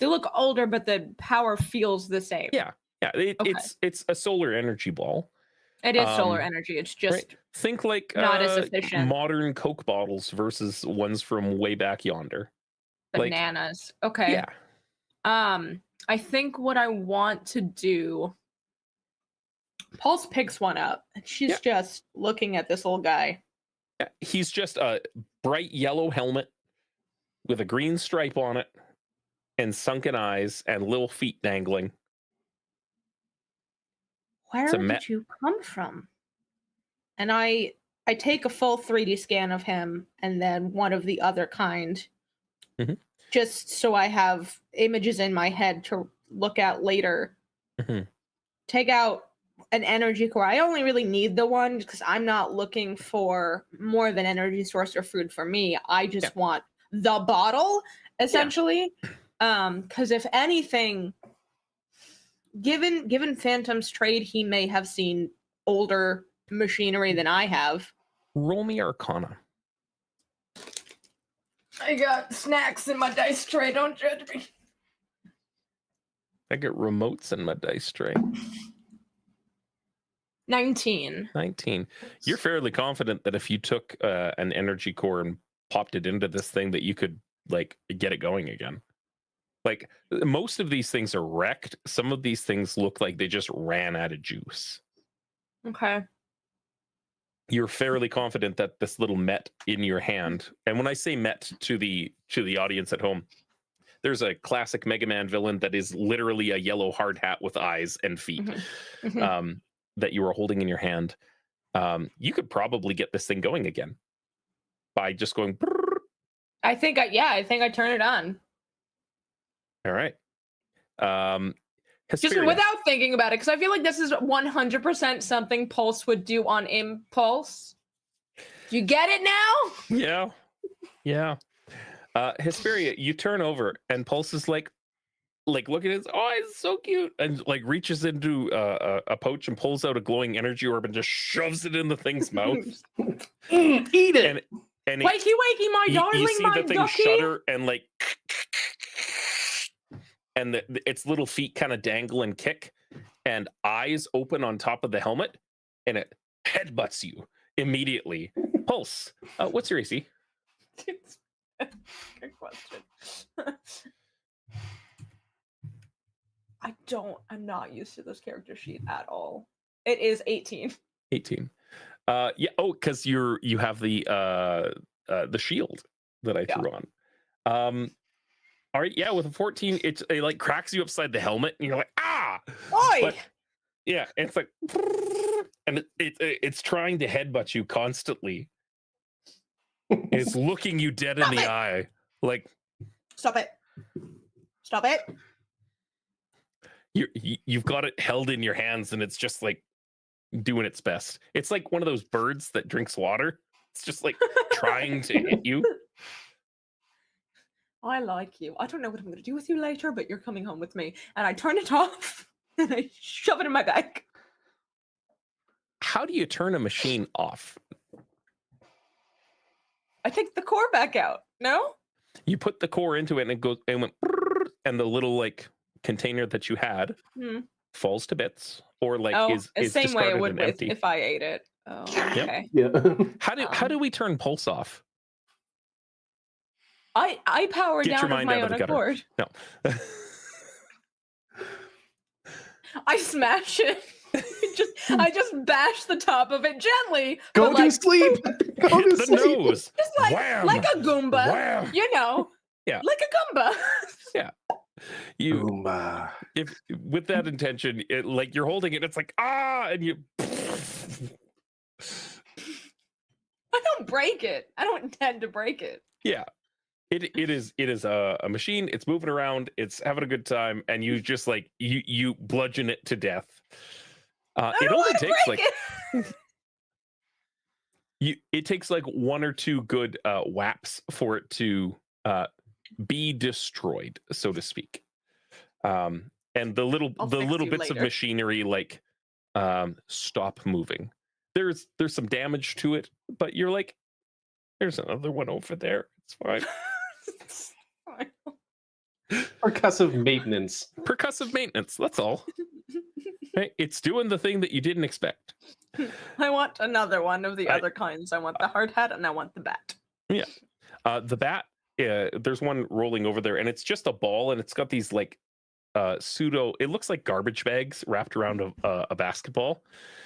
They look older, but the power feels the same. Yeah. Okay. It's a solar energy ball. It is solar energy. It's just Right. Think like not as efficient. modern Coke bottles versus ones from way back yonder. Bananas. Okay. Yeah. I think what I want to do. Pulse picks one up, and she's just looking at this old guy. Yeah. He's just a bright yellow helmet with a green stripe on it and sunken eyes and little feet dangling. Where did you come from? And I take a full 3D scan of him and then one of the other kind. Mm-hmm. Just so I have images in my head to look at later. Mm-hmm. Take out an energy core. I only really need the one because I'm not looking for more of an energy source or food for me. I just want the bottle, essentially. Because if anything, given Phantom's trade, he may have seen older machinery than I have. Roll me Arcana. I got snacks in my dice tray. Don't judge me. I get remotes in my dice tray. 19. You're fairly confident that if you took an energy core and popped it into this thing, that you could like get it going again. Like most of these things are wrecked. Some of these things look like they just ran out of juice. Okay. You're fairly confident that this little met in your hand, and when I say met to the audience at home, there's a classic Megaman villain that is literally a yellow hard hat with eyes and feet. Mm-hmm. Mm-hmm. That you are holding in your hand. You could probably get this thing going again by just going. Brrr. I think I turn it on. All right. Just without thinking about it, because I feel like this is 100% something Pulse would do on impulse. You get it now? Yeah. Hesperia, you turn over and Pulse is like looking at his, oh, it's so cute, and like reaches into a pouch and pulls out a glowing energy orb and just shoves it in the thing's mouth. Eat it. And wakey, my darling, you see my the thing ducky. shudder and like, and its little feet kind of dangle and kick, and eyes open on top of the helmet, and it headbutts you immediately. Pulse, what's your AC? Good question. I'm not used to this character sheet at all. It is 18. 18. Yeah. Oh, because you have the shield that I threw on. All right. Yeah. With a 14, it like cracks you upside the helmet, and you're like, ah. Oi! But, yeah. It's like, and it's trying to headbutt you constantly. It's looking you dead in the eye. Like, stop it. You've got it held in your hands, and it's just like doing its best. It's like one of those birds that drinks water. It's just like trying to hit you. I like you. I don't know what I'm going to do with you later, but you're coming home with me. And I turn it off and I shove it in my bag. How do you turn a machine off? I take the core back out. No? You put the core into it and it goes and went, and the little like container that you had falls to bits, or like is the same way it would empty. if I ate it. Oh, okay. Yeah. How do we turn Pulse off? I power Get down your of mind my out of own the gutter. accord. No. I smash it. I just bash the top of it gently. Go to sleep. Go to the sleep. nose. Just like a Goomba. Wham. You know. Yeah. Like a Goomba. Yeah. If with that intention, it like you're holding it, it's like and you. I don't break it. I don't intend to break it. Yeah. It is a machine. It's moving around. It's having a good time, and you just like you bludgeon it to death. It only takes like it takes like one or two good whaps for it to be destroyed, so to speak. And the little bits of machinery like stop moving. there's some damage to it, but you're like, there's another one over there. It's fine. Percussive maintenance. Percussive maintenance. That's all. Hey, it's doing the thing that you didn't expect. I want another one of the I- other kinds. I want the hard hat and I want the bat. The bat, there's one rolling over there, and it's just a ball, and it's got these like pseudo. It looks like garbage bags wrapped around a basketball,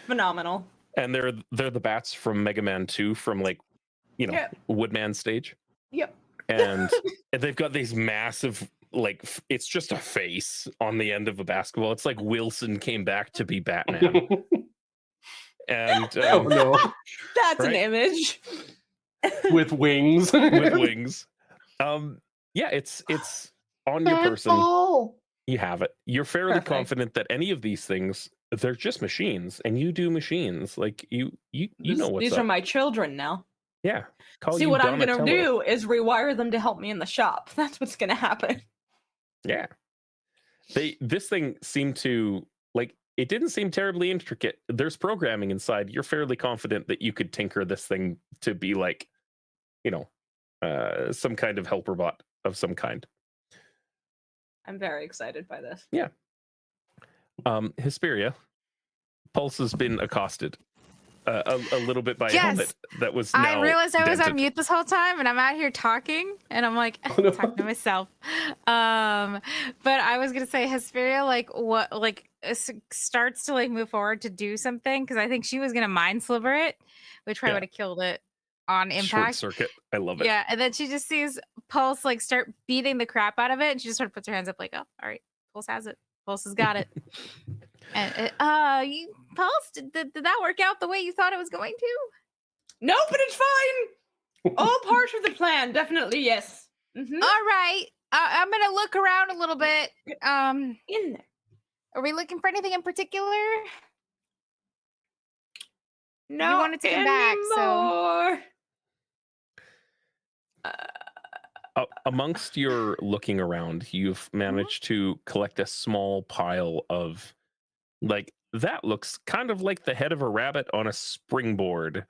Phenomenal. and they're the bats from Megaman 2 from like, Yeah. Woodman stage, Yep. and they've got these massive like it's just a face on the end of a basketball. It's like Wilson came back to be Batman, and Oh no, That's an Right? image. with wings. with wings. Yeah, it's on your person. You have it. You're fairly Perfect. confident that any of these things, they're just machines, and you do machines. Like you know what's These up. are my children now. Yeah. Call See, you what I'm gonna Donatello. do is rewire them to help me in the shop. That's what's gonna happen. Yeah. This thing seemed to like it didn't seem terribly intricate. There's programming inside. You're fairly confident that you could tinker this thing to be like, some kind of helper bot of some kind. I'm very excited by this. Hesperia, Pulse has been accosted a little bit by a Yes. helmet that was I now realized I was on dented. mute this whole time, and I'm out here talking, and I'm like no. talking to myself. But I was gonna say Hesperia, starts to like move forward to do something because I think she was gonna mind sliver it, which probably Yeah. would have killed it on Short impact. circuit. I love it. Yeah, and then she just sees Pulse like start beating the crap out of it, and she just sort of puts her hands up like, "Oh, all right, Pulse has it. Pulse has got it." And Pulse, did that work out the way you thought it was going to? No, but it's fine. All part of the plan, definitely yes. All right, I'm gonna look around a little bit. In there. Are we looking for anything in particular? No, wanted to come back, so- Amongst your looking around, you've managed to collect a small pile of, like, that looks kind of like the head of a rabbit on a springboard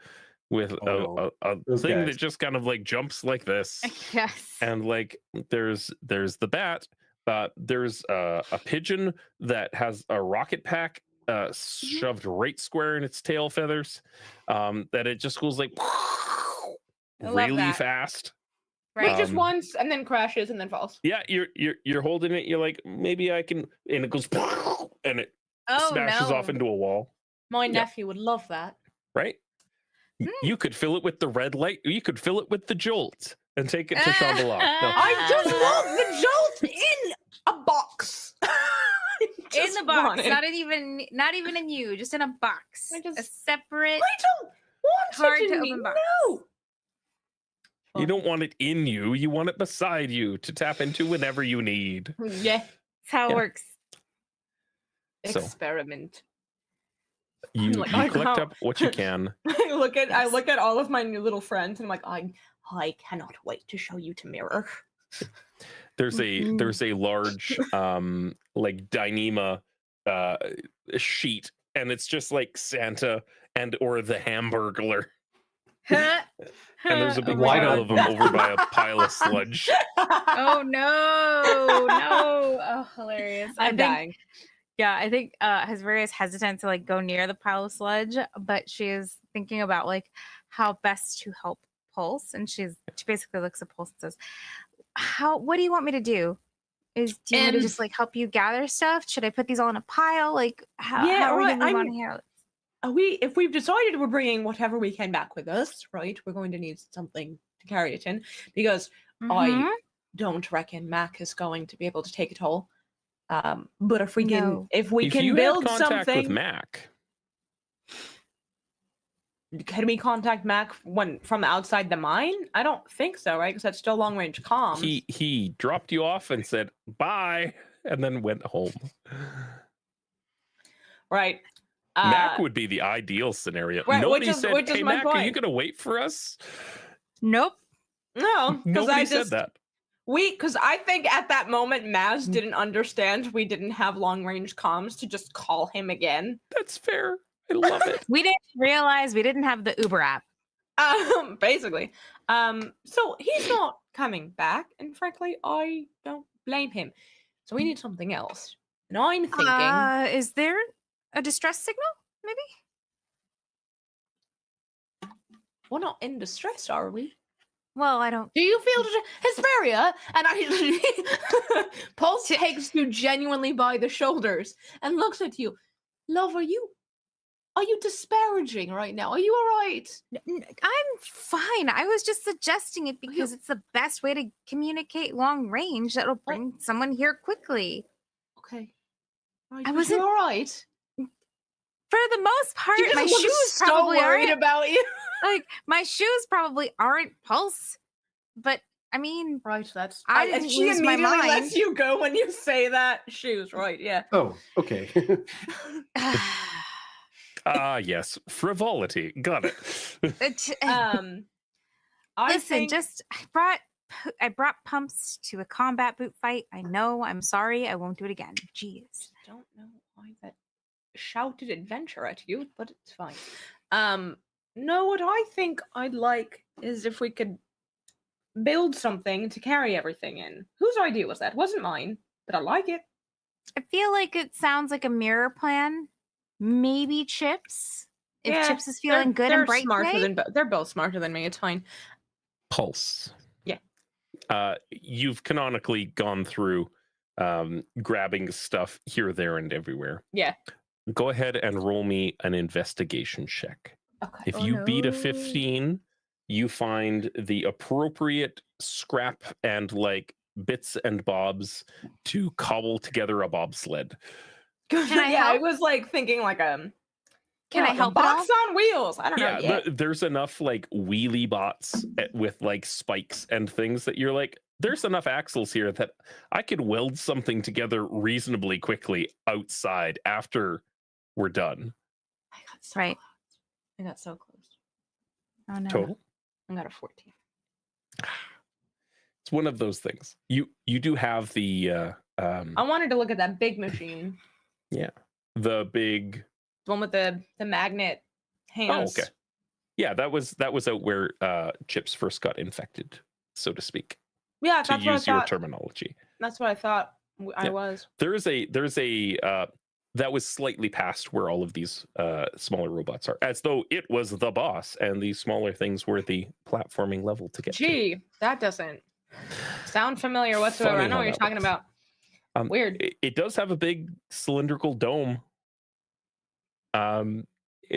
with Oh, a those thing guys. that just kind of like jumps like this. Yes. And like there's the bat, there's a pigeon that has a rocket pack shoved right square in its tail feathers, that it just goes like love really that. fast. Wait, just Um, once and then crashes and then falls. Yeah, you're holding it, you're like, maybe I can, and it goes and it Oh smashes no. off into a wall, My Yeah. nephew would love that. right? You could fill it with the red light, you could fill it with the jolt and take it to Shambhala. No. I just want the jolt in a box. in Just the box, want it. not even in you, just in a box. I just- A separate. I don't want Hard it to in me. open box. No. You don't want it in you want it beside you to tap into whenever you need. Yeah. That's how it Yeah. works. So. Experiment. You, like, you I collect can't- up what you can. I look at all of my new little friends and I'm like, I cannot wait to show you to Mirror. There's Mhm. a large like Dyneema sheet, and it's just like Santa and or the Hamburglar, and there's a big Why pile not? of them over by a pile of sludge. Oh no, no. Oh, hilarious. I'm dying. Yeah, I think Hesperia is hesitant to like go near the pile of sludge, but she is thinking about like how best to help Pulse, and she basically looks at Pulse and says, what do you want me to do? Do you want me to just like help you gather stuff? Should I put these all in a pile? Like how are we right, gonna move on here? If we've decided we're bringing whatever we can back with us, right? We're going to need something to carry it in because Mhm. I don't reckon Mac is going to be able to take it all. But if we can, No. if we If can you build have contact with something, Mac, can we contact Mac from outside the mine? I don't think so, right? Because that's still long range comms. he dropped you off and said bye, and then went home. right. Mac would be the ideal scenario. right, Nobody which is- said, which is "Hey my Mac, are you point. gonna wait for us?" Nope. No, because Nobody I said just that. because I think at that moment Maz Mm. didn't understand we didn't have long range comms to just call him again. That's fair. I love it. We didn't realize we didn't have the Uber app. Basically. So he's not coming back, and frankly, I don't blame him. So we need something else. And I'm thinking, Is there a distress signal? Maybe. we're not in distress, are we? Well, I don't. Do you feel Hesperia? And I Pulse takes you genuinely by the shoulders and looks at you. Love, are you disparaging right now? Are you all right? I'm fine. I was just suggesting it because it's the best way to communicate long range that'll bring someone here quickly. Okay. Right, I but wasn't- you're all right. For the most part, She my doesn't look shoes so probably worried aren't. about you. Like my shoes probably aren't Pulse, but I mean, Right, that's. I didn't she lose my immediately mind. lets you go when you say that. Shoes, right? Yeah. Oh, okay. Ah, yes, frivolity. Got it. I listen, think, I brought pumps to a combat boot fight. I know. I'm sorry. I won't do it again. Jeez. don't know why that shouted adventure at you, but it's fine. No, what I think I'd like is if we could build something to carry everything in. Whose idea was that? It wasn't mine, but I like it. I feel like it sounds like a mirror plan. Maybe Chips. If Yeah, Chips is feeling good they're and bright smarter today. than they're both smarter than me. It's fine. Pulse. Yeah. You've canonically gone through grabbing stuff here, there, and everywhere. Yeah. Go ahead and roll me an investigation check. Okay. If you beat a 15, you find the appropriate scrap and like bits and bobs to cobble together a bobsled. Can I I help? was like thinking like Can I like help a at all? box on wheels. I don't know. Yeah. There's enough like wheelie bots with like spikes and things that you're like, there's enough axles here that I could weld something together reasonably quickly outside after we're done. I got so Right. close. I got so close. Oh no. Total. I got a 14. It's one of those things. You do have the I wanted to look at that big machine, the big. the one with the magnet Oh, hands. okay. Yeah, that was out where Chips first got infected, so to speak. Yeah, To that's what I use your thought. terminology, That's what I thought I Yeah. was. there's a that was slightly past where all of these smaller robots are, as though it was the boss and these smaller things were the platforming level to get to. Gee, that doesn't sound familiar whatsoever. Funny I know how what you're that talking works. about. Weird. It does have a big cylindrical dome.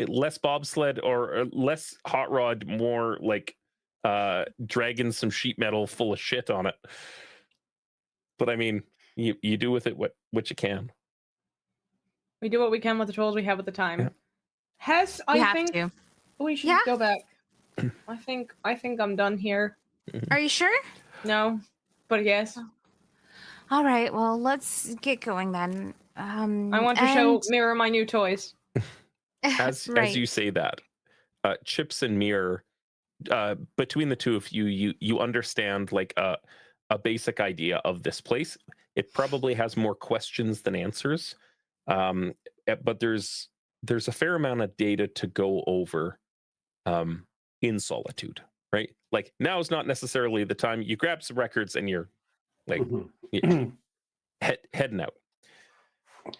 Less bobsled or less hot rod, more like dragging some sheet metal full of shit on it. But I mean, you do with it what you can. We do what we can with the tools we have at the time. Yeah. Hess, We I have think to. we should Yeah. go back. I think I'm done here. Are you sure? No, but yes. All right. Well, let's get going then. I want to show and- Mirror my new toys. As right. you say that, Chips and Mirror, between the two of you understand like a basic idea of this place. It probably has more questions than answers, but there's a fair amount of data to go over in solitude, right? Like now is not necessarily the time. You grab some records and you're like heading out.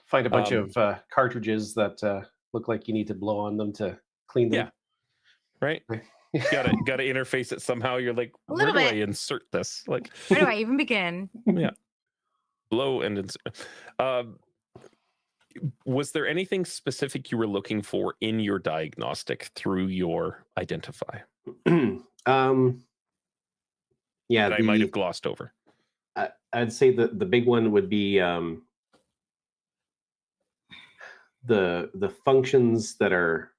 Find a bunch of cartridges that look like you need to blow on them to clean them. Yeah. Right? gotta interface it somehow. You're like, A where little do I bit. insert this? Like, Where do I even begin? blow and insert. Was there anything specific you were looking for in your diagnostic through your identify Yeah, that I might have glossed over? I'd say the big one would be the functions that are,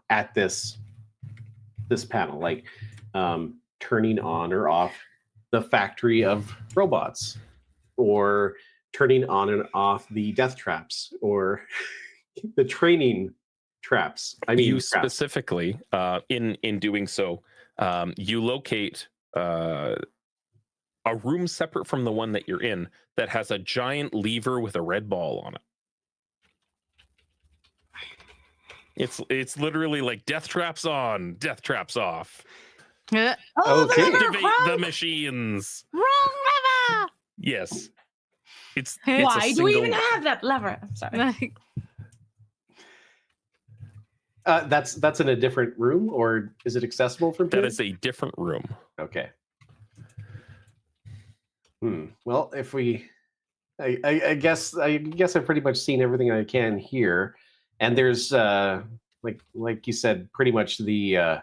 at this panel, like turning on or off the factory of robots, or turning on and off the death traps, or the training traps. I mean, You traps. specifically, in doing so, you locate a room separate from the one that you're in that has a giant lever with a red ball on it. It's literally like death traps on, death traps off. Oh, Oh, Okay. the lever, Activate the Kronk! machines. wrong lever. Yes. It's Why a do we even single- have that lever? I'm sorry. That's in a different room, or is it accessible from That here? is a different room. Okay. Well, if we, I guess I've pretty much seen everything I can here, and there's like you said, pretty much the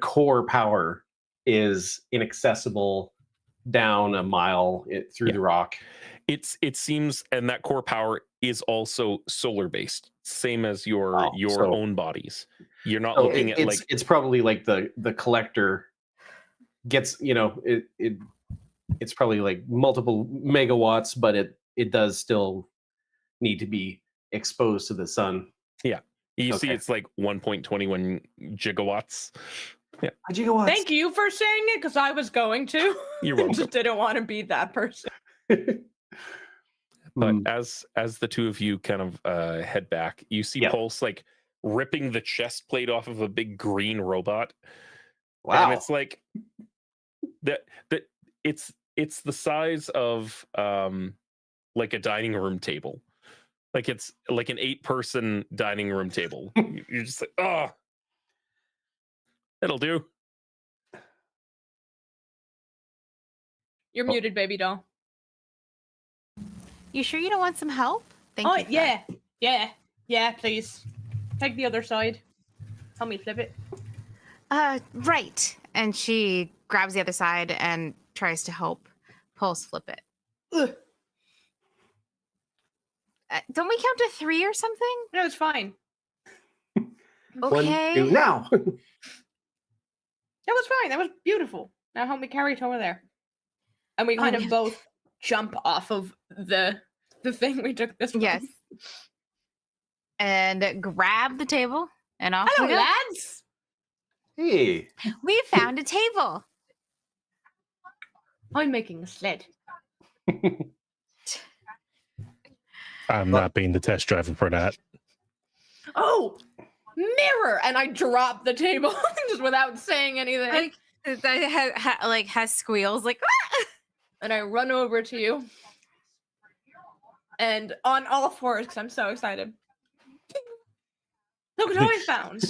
core power is inaccessible down a mile through Yeah. the rock. It seems, and that core power is also solar based, same as your Oh, so- own bodies. You're not So looking at like it's probably like the collector gets, it's probably like multiple megawatts, but it does still need to be exposed to the sun. you see okay. it's like 1.21 gigawatts. Gigawatts. Thank you for saying it, because I was going to. You're welcome. Just didn't want to be that person. But Hmm. as the two of you kind of head back, you see Yeah. Pulse like ripping the chest plate off of a big green robot. Wow. And it's like that it's the size of like a dining room table. Like it's like an 8-person dining room table. You're just like, oh, it'll do. You're Oh. muted, baby doll. You sure you don't want some help? Thank Oh, you. for- yeah, please. Take the other side. Help me flip it. Right. And she grabs the other side and tries to help Pulse flip it. Ugh. Don't we count to 3 or something? No, it's fine. Okay. 1, 2, now. That was fine. That was beautiful. Now help me carry it over there. And we Oh, kind of yeah. both jump off of the thing we took this from. Yes. And grab the table and off Hello, we go. lads. Hey. We found a table. I'm making a sled. I'm not being the test driver for that. Oh, mirror! And I drop the table just without saying anything. Like, that has squeals like "Ah!" And I run over to you. And on all fours, because I'm so excited. Look what I found.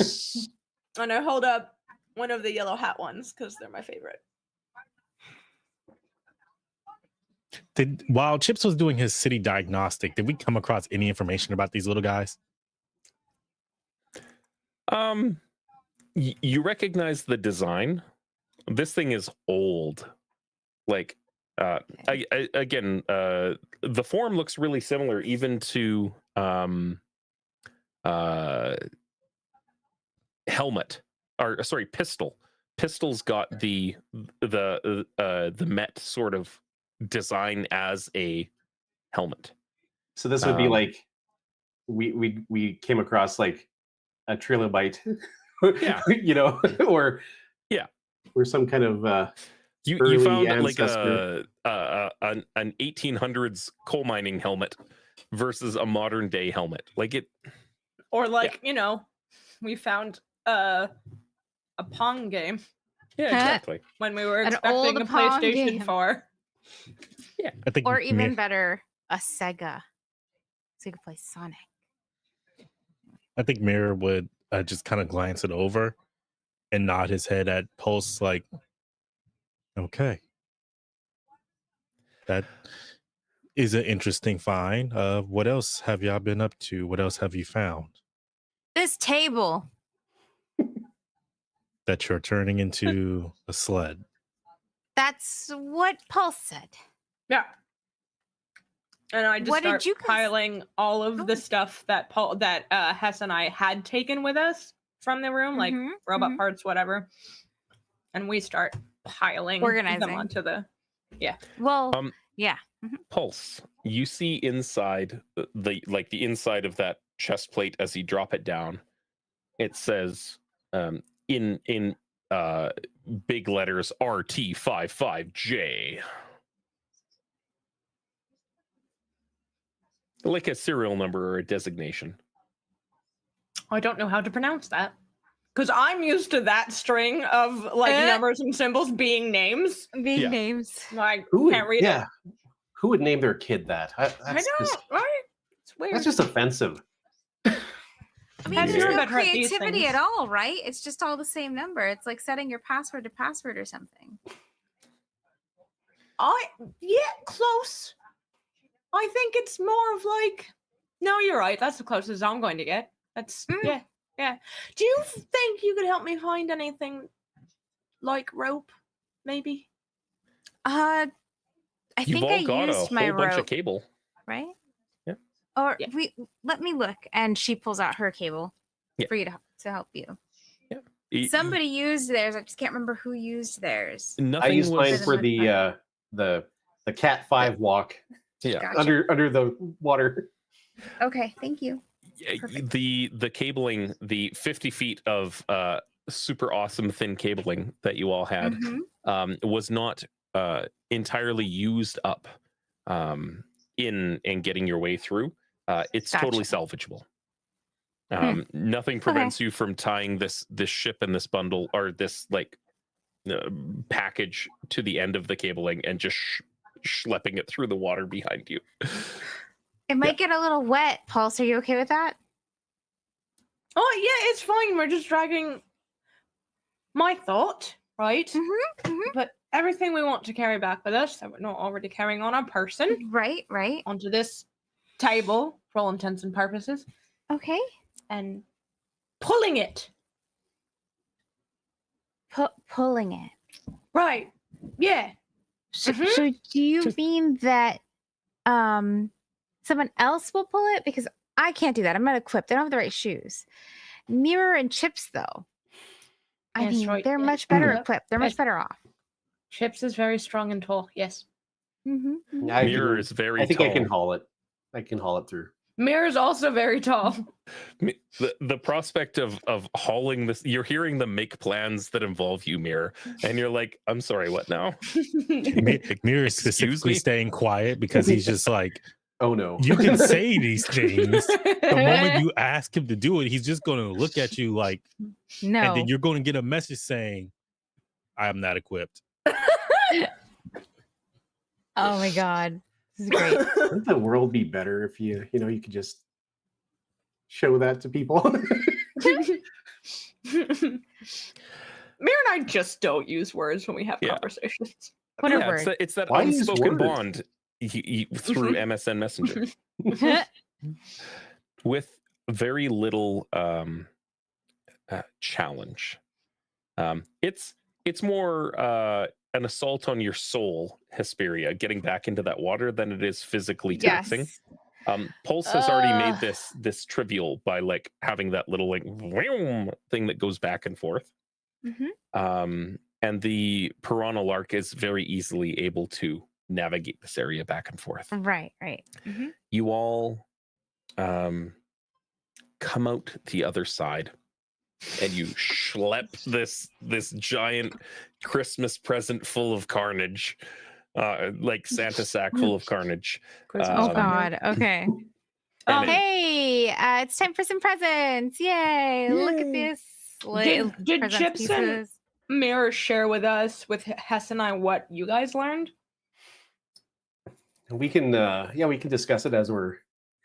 And I hold up one of the yellow hat ones, because they're my favorite. While Chips was doing his city diagnostic, did we come across any information about these little guys? You recognize the design. This thing is old. Like again, the form looks really similar even to helmet, or sorry, pistol. Pistol's got the Met sort of design as a helmet. So this would be Um, like we came across like a trilobite, Yeah. or Yeah. or some kind of You early found ancestor. like an 1800s coal mining helmet versus a modern day helmet. Like it. Or like, we found a Pong game Yeah, exactly. when we were An expecting old a Pong PlayStation game. 4. I think or even Mir- better, a Sega. So you could play Sonic. I think Mirror would just kind of glance it over and nod his head at Pulse, like, okay. That is an interesting find. What else have y'all been up to? What else have you found This table. that you're turning into a sled? That's what Pulse said. Yeah. And I just What did start you guys- piling all of Oh. the stuff that Hess and I had taken with us from the room, like Mhm, robot mhm. parts, whatever. And we start piling Organizing. them onto the. Well, Um, yeah. Pulse. You see inside the inside of that chest plate as you drop it down. It says in big letters RT55J. Like a serial number or a designation. I don't know how to pronounce that. Because I'm used to that string of like numbers and symbols being names. Being Yeah. names. I Who can't would, read yeah. it. Who would name their kid that? I That's know, just, right? It's weird. that's just offensive. I mean, Have there's you no read about these creativity things? at all, right? It's just all the same number. It's like setting your password to password or something. Yeah, close. I think it's more of like, no, you're right. That's the closest I'm going to get. That's yeah. Do you think you could help me find anything like rope, maybe? I You've think I all got a used my whole bunch of rope, cable. right? Yeah. Or Yeah. let me look, and she pulls out her cable Yeah. for you to help you. E- Somebody used theirs. I just can't remember who used theirs. I Nothing used mine was. for the Cat 5 walk Yeah. Gotcha. under the water. Okay, thank you. Perfect. The cabling, the 50 feet of super awesome thin cabling that you all had Mhm. was not entirely used up in getting your way through. It's totally Gotcha. salvageable. Nothing prevents you from tying this ship and this bundle or this like package to the end of the cabling and just schlepping it through the water behind you. It might get a little wet. Pulse, are you okay with that? Oh yeah, it's fine. We're just dragging my thought, right? But everything we want to carry back with us that we're not already carrying on our person Right. onto this table for all intents and purposes Okay. and pulling it. Pulling it. Right. Yeah. So, Mhm. so do you mean that someone else will pull it? Because I can't do that. I'm not equipped. I don't have the right shoes. Mirror and Chips, though. I Yes, mean, right, they're yeah. much better Yep. equipped. They're Yes. much better off. Chips is very strong and tall. Yes. Mm-hmm. Mirror is very I think tall. I can haul it. I can haul it through. Mirror is also very tall. The prospect of hauling this, you're hearing them make plans that involve you, Mirror, and you're like, I'm sorry, what now? Mirror is Excuse specifically me? staying quiet because he's just like, Oh no. you can say these things. The moment you ask him to do it, he's just going to look at you like, No. and then you're going to get a message saying, I am not equipped. Oh my god. This is great. Wouldn't the world be better if you could just show that to people? Mir and I just don't use words when we have Yeah. conversations. What a Yeah, word. it's that Why use unspoken words? bond through MSN Messenger with very little challenge. It's more an assault on your soul, Hesperia, getting back into that water than it is physically taxing. Yes. Pulse has already made this trivial by like having that little like vroom thing that goes back and forth. And the Piranha Lark is very easily able to navigate this area back and forth. Right. You all come out the other side and you schlep this giant Christmas present full of carnage, like Santa sack full of carnage. Oh god. Okay. And Hey, it's time for some presents. Yay. Look at this. Did presents Chips and pieces. Mirror share with us, with Hess and I, what you guys learned? We can discuss it as we're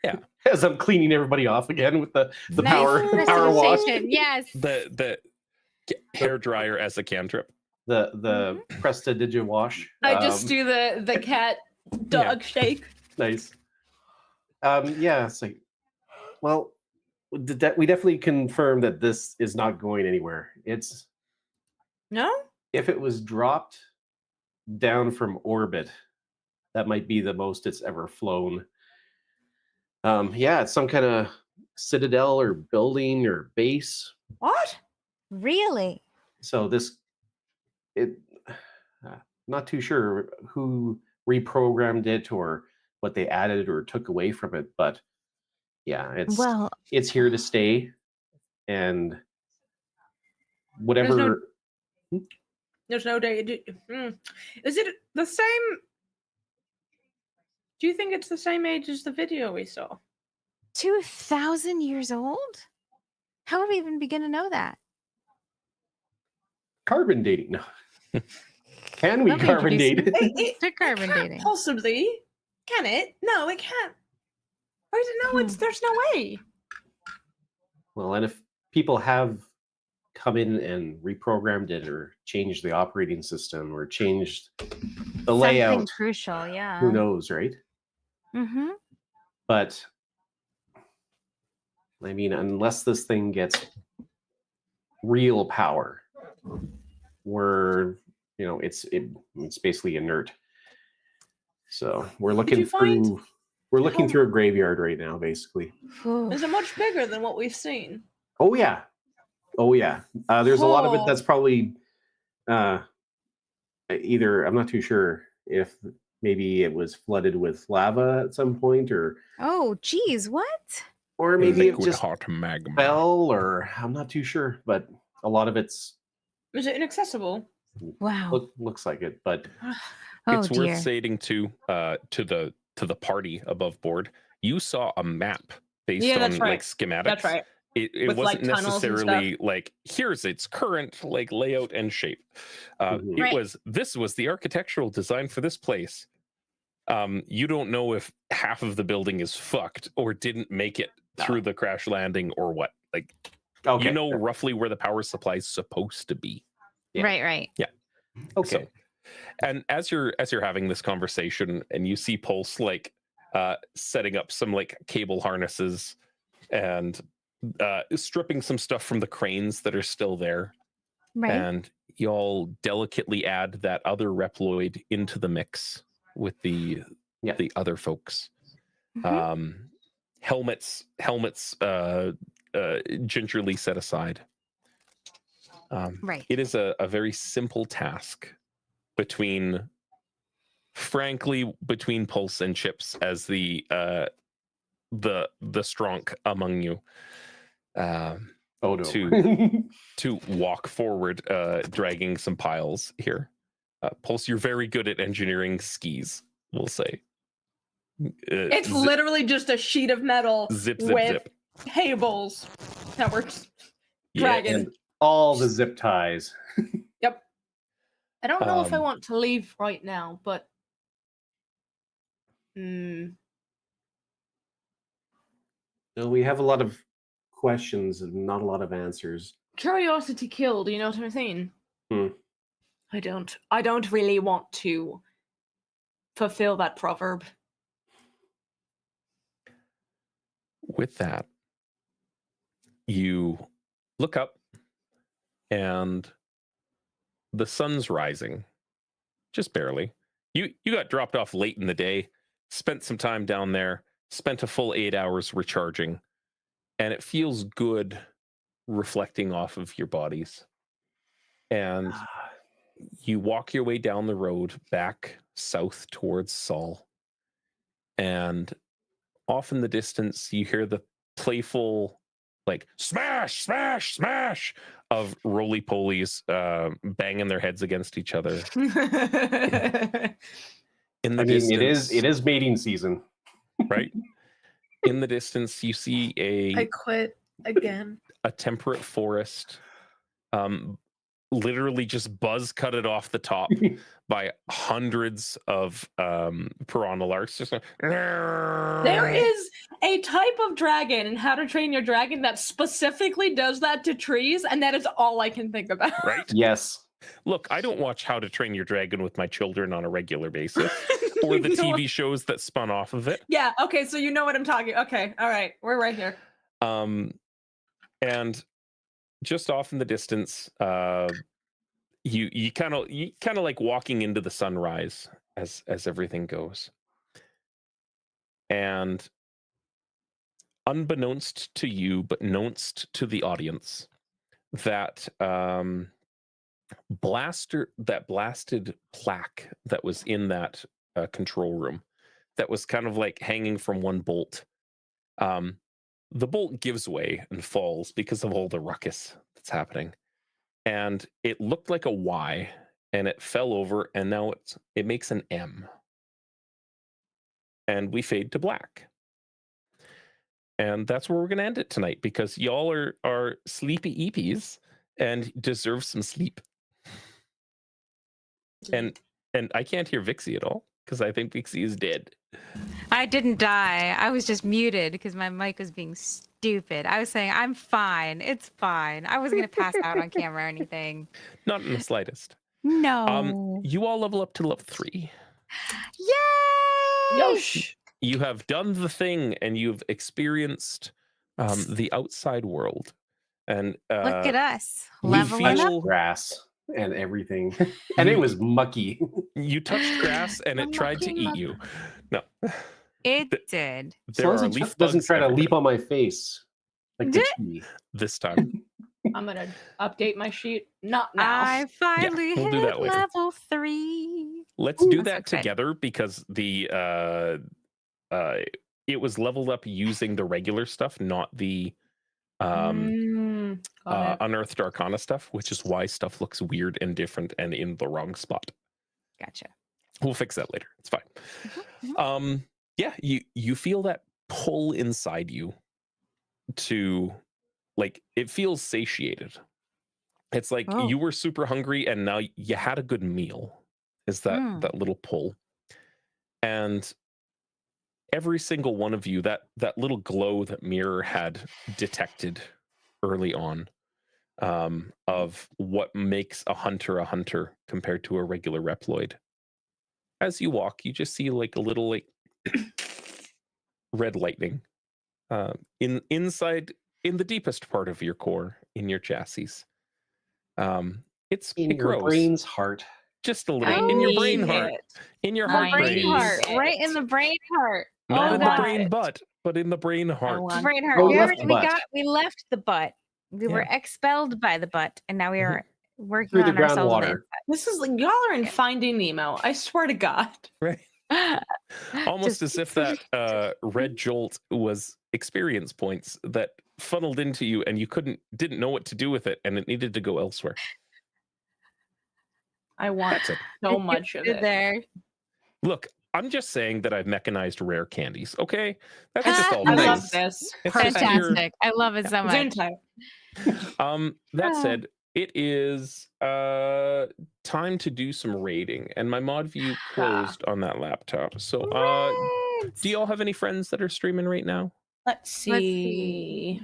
Yeah. as I'm cleaning everybody off again with the Nice power wash. precipitation. Yes. the hair dryer as a cantrip. The Presta Digi wash. I just do the cat dog shake. Nice. Yeah, it's like, well, we definitely confirm that this is not going anywhere. It's No? if it was dropped down from orbit, that might be the most it's ever flown. Yeah, it's some kind of citadel or building or base. What? Really? So not too sure who reprogrammed it or what they added or took away from it, but yeah, it's here to stay, and whatever. There's no day. Is it the same? Do you think it's the same age as the video we saw? 2,000 years old? How would we even begin to know that? Carbon dating. No. Can we Love carbon date? introducing- To carbon can't dating. possibly. Can it? No, it can't. Or is it? No, it's there's no way. Well, and if people have come in and reprogrammed it or changed the operating system or changed the layout, Something crucial, yeah. who knows, right? Mm-hmm. But I mean, unless this thing gets real power, we're, you know, it's basically inert. So we're looking you find through how- through a graveyard right now, basically. Is it much bigger than what we've seen? Oh yeah, oh yeah. There's a lot of it Oh. that's probably either, I'm not too sure if maybe it was flooded with lava at some point, or Oh, geez, what? maybe it Liquid just hot magma. fell, or I'm not too sure. But a lot of it's Is it inaccessible? Wow. looks like it. But Oh, It's dear. worth stating to the party above board, you saw a map based Yeah, on that's right. like schematics. That's right. It With, wasn't like, tunnels and necessarily like here's its current like layout and shape. Mhm. It Right. was this was the architectural design for this place. You don't know if half of the building is fucked or didn't make it through the crash landing or what. Like okay, you know roughly where the power supply is supposed to be. Yeah. Right. okay. So, and as you're having this conversation and you see Pulse like setting up some like cable harnesses and stripping some stuff from the cranes that are still there, Right. and y'all delicately add that other Reploid into the mix with the other folks. Mhm. Helmets gingerly set aside. Right. It is a very simple task between Pulse and Chips as the stronk among you, Oh no. to walk forward, dragging some piles here. Pulse, you're very good at engineering skis, we'll say. It's literally just a sheet of metal zip, zip, with zip. cables that we're Yeah, dragging. And all the zip ties. Yep. I don't know if I Um, want to leave right now, but So we have a lot of questions and not a lot of answers. curiosity killed. You know what I'm saying? Hmm. I don't really want to fulfill that proverb. with that, you look up and the sun's rising, just barely. You got dropped off late in the day, spent some time down there, spent a full 8 hours recharging, and it feels good reflecting off of your bodies. And you walk your way down the road back south towards Saul, and off in the distance you hear the playful like smash smash smash of roly-polies banging their heads against each other. In the I mean, distance, it is mating season. right? In the distance you see I quit again. a temperate forest, literally just buzz cut it off the top by hundreds of piranha larks. Just like, There is a type of dragon in How to Train Your Dragon that specifically does that to trees, and that is all I can think about. right? Yes. Look, I don't watch How to Train Your Dragon with my children on a regular basis, or the You know what- TV shows that spun off of it. Yeah, okay, so you know what I'm talking. Okay, all right, we're right here. And just off in the distance, you kind of like walking into the sunrise as everything goes. And unbeknownst to you, but knownst to the audience, that blasted plaque that was in that control room, that was kind of like hanging from one bolt. The bolt gives way and falls because of all the ruckus that's happening, and it looked like a Y, and it fell over, and now it makes an M, and we fade to black. and that's where we're going to end it tonight because y'all are sleepy eepies and deserve some sleep. And I can't hear Vixie at all because I think Vixie is dead. I didn't die. I was just muted because my mic was being stupid. I was saying, I'm fine. It's fine. I wasn't going to pass out on camera or anything. Not in the slightest. No. You all level up to level 3. Yay! Yosh. You have done the thing and you've experienced the outside world. And Look at us. we Leveling feel- up. Grass and everything, and it was mucky. You touched grass and it tried to eat you. No, It did. there As are long as it leaf doesn't bugs try to everywhere leap on my face like the tree. this time. I'm gonna update my sheet. Not now. I finally we'll do hit that later. level 3. Let's do That's that okay. together because the it was leveled up using the regular stuff, not the Got it. unearthed arcana stuff, which is why stuff looks weird and different and in the wrong spot. Gotcha. We'll fix that later. It's fine. Mhm. Yeah, you feel that pull inside you to, like, it feels satiated. It's like Oh. you were super hungry and now you had a good meal. Is that little pull. And every single one of you, that little glow that Mirror had detected early on, of what makes a hunter compared to a regular Reploid. As you walk, you just see like a little like red lightning inside in the deepest part of your core, in your chassis. It In your grows brain's heart. just a little I in your need brain heart, it. in your The heart brain brain. heart. Brain. Right in the brain heart. Not Oh, in the got brain it. butt, but in the brain heart. want- Brain heart. Oh, we, left the butt. we left the butt. We were expelled by the butt, and now we are working Through the on ourselves. groundwater. This is like y'all are in Finding Nemo. I swear to God. Right. Almost Just- as if that red jolt was experience points that funneled into you and you didn't know what to do with it and it needed to go elsewhere. I want That's it. so much of it. there. Look, I'm just saying that I've mechanized rare candies, okay? That's just all I it love is. this. It's Perfect. just your- Fantastic. I love it so much. Gesundheit. That Oh. said, it is time to do some raiding, and my mod view closed on that laptop. So do y'all have any friends that are streaming right now? Let's see. Let's see.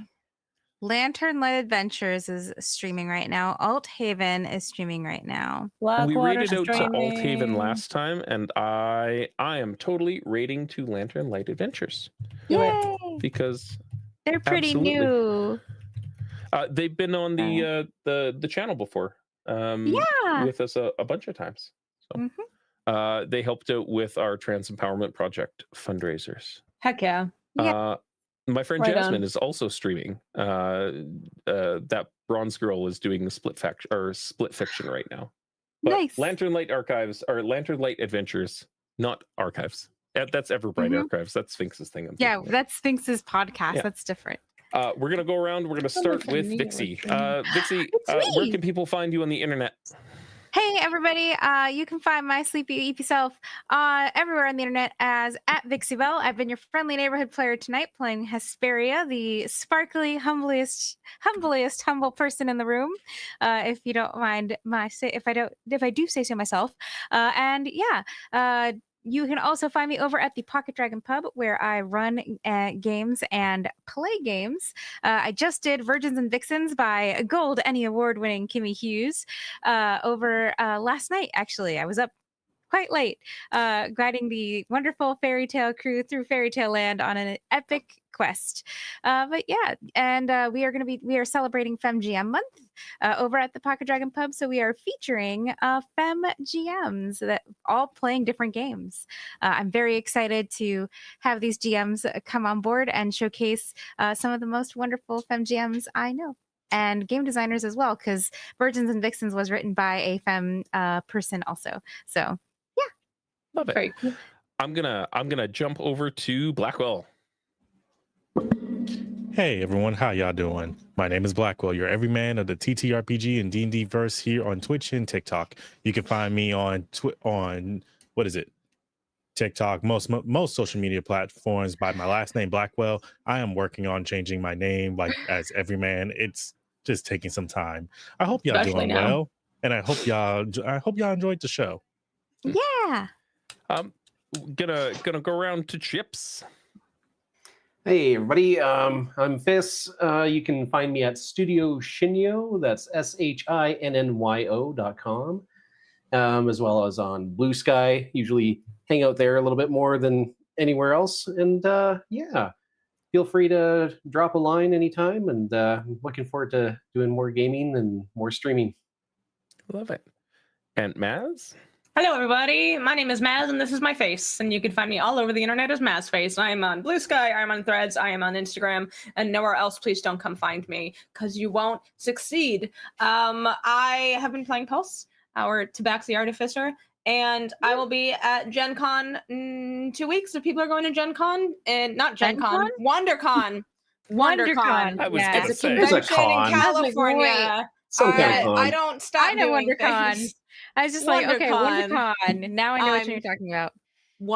Lantern Light Adventures is streaming right now. Alt Haven is streaming right now. We Blackwater raided out to Alt Haven streaming. last time, and I am totally raiding to Lantern Light Adventures Do it. Yay! because They're pretty Absolutely. new. they've been on the channel before. Yeah. With us a bunch of times. So Mhm. they helped out with our Trans Empowerment Project fundraisers. Heck yeah. Yeah. My friend Right Jasmine on. is also streaming. That bronze girl is doing the split fiction right now. But Nice. Lantern Light Archives or Lantern Light Adventures, not archives. That's Everbright Mhm. Archives. That's Sphinx's thing. I'm Yeah, thinking of. that's Sphinx's podcast. Yeah. That's different. We're gonna go around. We're gonna start with Vixie. Vixie, It's where me. can people find you on the internet? Hey everybody, you can find my sleepy eepy self everywhere on the internet as @VixieBell. I've been your friendly neighborhood player tonight, playing Hesperia, the sparkly, humblest humble person in the room. If you don't mind if I do say so myself. And yeah, you can also find me over at the Pocket Dragon Pub, where I run games and play games. I just did Virgins and Vixens by Gold Emmy Award-winning Kimmy Hughes over last night. Actually, I was up quite late, guiding the wonderful fairy tale crew through fairy tale land on an epic quest. But yeah, and we are celebrating FemGM month over at the Pocket Dragon Pub. So we are featuring Fem GMs that all playing different games. I'm very excited to have these GMs come on board and showcase some of the most wonderful Fem GMs I know. And game designers as well, because Virgins and Vixens was written by a femme person also. So Love it. Very cool. I'm gonna jump over to Blackwell. Hey everyone, how y'all doing? My name is Blackwell, your everyman of the TTRPG and D&D verse here on Twitch and TikTok. You can find me on what is it? TikTok, most social media platforms by my last name, Blackwell. I am working on changing my name, like as Everyman. It's just taking some time. I hope y'all Especially doing now. well, and I hope y'all enjoyed the show. Yeah. Gonna go around to Chips. Hey everybody, I'm Fizz. You can find me at Studio Shinyo. That's SHINNYO.com, as well as on Blue Sky. Usually hang out there a little bit more than anywhere else. And yeah, feel free to drop a line anytime. And I'm looking forward to doing more gaming and more streaming. Love it. And Maz? Hello, everybody. My name is Maz, and this is my face. And you can find me all over the internet as Mazface. I am on Blue Sky, I am on Threads, I am on Instagram, and nowhere else. Please don't come find me, because you won't succeed. I have been playing Pulse, our Tabaxi Artificer, and I will be at Gen Con in 2 weeks. If people are going to Gen Con, and not Gen Con, WonderCon. WonderCon. I was Yeah. gonna It's a say. There's a convention in con. California. Some kind of con. I don't stop I know doing WonderCon. things. I was just like, okay, WonderCon. WonderCon. Now I know what I'm- you're talking about.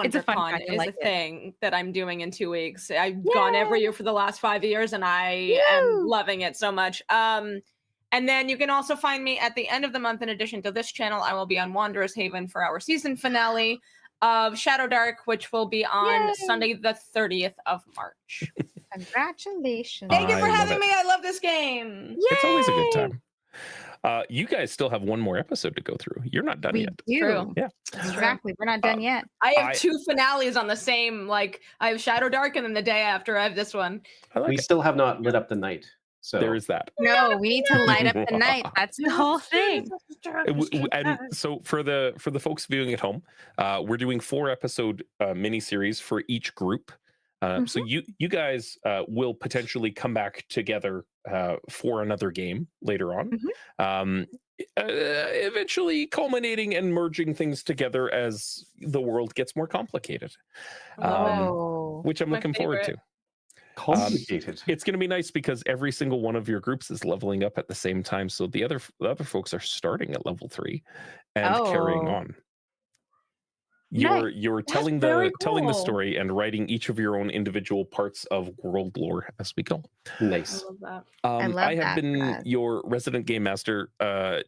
It's a fun WonderCon con, I is like a it. thing that I'm doing in 2 weeks. I've gone every year for the last 5 years, and I am Woo! loving it so much. And then you can also find me at the end of the month. In addition to this channel, I will be on Wanderer's Haven for our season finale of Shadow Dark, which will be on Yay! Sunday, the 30th of March. Congratulations. Thank you for I love having it. me. I love this game. It's always a good Yay! time. You guys still have one more episode to go through. You're not done We yet. do. True. Yeah. Exactly. We're not done yet. I have I- 2 finales on the same, like, I have Shadow Dark, and then the day after I have this one. I like We it. still have not lit up the night. So There is that. No, we need to light up the night. That's the whole thing. And so for the folks viewing at home, we're doing 4-episode miniseries for each group. So you guys will potentially come back together for another game later on, eventually culminating and merging things together as the world gets more complicated, Oh. which I'm My looking forward to. favorite. complicated. It's going to be nice because every single one of your groups is leveling up at the same time, so the other folks are starting at level 3 and carrying Oh. on. You're That's telling very telling the cool. story and writing each of your own individual parts of world lore as we go. I Nice. love that. love I have that, been Brad. your resident game master,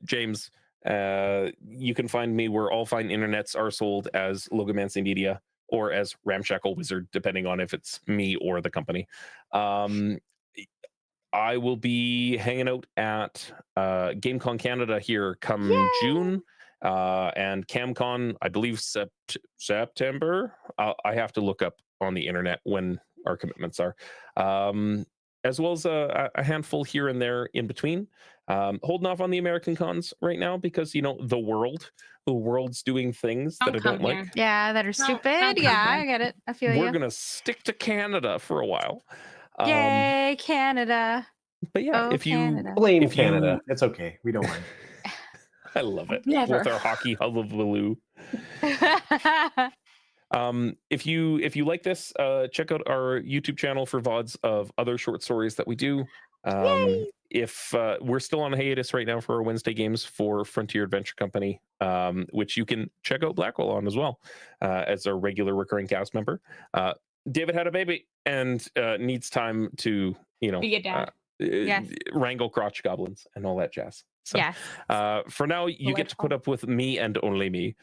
James. You can find me where all fine internets are sold as Logomancy Media or as Ramshackle Wizard, depending on if it's me or the company. I will be hanging out at GameCon Canada here come June, and CamCon, I believe September. I have to look up on the internet when our commitments are, as well as a handful here and there in between. Holding off on the American cons right now because the world's doing things that I come don't here. like. Yeah, that are don't stupid. come Yeah, here. I get it. I feel We're you. gonna stick to Canada for a while. Yay, Canada. But yeah, Oh, if you Canada. Blame if you- Canada. It's okay. We don't mind. I love it. Never. With our hockey hullabaloo. If you like this, check out our YouTube channel for VODs of other short stories that we do. If we're still on hiatus right now for our Wednesday games for Frontier Adventure Company, which you can check out Blackwell on as well, as a regular recurring cast member. David had a baby and needs time to Be a dad. Yes. wrangle crotch goblins and all that jazz. So, Yes. for now, you get to put up with me and only me,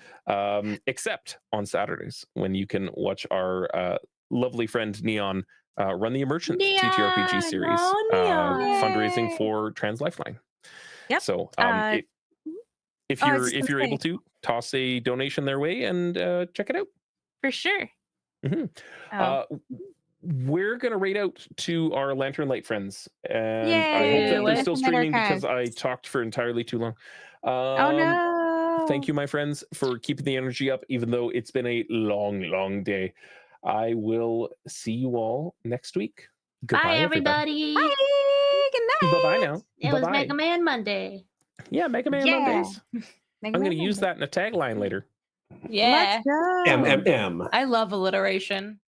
except on Saturdays when you can watch our lovely friend Neon run the Emergent TTRPG Neon! series, Oh, Neon. fundraising Yay. for Trans Lifeline. Yep. So if I you're was just gonna able to toss a donation their way and check it out. For sure. Mhm. Oh. We're gonna raid out to our Lantern Light friends, and I hope Yay, that they're let's still submit streaming because I archives. talked for entirely too long. Oh no. Thank you, my friends, for keeping the energy up, even though it's been a long day. I will see you all next week. Goodbye, Bye, everybody. everybody. Bye. Good night. Bye-bye now. It was Bye-bye. Mega Man Monday. Yeah, Mega Man Yeah. Mondays. Mega I'm going to Man use Monday. that in a tagline later. Yeah. Let's go. MMM. I love alliteration.